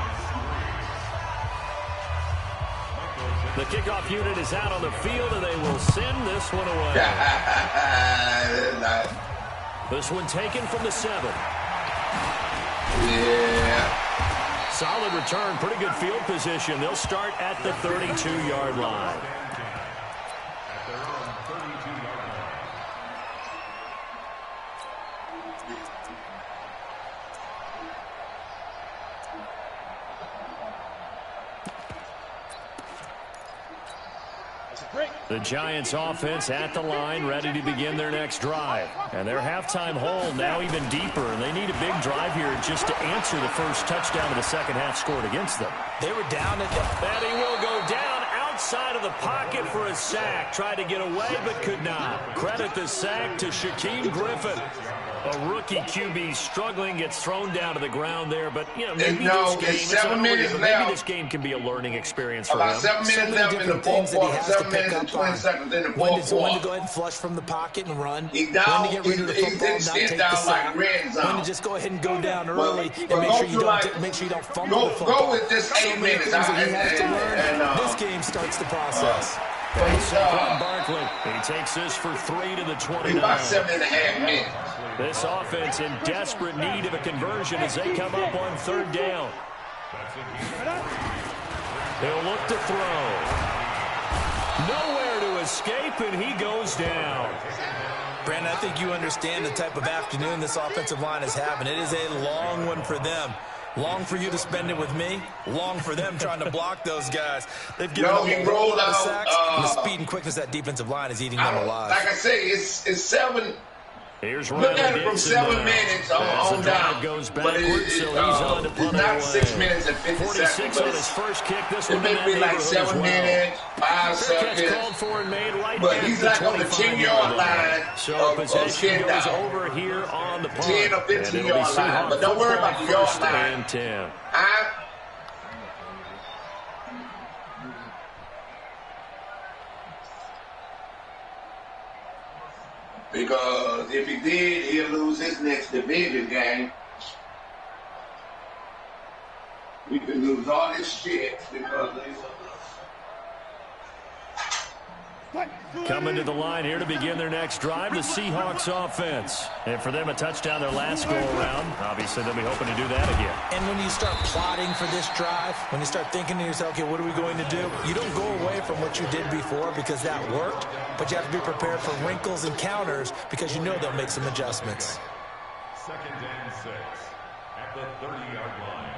The kickoff unit is out on the field, and they will send this one away. This one taken from the 7. Yeah. Solid return, pretty good field position. They'll start at the 32-yard line. The Giants offense at the line, ready to begin their next drive. And their halftime hole now even deeper, and they need a big drive here just to answer the first touchdown of the second half scored against them. They were down at that. And he will go down outside of the pocket for a sack. Tried to get away, but could not. Credit the sack to Shaquem Griffin. A rookie QB struggling, gets thrown down to the ground there, but you know, maybe this game can be a learning experience for him. About 7 minutes left in the 4th quarter, 7 minutes and 20 seconds in the 4th quarter. When to go ahead and flush from the pocket and run. He's down, when to get rid of the football, not take the sack. When to just go ahead and go down early and make sure you don't fumble the football. Go with just 8 minutes. So many things that he has to learn. This game starts the process. Saquon Barkley, he takes this for 3 to the 29. About 7.5 minutes. This offense in desperate need of a conversion as they come up on 3rd down. He'll look to throw. Nowhere to escape, and he goes down. Brandon, I think you understand the type of afternoon this offensive line is having. It is a long one for them. Long for you to spend it with me. Long for them trying to block those guys. They've given up a whole lot of sacks. And the speed and quickness that defensive line is eating them alive. Like I say, it's 7. Here's look at it from 7 minutes on down. Goes but it's not 6 minutes and 50 seconds. On his first kick. This it may be like 7 minutes, 5 seconds. Called for and made right but he's like on the 10-yard line. So possession goes over here on the punt. 10 or 15-yard line. But don't worry about the yard line. 10. Because if he did, he'll lose his next division game. We could lose all this shit because Coming to the line here to begin their next drive, the Seahawks offense. And for them, a touchdown their last go-around. Obviously, they'll be hoping to do that again. And when you start plotting for this drive, when you start thinking to yourself, okay, what are we going to do? You don't go away from what you did before because that worked, but you have to be prepared for wrinkles and counters because you know they'll make some adjustments. 2nd and 6 at the 30-yard line.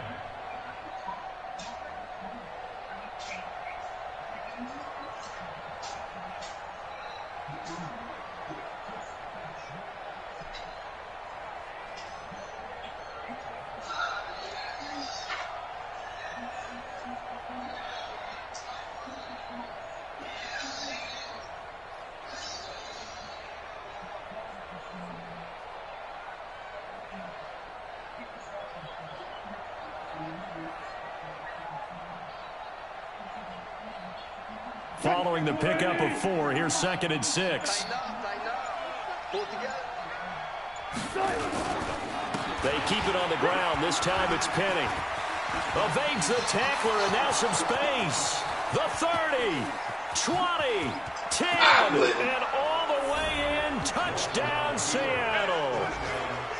Following the pickup of 4, here's 2nd and 6. They keep it on the ground. This time it's Penny. Evades the tackler, and now some space. The 30, 20, 10, and all the way in. Touchdown, Seattle.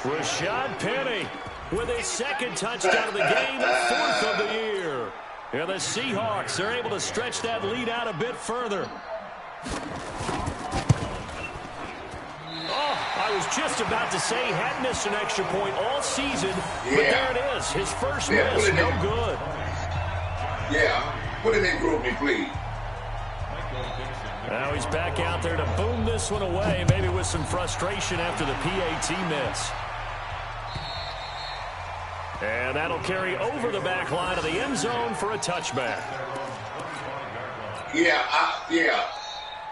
Rashad Penny with his 2nd touchdown of the game, 4th of the year. And the Seahawks are able to stretch that lead out a bit further. Oh, I was just about to say he hadn't missed an extra point all season, but there it is. His first miss, no good. Yeah, put him in group me, please. Now he's back out there to boom this one away, maybe with some frustration after the PAT miss. And that'll carry over the back line of the end zone for a touchback. Yeah,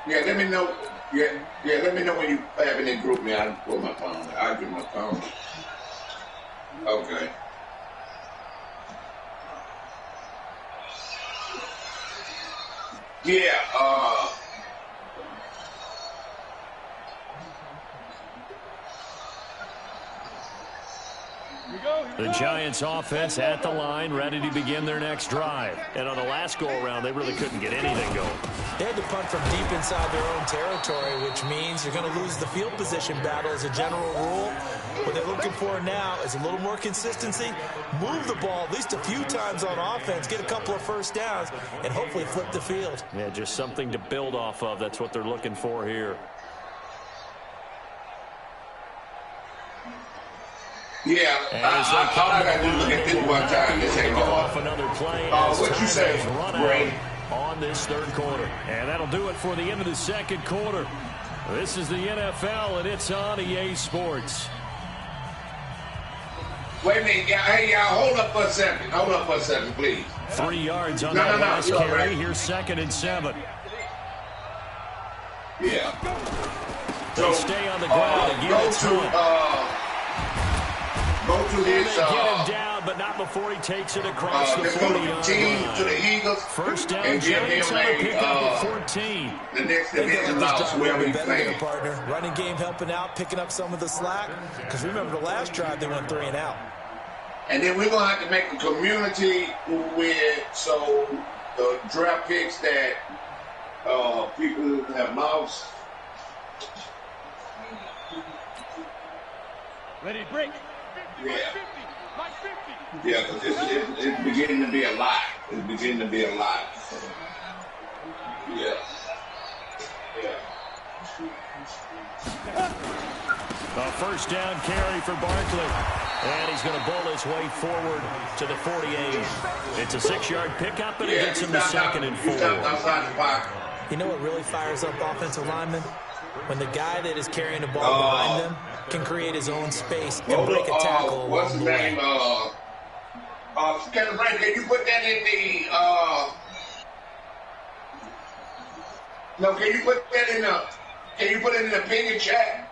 let me know. Yeah, let me know when you have it in group me. I'll pull my phone. I'll give my phone. Okay. Yeah, the Giants offense at the line, ready to begin their next drive. And on the last go-around, they really couldn't get anything going. They had to punt from deep inside their own territory, which means you're going to lose the field position battle as a general rule. What they're looking for now is a little more consistency, move the ball at least a few times on offense, get a couple of first downs, and hopefully flip the field. Yeah, just something to build off of. That's what they're looking for here. Yeah, all I got to do is look at this one time. This ain't off another play. What you say, Ray? On this third quarter. And that'll do it for the end of the second quarter. This is the NFL, and it's on EA Sports. Wait a minute. Hey, y'all, hold up for a second. Hold up for a second, please. 3 yards on that last carry. Right. Here's 2nd and 7. Yeah. They stay on the ground and give it to Go to his, get him down, but not before he takes it across the 40-yard line. To the Eagles. First down, Giants on a pickup at 14. The next division loss where we play. Partner. Running game helping out, picking up some of the slack. Because remember the last drive, they went 3 and out. And then we're going to have to make a community with, so the draft picks that people have lost. Ready to break. Yeah. Yeah, because it's beginning to be a lot. It's beginning to be a lot. Yeah. A first down carry for Barkley. And he's going to bowl his way forward to the 48. It's a 6-yard pickup, and it gets him to 2nd and 4. You know what really fires up offensive linemen? When the guy that is carrying the ball behind them can create his own space and break a tackle what's along his the name? way. Can you put that in the no, can you put that in the opinion chat?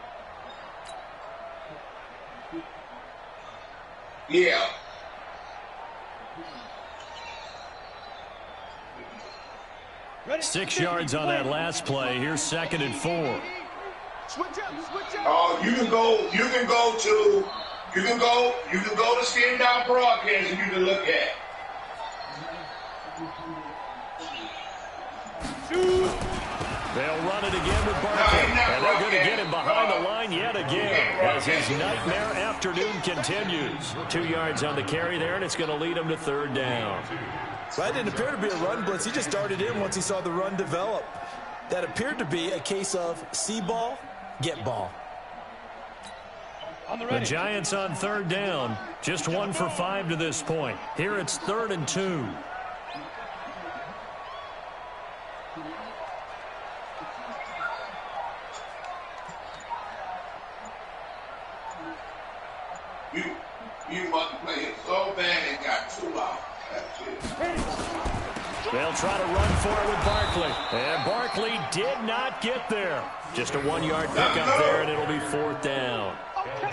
Yeah. Ready? 6 yards on that last play. Here's 2nd and 4. Switch up. You can go to Standout Broadcast and you can look at. They'll run it again with Barkley. And they're going to get him behind the line yet again as his nightmare afternoon continues. 2 yards on the carry there, and it's going to lead him to third down. That didn't appear to be a run blitz. He just started in once he saw the run develop. That appeared to be a case of see ball, get ball. The Giants on third down. Just 1 for 5 to this point. Here it's 3rd and 2. You must play it so bad and got 2 out. That's it. They'll try to run for it with Barkley. And Barkley did not get there. Just a 1-yard pickup there, and it'll be 4th down.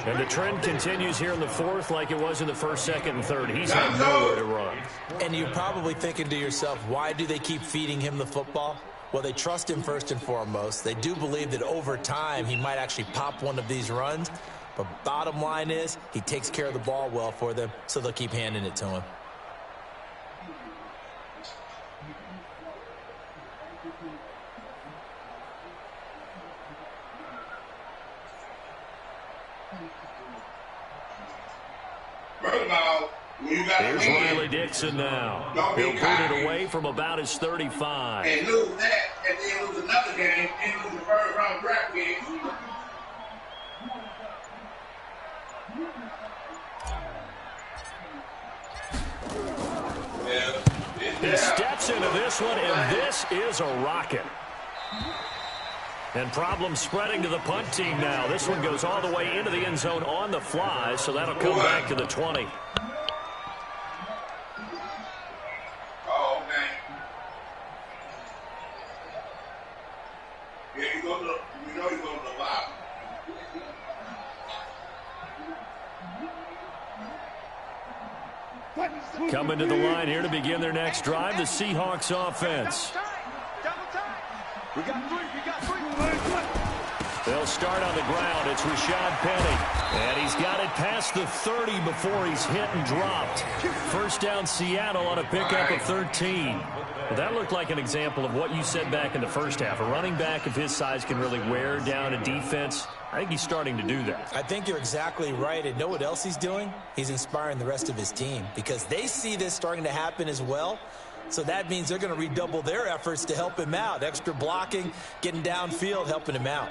And the trend continues here in the 4th like it was in the 1st, 2nd, and 3rd. He's had nowhere to run. And you're probably thinking to yourself, why do they keep feeding him the football? Well, they trust him first and foremost. They do believe that over time he might actually pop one of these runs. But bottom line is he takes care of the ball well for them, so they'll keep handing it to him. Here's Riley Dixon now. He'll put it away from about his 35. And lose that, and then lose another game, and lose the first round draft game. He steps into this one, and this is a rocket. And problems spreading to the punt team now. This one goes all the way into the end zone on the fly, so that'll come back to the 20. Oh, okay. Yeah, you know you go to the bottom. Coming to the line here to begin their next drive, the Seahawks offense. We got 3. They'll start on the ground. It's Rashad Penny. And he's got it past the 30 before he's hit and dropped. First down Seattle on a pickup of 13. Well, that looked like an example of what you said back in the first half. A running back of his size can really wear down a defense. I think he's starting to do that. I think you're exactly right. And know what else he's doing? He's inspiring the rest of his team because they see this starting to happen as well. So that means they're going to redouble their efforts to help him out. Extra blocking, getting downfield, helping him out.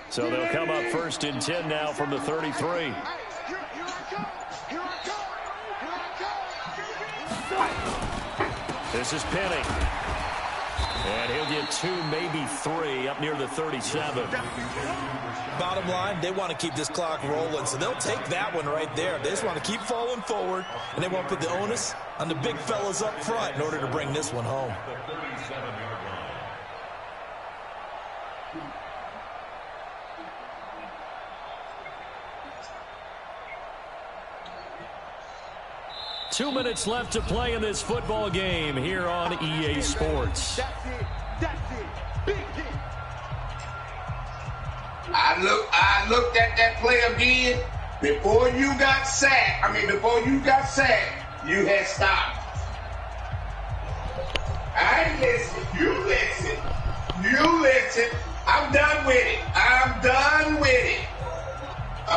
So they'll come up 1st and 10 now from the 33. This is Penny. And he'll get 2, maybe 3 up near the 37. Bottom line, they want to keep this clock rolling, so they'll take that one right there. They just want to keep falling forward, and they want to put the onus on the big fellas up front in order to bring this one home. 2 minutes left to play in this football game here on EA Sports. That's it. Big hit. I looked at that play again. Before you got sacked, you had stopped. I listen. You listen. I'm done with it. I'm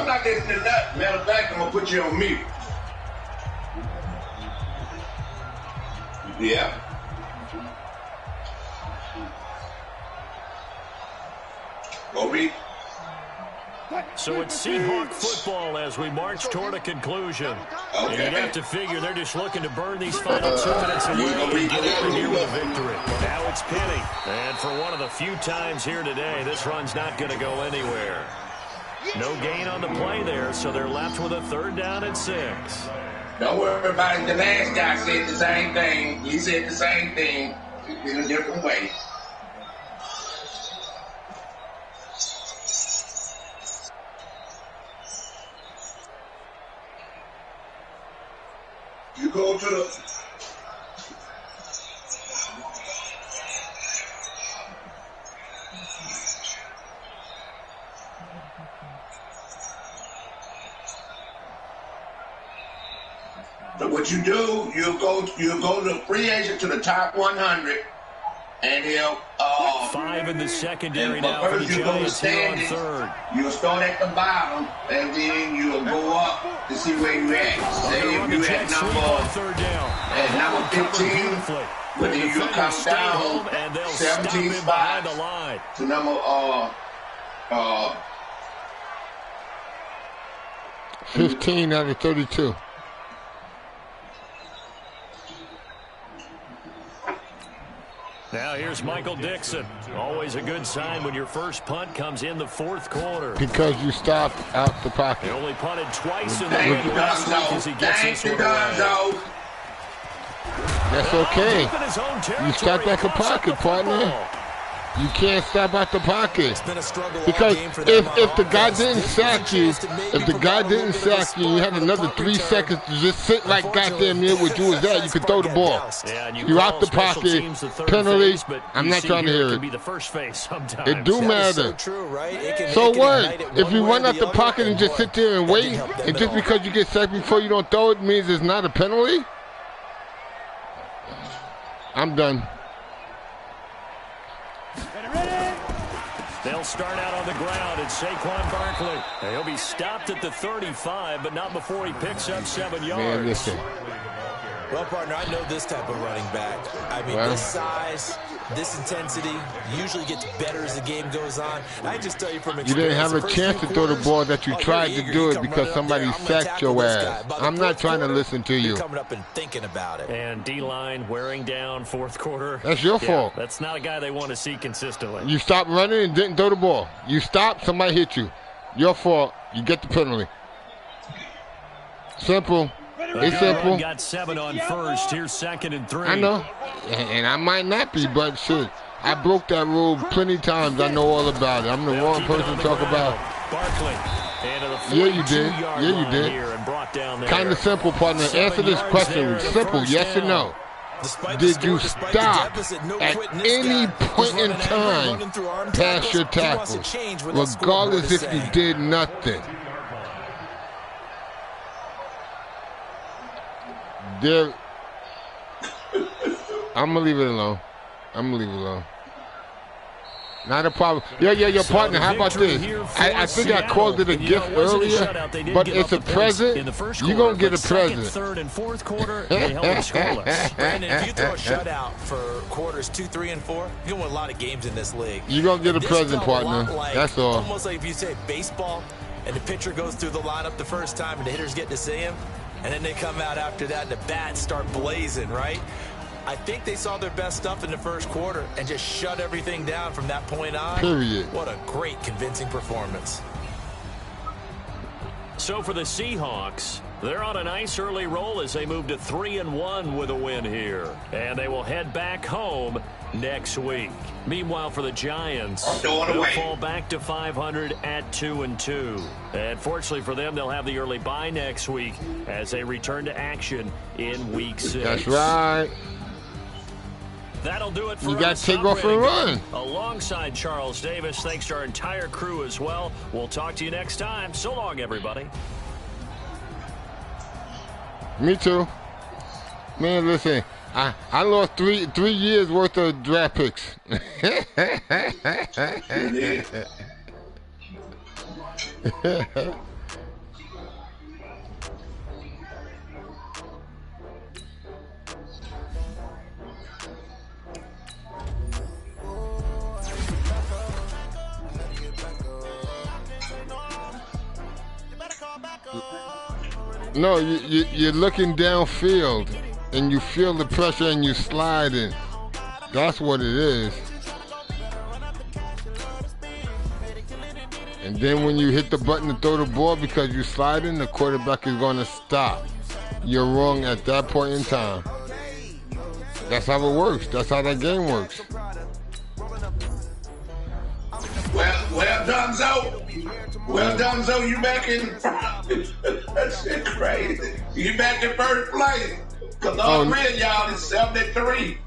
not listening to nothing. Matter of fact, I'm going to put you on mute. Yeah. Go read. So it's Seahawk football as we march toward a conclusion. Okay. And you'd have to figure they're just looking to burn these final 2 minutes away and get out of here with a victory. Now it's Penny. And for one of the few times here today, this run's not going to go anywhere. No gain on the play there, so they're left with a 3rd down and 6. Don't worry about it. The last guy said the same thing. He said the same thing in a different way. You go to the. So what you do, you go to the free agent to the top 100, and he'll 5 in the secondary now for the Giants here on third. You'll start at the bottom, and then you'll go up to see where you at. Say if you at number 15, but then you'll come down 17 spots to number 15 out of 32. Now here's Michael Dixon. Always a good sign when your first punt comes in the fourth quarter. Because you stop out the pocket. He only punted twice in the win last week as he gets this one away. That's okay. You stop out the pocket, partner. You can't stop out the pocket. Because if the guy didn't sack you, you had another 3 seconds to just sit right goddamn near where you was at, you could throw the ball. You're out the pocket, penalty. I'm not trying to hear it. It do matter. So what? If you run out the pocket and just sit there and wait, and just because you get sacked before you don't throw it means it's not a penalty? I'm done. They'll start out on the ground at Saquon Barkley. He'll be stopped at the 35, but not before he picks up 7 yards. Man, listen. Well, partner, I know this type of running back. I mean, this size, this intensity usually gets better as the game goes on. I just tell you from experience. You didn't have a chance to throw the ball that you tried to do it because somebody sacked your ass. I'm not trying to listen to you. Coming up and thinking about it. And D-line wearing down fourth quarter. That's your fault. That's not a guy they want to see consistently. You stopped running and didn't throw the ball. You stopped, somebody hit you. Your fault. You get the penalty. Simple. It's simple. Got 7 on first. Here's 2nd and 3. I know. And I might not be, but shit. I broke that rule plenty of times. I know all about it. I'm the wrong person to talk about. Barkley. Yeah, you did. Yeah, you did. Kind of simple, partner. Answer this question. Simple, yes or no. Did you stop at any point in time past your tackle, regardless if you did nothing? There, I'm gonna leave it alone. Not a problem. Yeah, your partner. How about this? I think I called it a gift earlier, but it's a present. You're going to get a present. Third and fourth quarter, they held it scoreless. Brandon, if you throw a shutout for quarters 2, 3, and 4, you win a lot of games in this league. You're going to get a present, partner. That's all. Almost like if you say baseball, and the pitcher goes through the lineup the first time, and the hitters get to see him, and then they come out after that, and the bats start blazing, right? I think they saw their best stuff in the first quarter and just shut everything down from that point on. Period. What a great, convincing performance. So for the Seahawks, they're on a nice early roll as they move to 3-1 with a win here. And they will head back home next week. Meanwhile, for the Giants, they'll fall back to 500 at 2-2. And fortunately for them, they'll have the early bye next week as they return to action in Week 6. That's right. That'll do it for us. You got to take off and run. Alongside Charles Davis, thanks to our entire crew as well. We'll talk to you next time. So long, everybody. Me too. Man, listen, I lost three years worth of draft picks. No, you're looking downfield, and you feel the pressure, and you sliding. That's what it is. And then when you hit the button to throw the ball because you're sliding, the quarterback is going to stop. You're wrong at that point in time. That's how it works. That's how that game works. Well done, Zoe. Well done, Zoe. You back in. That shit crazy. You back in first place. Because all three of y'all is 73.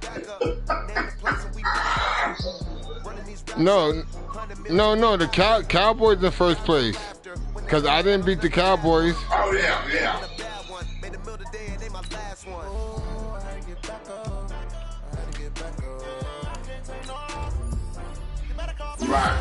No, the Cowboys in first place. Because I didn't beat the Cowboys. Oh, yeah. Right.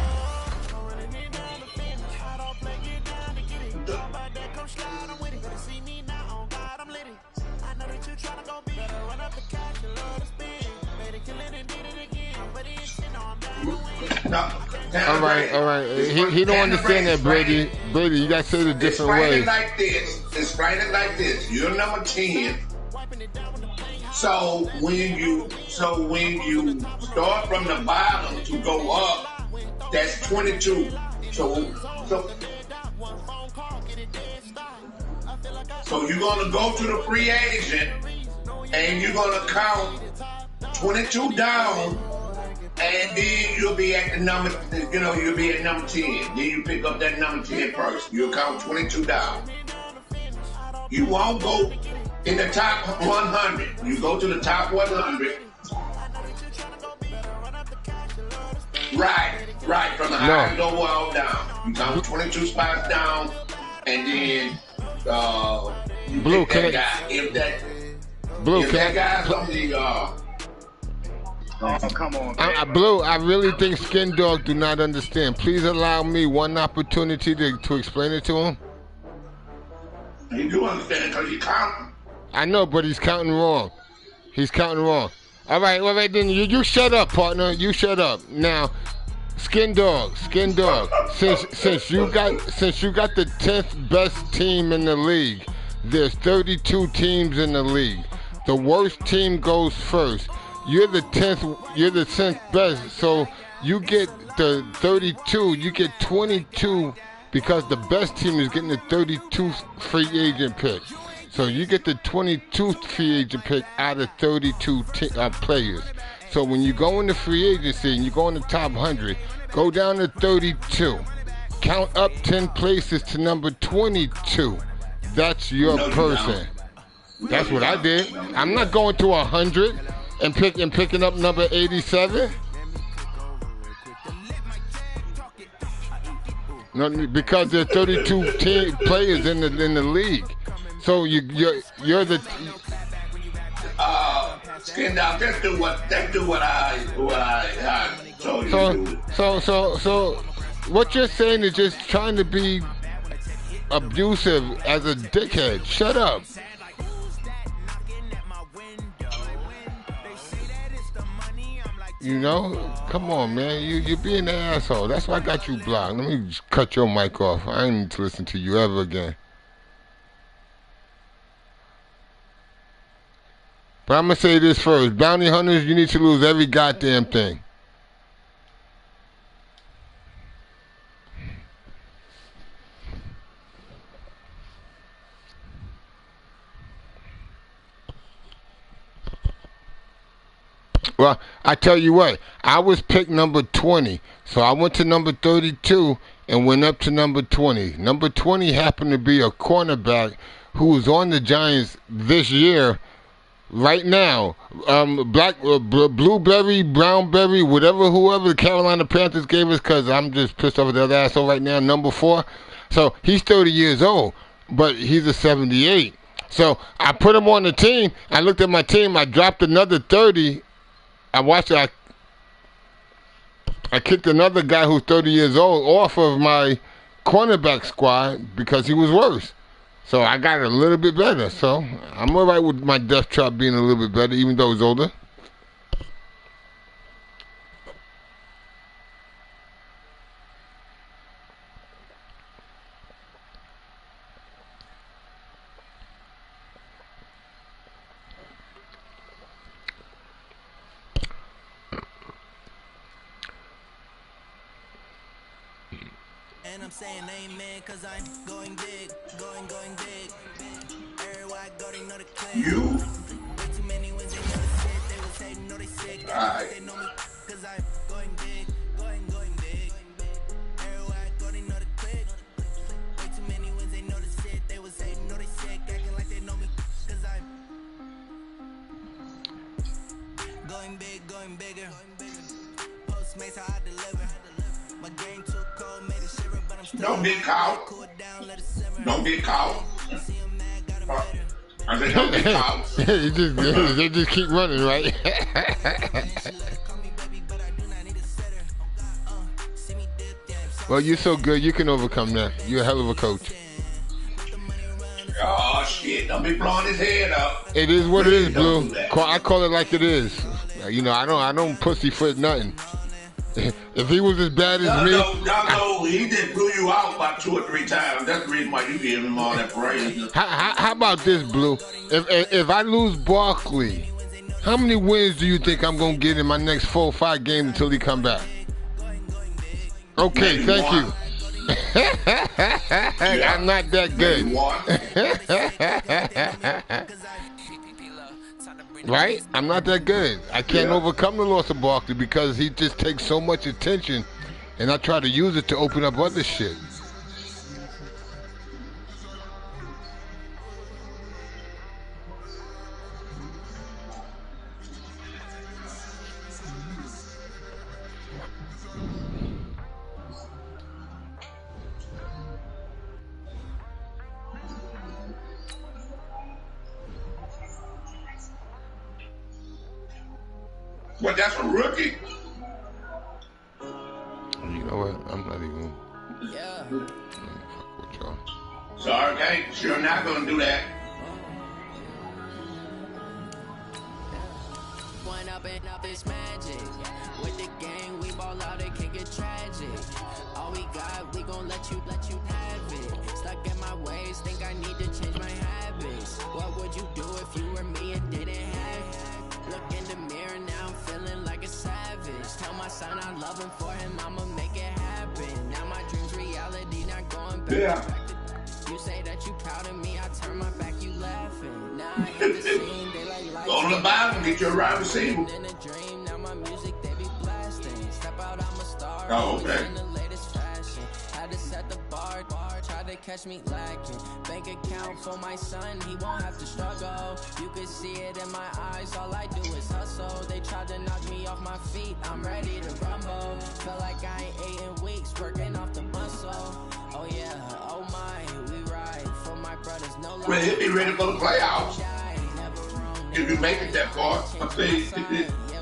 No. All right. He don't understand that, Brady. Brady, you gotta say it a different way. Explain it like this. You're number 10. So when you start from the bottom to go up, that's 22. So you're gonna go to the free agent and you're gonna count 22 down, and then you'll be at the number. You'll be at number 10. Then you pick up that number 10 first. You'll count 22 down. You won't go in the top 100. You go to the top 100. Right. From the high go all down. You count 22 spots down, and then you Blue, pick that guy. If that guy's on the come on, Blue, I really think Skin Dog do not understand. Please allow me one opportunity to explain it to him. He do understand because he's counting. I know, but he's counting wrong. All right, then you shut up, partner. You shut up. Now, Skin Dog. Since you got the 10th best team in the league, there's 32 teams in the league. The worst team goes first. You're the 10th best, so you get the 32. You get 22 because the best team is getting the 32th free agent pick. So you get the 22th free agent pick out of 32 players. So when you go into free agency and you go in the top 100, go down to 32. Count up 10 places to number 22. That's your person. That's what I did. I'm not going to 100 and picking up number 87. No, because there are 32 players in the league. So you're the. Skin Dog, just do what I told you to do. So what you're saying is just trying to be abusive as a dickhead. Shut up. Come on, man. You're being an asshole. That's why I got you blocked. Let me just cut your mic off. I ain't need to listen to you ever again. But I'm going to say this first. Bounty hunters, you need to lose every goddamn thing. Well, I tell you what, I was picked number 20, so I went to number 32 and went up to number 20. Number 20 happened to be a cornerback who was on the Giants this year, right now. Blueberry, Brownberry, whoever the Carolina Panthers gave us, because I'm just pissed off at that asshole right now, number 4. So he's 30 years old, but he's a 78. So I put him on the team. I looked at my team. I dropped another 30. I watched it. I kicked another guy who's 30 years old off of my cornerback squad because he was worse. So I got a little bit better. So I'm all right with my death trap being a little bit better, even though he's older. And I'm saying amen, cause I'm going big, going big. Everywhere I go, they know the clip. Way too many wins, they know the shit. They was hating, know they sick. They know me, cause I'm going big, going big. Everywhere I go, they know the clip. Way too many wins, they know the shit. They was hating, know they sick. Acting like they know me, cause I'm Don't get caught. Don't get caught. I said don't get caught. They just keep running, right? Well, you're so good, you can overcome that. You're a hell of a coach. Oh, shit. Don't be blowing his head up. It is what it is, Blue. I call it like it is. You know, I don't pussyfoot nothing. If he was as bad as me... No, he just blew you out about 2 or 3 times. That's the reason why you gave him all that praise. How about this, Blue? If I lose Barkley, how many wins do you think I'm going to get in my next 4 or 5 games until he come back? Okay, thank you. I'm not that good. Right? I'm not that good. I can't overcome the loss of Barkley because he just takes so much attention, and I try to use it to open up other shit. But that's a rookie. You know what? I'm not even. Fuck with y'all. Sorry, okay? You're not gonna do that. One up and up is magic. With the gang, we ball out, it can get tragic. All we got, we gon' let you have it. Stuck in my ways, think I need to change my habits. What would you do if you were me and didn't have it? Look in the mirror now, I'm feeling like a savage. Tell my son I love him, for him I'ma make it happen. Now my dreams reality, not going back. Yeah. You say that you proud of me, I turn my back, you laughing. Now I hit the scene, they like lights. Go to the bottom, get your right receiver. In a dream, now my music they be blasting. Step out, I'm a star. Oh, okay. In the latest fashion. Had to set the bar, try to catch me lacking. Bank account for my son, he won't have to struggle. You can see it in my eyes, all I do is hustle. They tried to knock me off my feet, I'm ready to rumble. Feel like I ain't ate in weeks, working off the muscle. Oh yeah, oh my, we ride for my brothers, no lie. Well, he'll be ready for the playoffs. If you make it that far, I say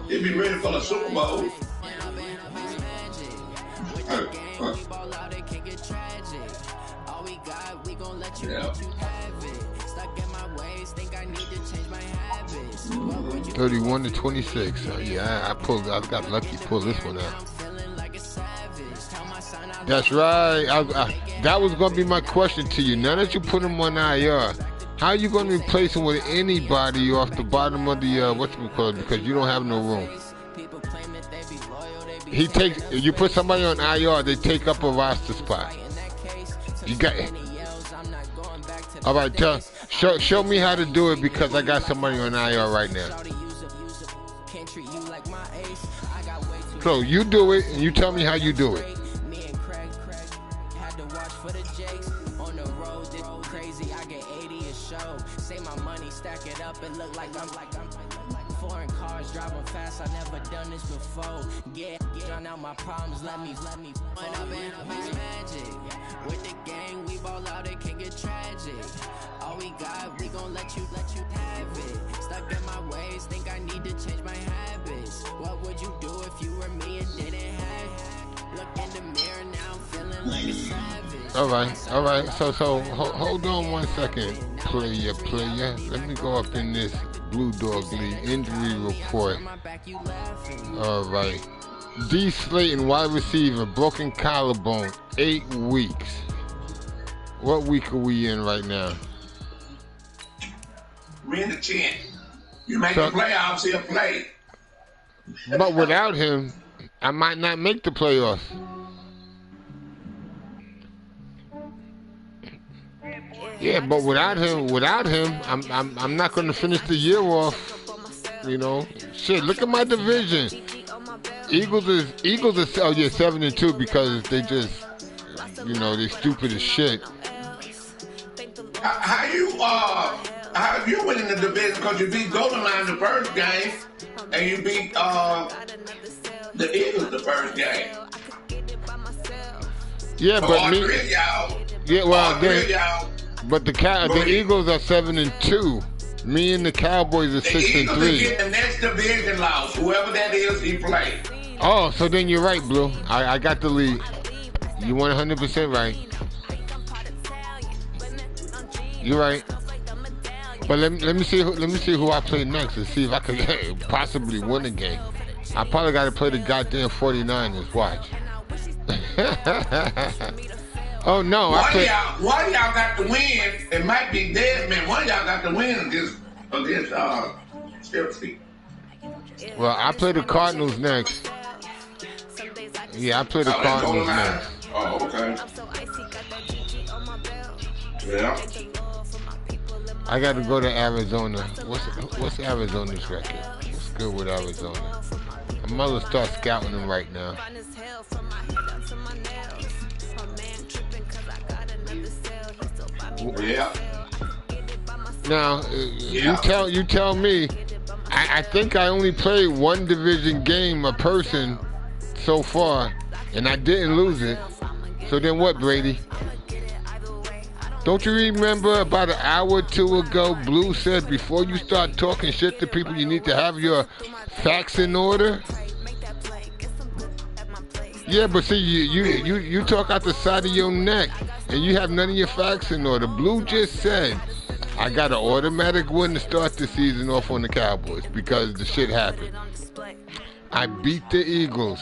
he'll be ready for the Super Bowl. Yeah. 31-26. Yeah, I got lucky to pull this one out. That's right. That was going to be my question to you. Now that you put him on IR, how are you going to replace him with anybody off the bottom of the whatchamacallit, because you don't have no room? You put somebody on IR, they take up a roster spot. You got it. All right, show me how to do it, because I got somebody on IR right now. So you do it, and you tell me how you do it. Foreign cars driving fast, I never done this before. Get out my problems, let me point up and up is magic. With the gang, we ball out, it can get tragic. All we got, we gon' let you have it. Stuck in my ways, think I need to change my habits. What would you do if you were me and didn't have it? Look in the mirror now, I'm feeling like a savage. All right. So hold on one second, player. Let me go up in this Blue Dog League injury report. All right. D. Slayton, wide receiver, broken collarbone, 8 weeks. What week are we in right now? We're in the 10th. You make the playoffs, he'll play. But without him, I might not make the playoffs. Yeah, but without him, I'm not going to finish the year off. You know, shit. Look at my division. Eagles is 7-2 because they just, they stupid as shit. How you winning the division? Because you beat Golden Line the first game, and you beat The Eagles the first game. Yeah, but me. Y'all. Yeah, well, y'all. But the Eagles are 7-2. Me and the Cowboys are 6-3. The next division loss, whoever that is, he played. Oh, so then you're right, Blue. I got the lead. You 100% right. You're right. But let me see who I play next and see if I could possibly win a game. I probably got to play the goddamn 49ers. Watch. Oh no! One of y'all got to win. It might be dead, man. One of y'all got to win against Chelsea. Well, I play the Cardinals next. Yeah, I play the Cardinals next. Oh, okay. Yeah. I got to go to Arizona. What's Arizona's record? What's good with Arizona? I might as well start scouting them right now. Yeah. Now, you tell me. I think I only played one division game a person so far, and I didn't lose it. So then what, Brady? Don't you remember about an hour or two ago, Blue said before you start talking shit to people, you need to have your facts in order? Yeah, but see, you talk out the side of your neck, and you have none of your facts in order. Blue just said, I got an automatic win to start the season off on the Cowboys because the shit happened. I beat the Eagles.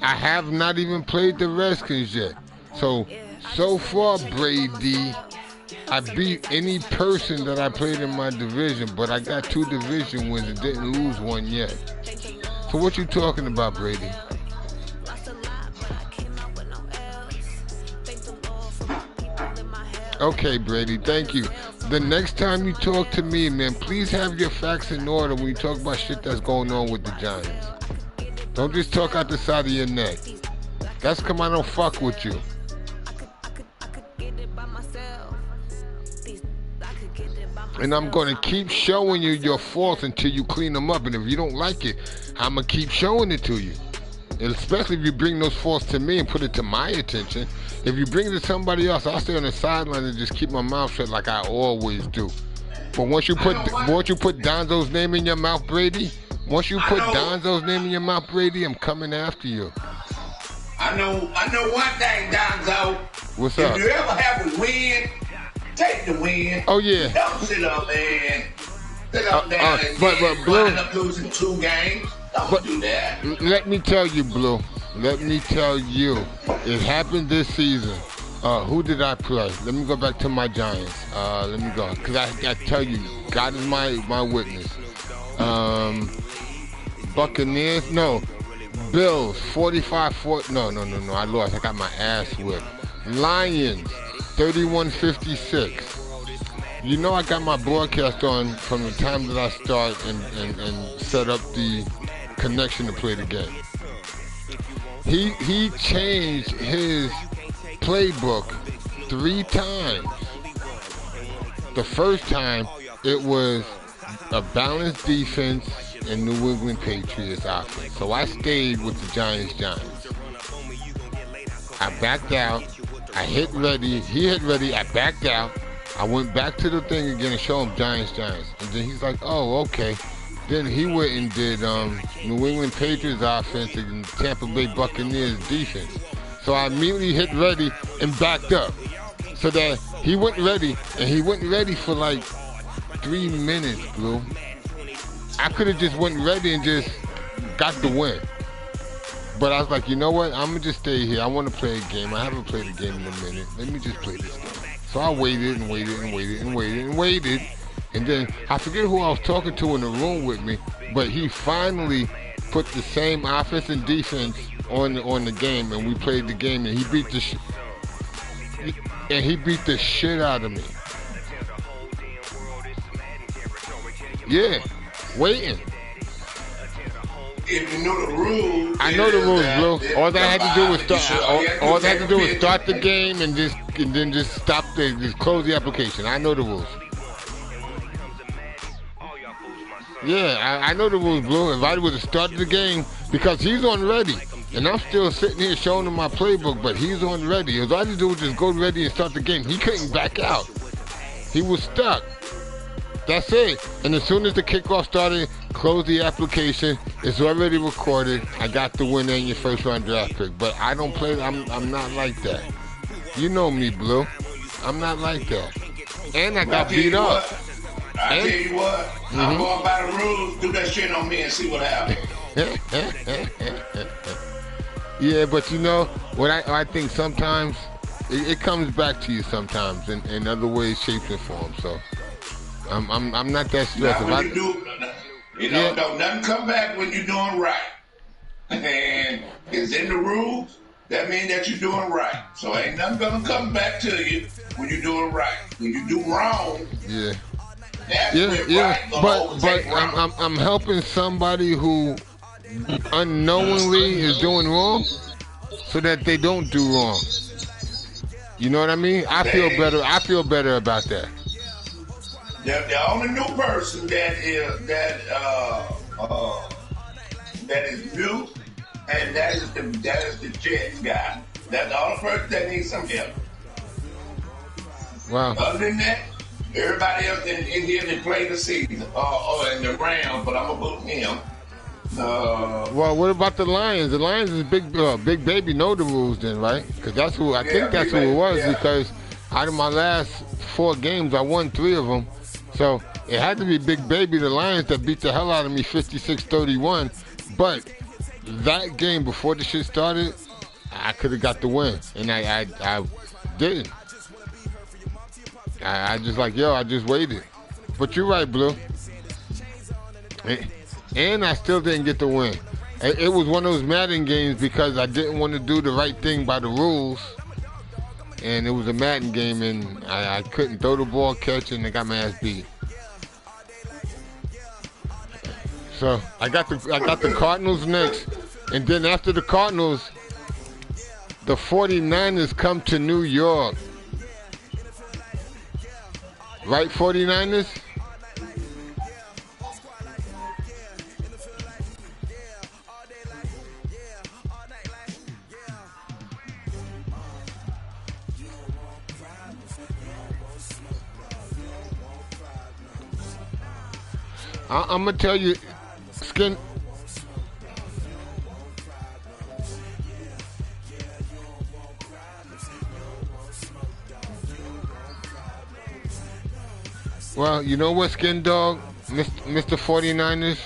I have not even played the Redskins yet. So far, Brady, I beat any person that I played in my division, but I got 2 division wins and didn't lose one yet. So what you talking about, Brady? Okay, Brady, thank you. The next time you talk to me, man, please have your facts in order when you talk about shit that's going on with the Giants. Don't just talk out the side of your neck. That's because I don't fuck with you. And I'm going to keep showing you your faults until you clean them up. And if you don't like it, I'm going to keep showing it to you. And especially if you bring those faults to me and put it to my attention. If you bring it to somebody else, I'll stay on the sideline and just keep my mouth shut like I always do. But once you put Donzo's name in your mouth, Brady, once you put Donzo's name in your mouth, Brady, I'm coming after you. I know one thing, Donzo. What's up? If you ever have a win, take the win. Oh yeah. Don't sit up and sit up there and wind up losing 2 games. Don't do that. Let me tell you, Blue. Let me tell you. It happened this season. Who did I play? Let me go back to my Giants. Let me go. Because I tell you, God is my witness. Buccaneers? No. Bills, 45-4. No. I lost. I got my ass whipped. Lions, 31-56. You know I got my broadcast on from the time that I start and set up the connection to play the game. He changed his playbook 3 times. The first time it was a balanced defense and New England Patriots offense. So I stayed with the Giants. I backed out. I hit ready. He hit ready. I backed out. I went back to the thing again and showed him Giants. And then he's like, oh, okay. Then he went and did New England Patriots offense and Tampa Bay Buccaneers defense. So I immediately hit ready and backed up. So that he went ready, and he went ready for like 3 minutes, Blue. I could have just went ready and just got the win. But I was like, you know what? I'm going to just stay here. I want to play a game. I haven't played a game in a minute. Let me just play this game. So I waited and waited and waited and waited and waited. And then I forget who I was talking to in the room with me, but he finally put the same offense and defense on the game, and we played the game, and he beat the shit out of me. Yeah, waiting. If you know the rules, I know the rules, Blue. All that had to do was start the game and then just stop just close the application. I know the rules. Yeah, I know the rules, Blue. If I would have started the game Because he's on ready. And I'm still sitting here showing him my playbook, but he's on ready. All I had to do was just go ready and start the game. He couldn't back out. He was stuck. That's it. And as soon as the kickoff started, close the application. It's already recorded. I got the winner in your first round draft pick. But I don't play. I'm not like that. You know me, Blue. I'm not like that. And I got beat up. I tell you what, I'm going by the rules. Do that shit on me and see what happens. Yeah, but you know what I think sometimes it comes back to you sometimes in other ways, shapes, and forms. So I'm not that stressed. Now, don't nothing come back when you're doing right. And it's in the rules. That means that you're doing right. So ain't nothing gonna come back to you when you're doing right. When you do wrong, right, but I'm helping somebody who unknowingly is doing wrong, so that they don't do wrong. You know what I mean? I feel better. I feel better about that. The only new person that is new, and that is the Jets guy. That's the only person that needs some help. Wow. Other than that, everybody else in here that played the season in the round, but I'm gonna boot him. Well, what about the Lions? The Lions is big baby know the rules then, right? Because that's who I think that's who it was. Yeah. Because out of my last 4 games, I won 3 of them. So it had to be Big Baby, the Lions, that beat the hell out of me 56-31. But that game before the shit started, I could have got the win, and I didn't. I just I just waited. But you're right, Blue. And I still didn't get the win. It was one of those Madden games because I didn't want to do the right thing by the rules. And it was a Madden game, and I couldn't throw the ball, catch, and I got my ass beat. So I got the Cardinals next, and then after the Cardinals, the 49ers come to New York. Right, 49ers? I'm going to tell you, Skin. Well, you know what, Skin Dog? Mr. 49ers?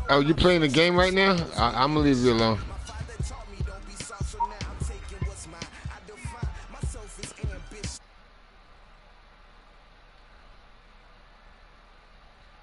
Oh, you playing the game right now? I'm going to leave you alone.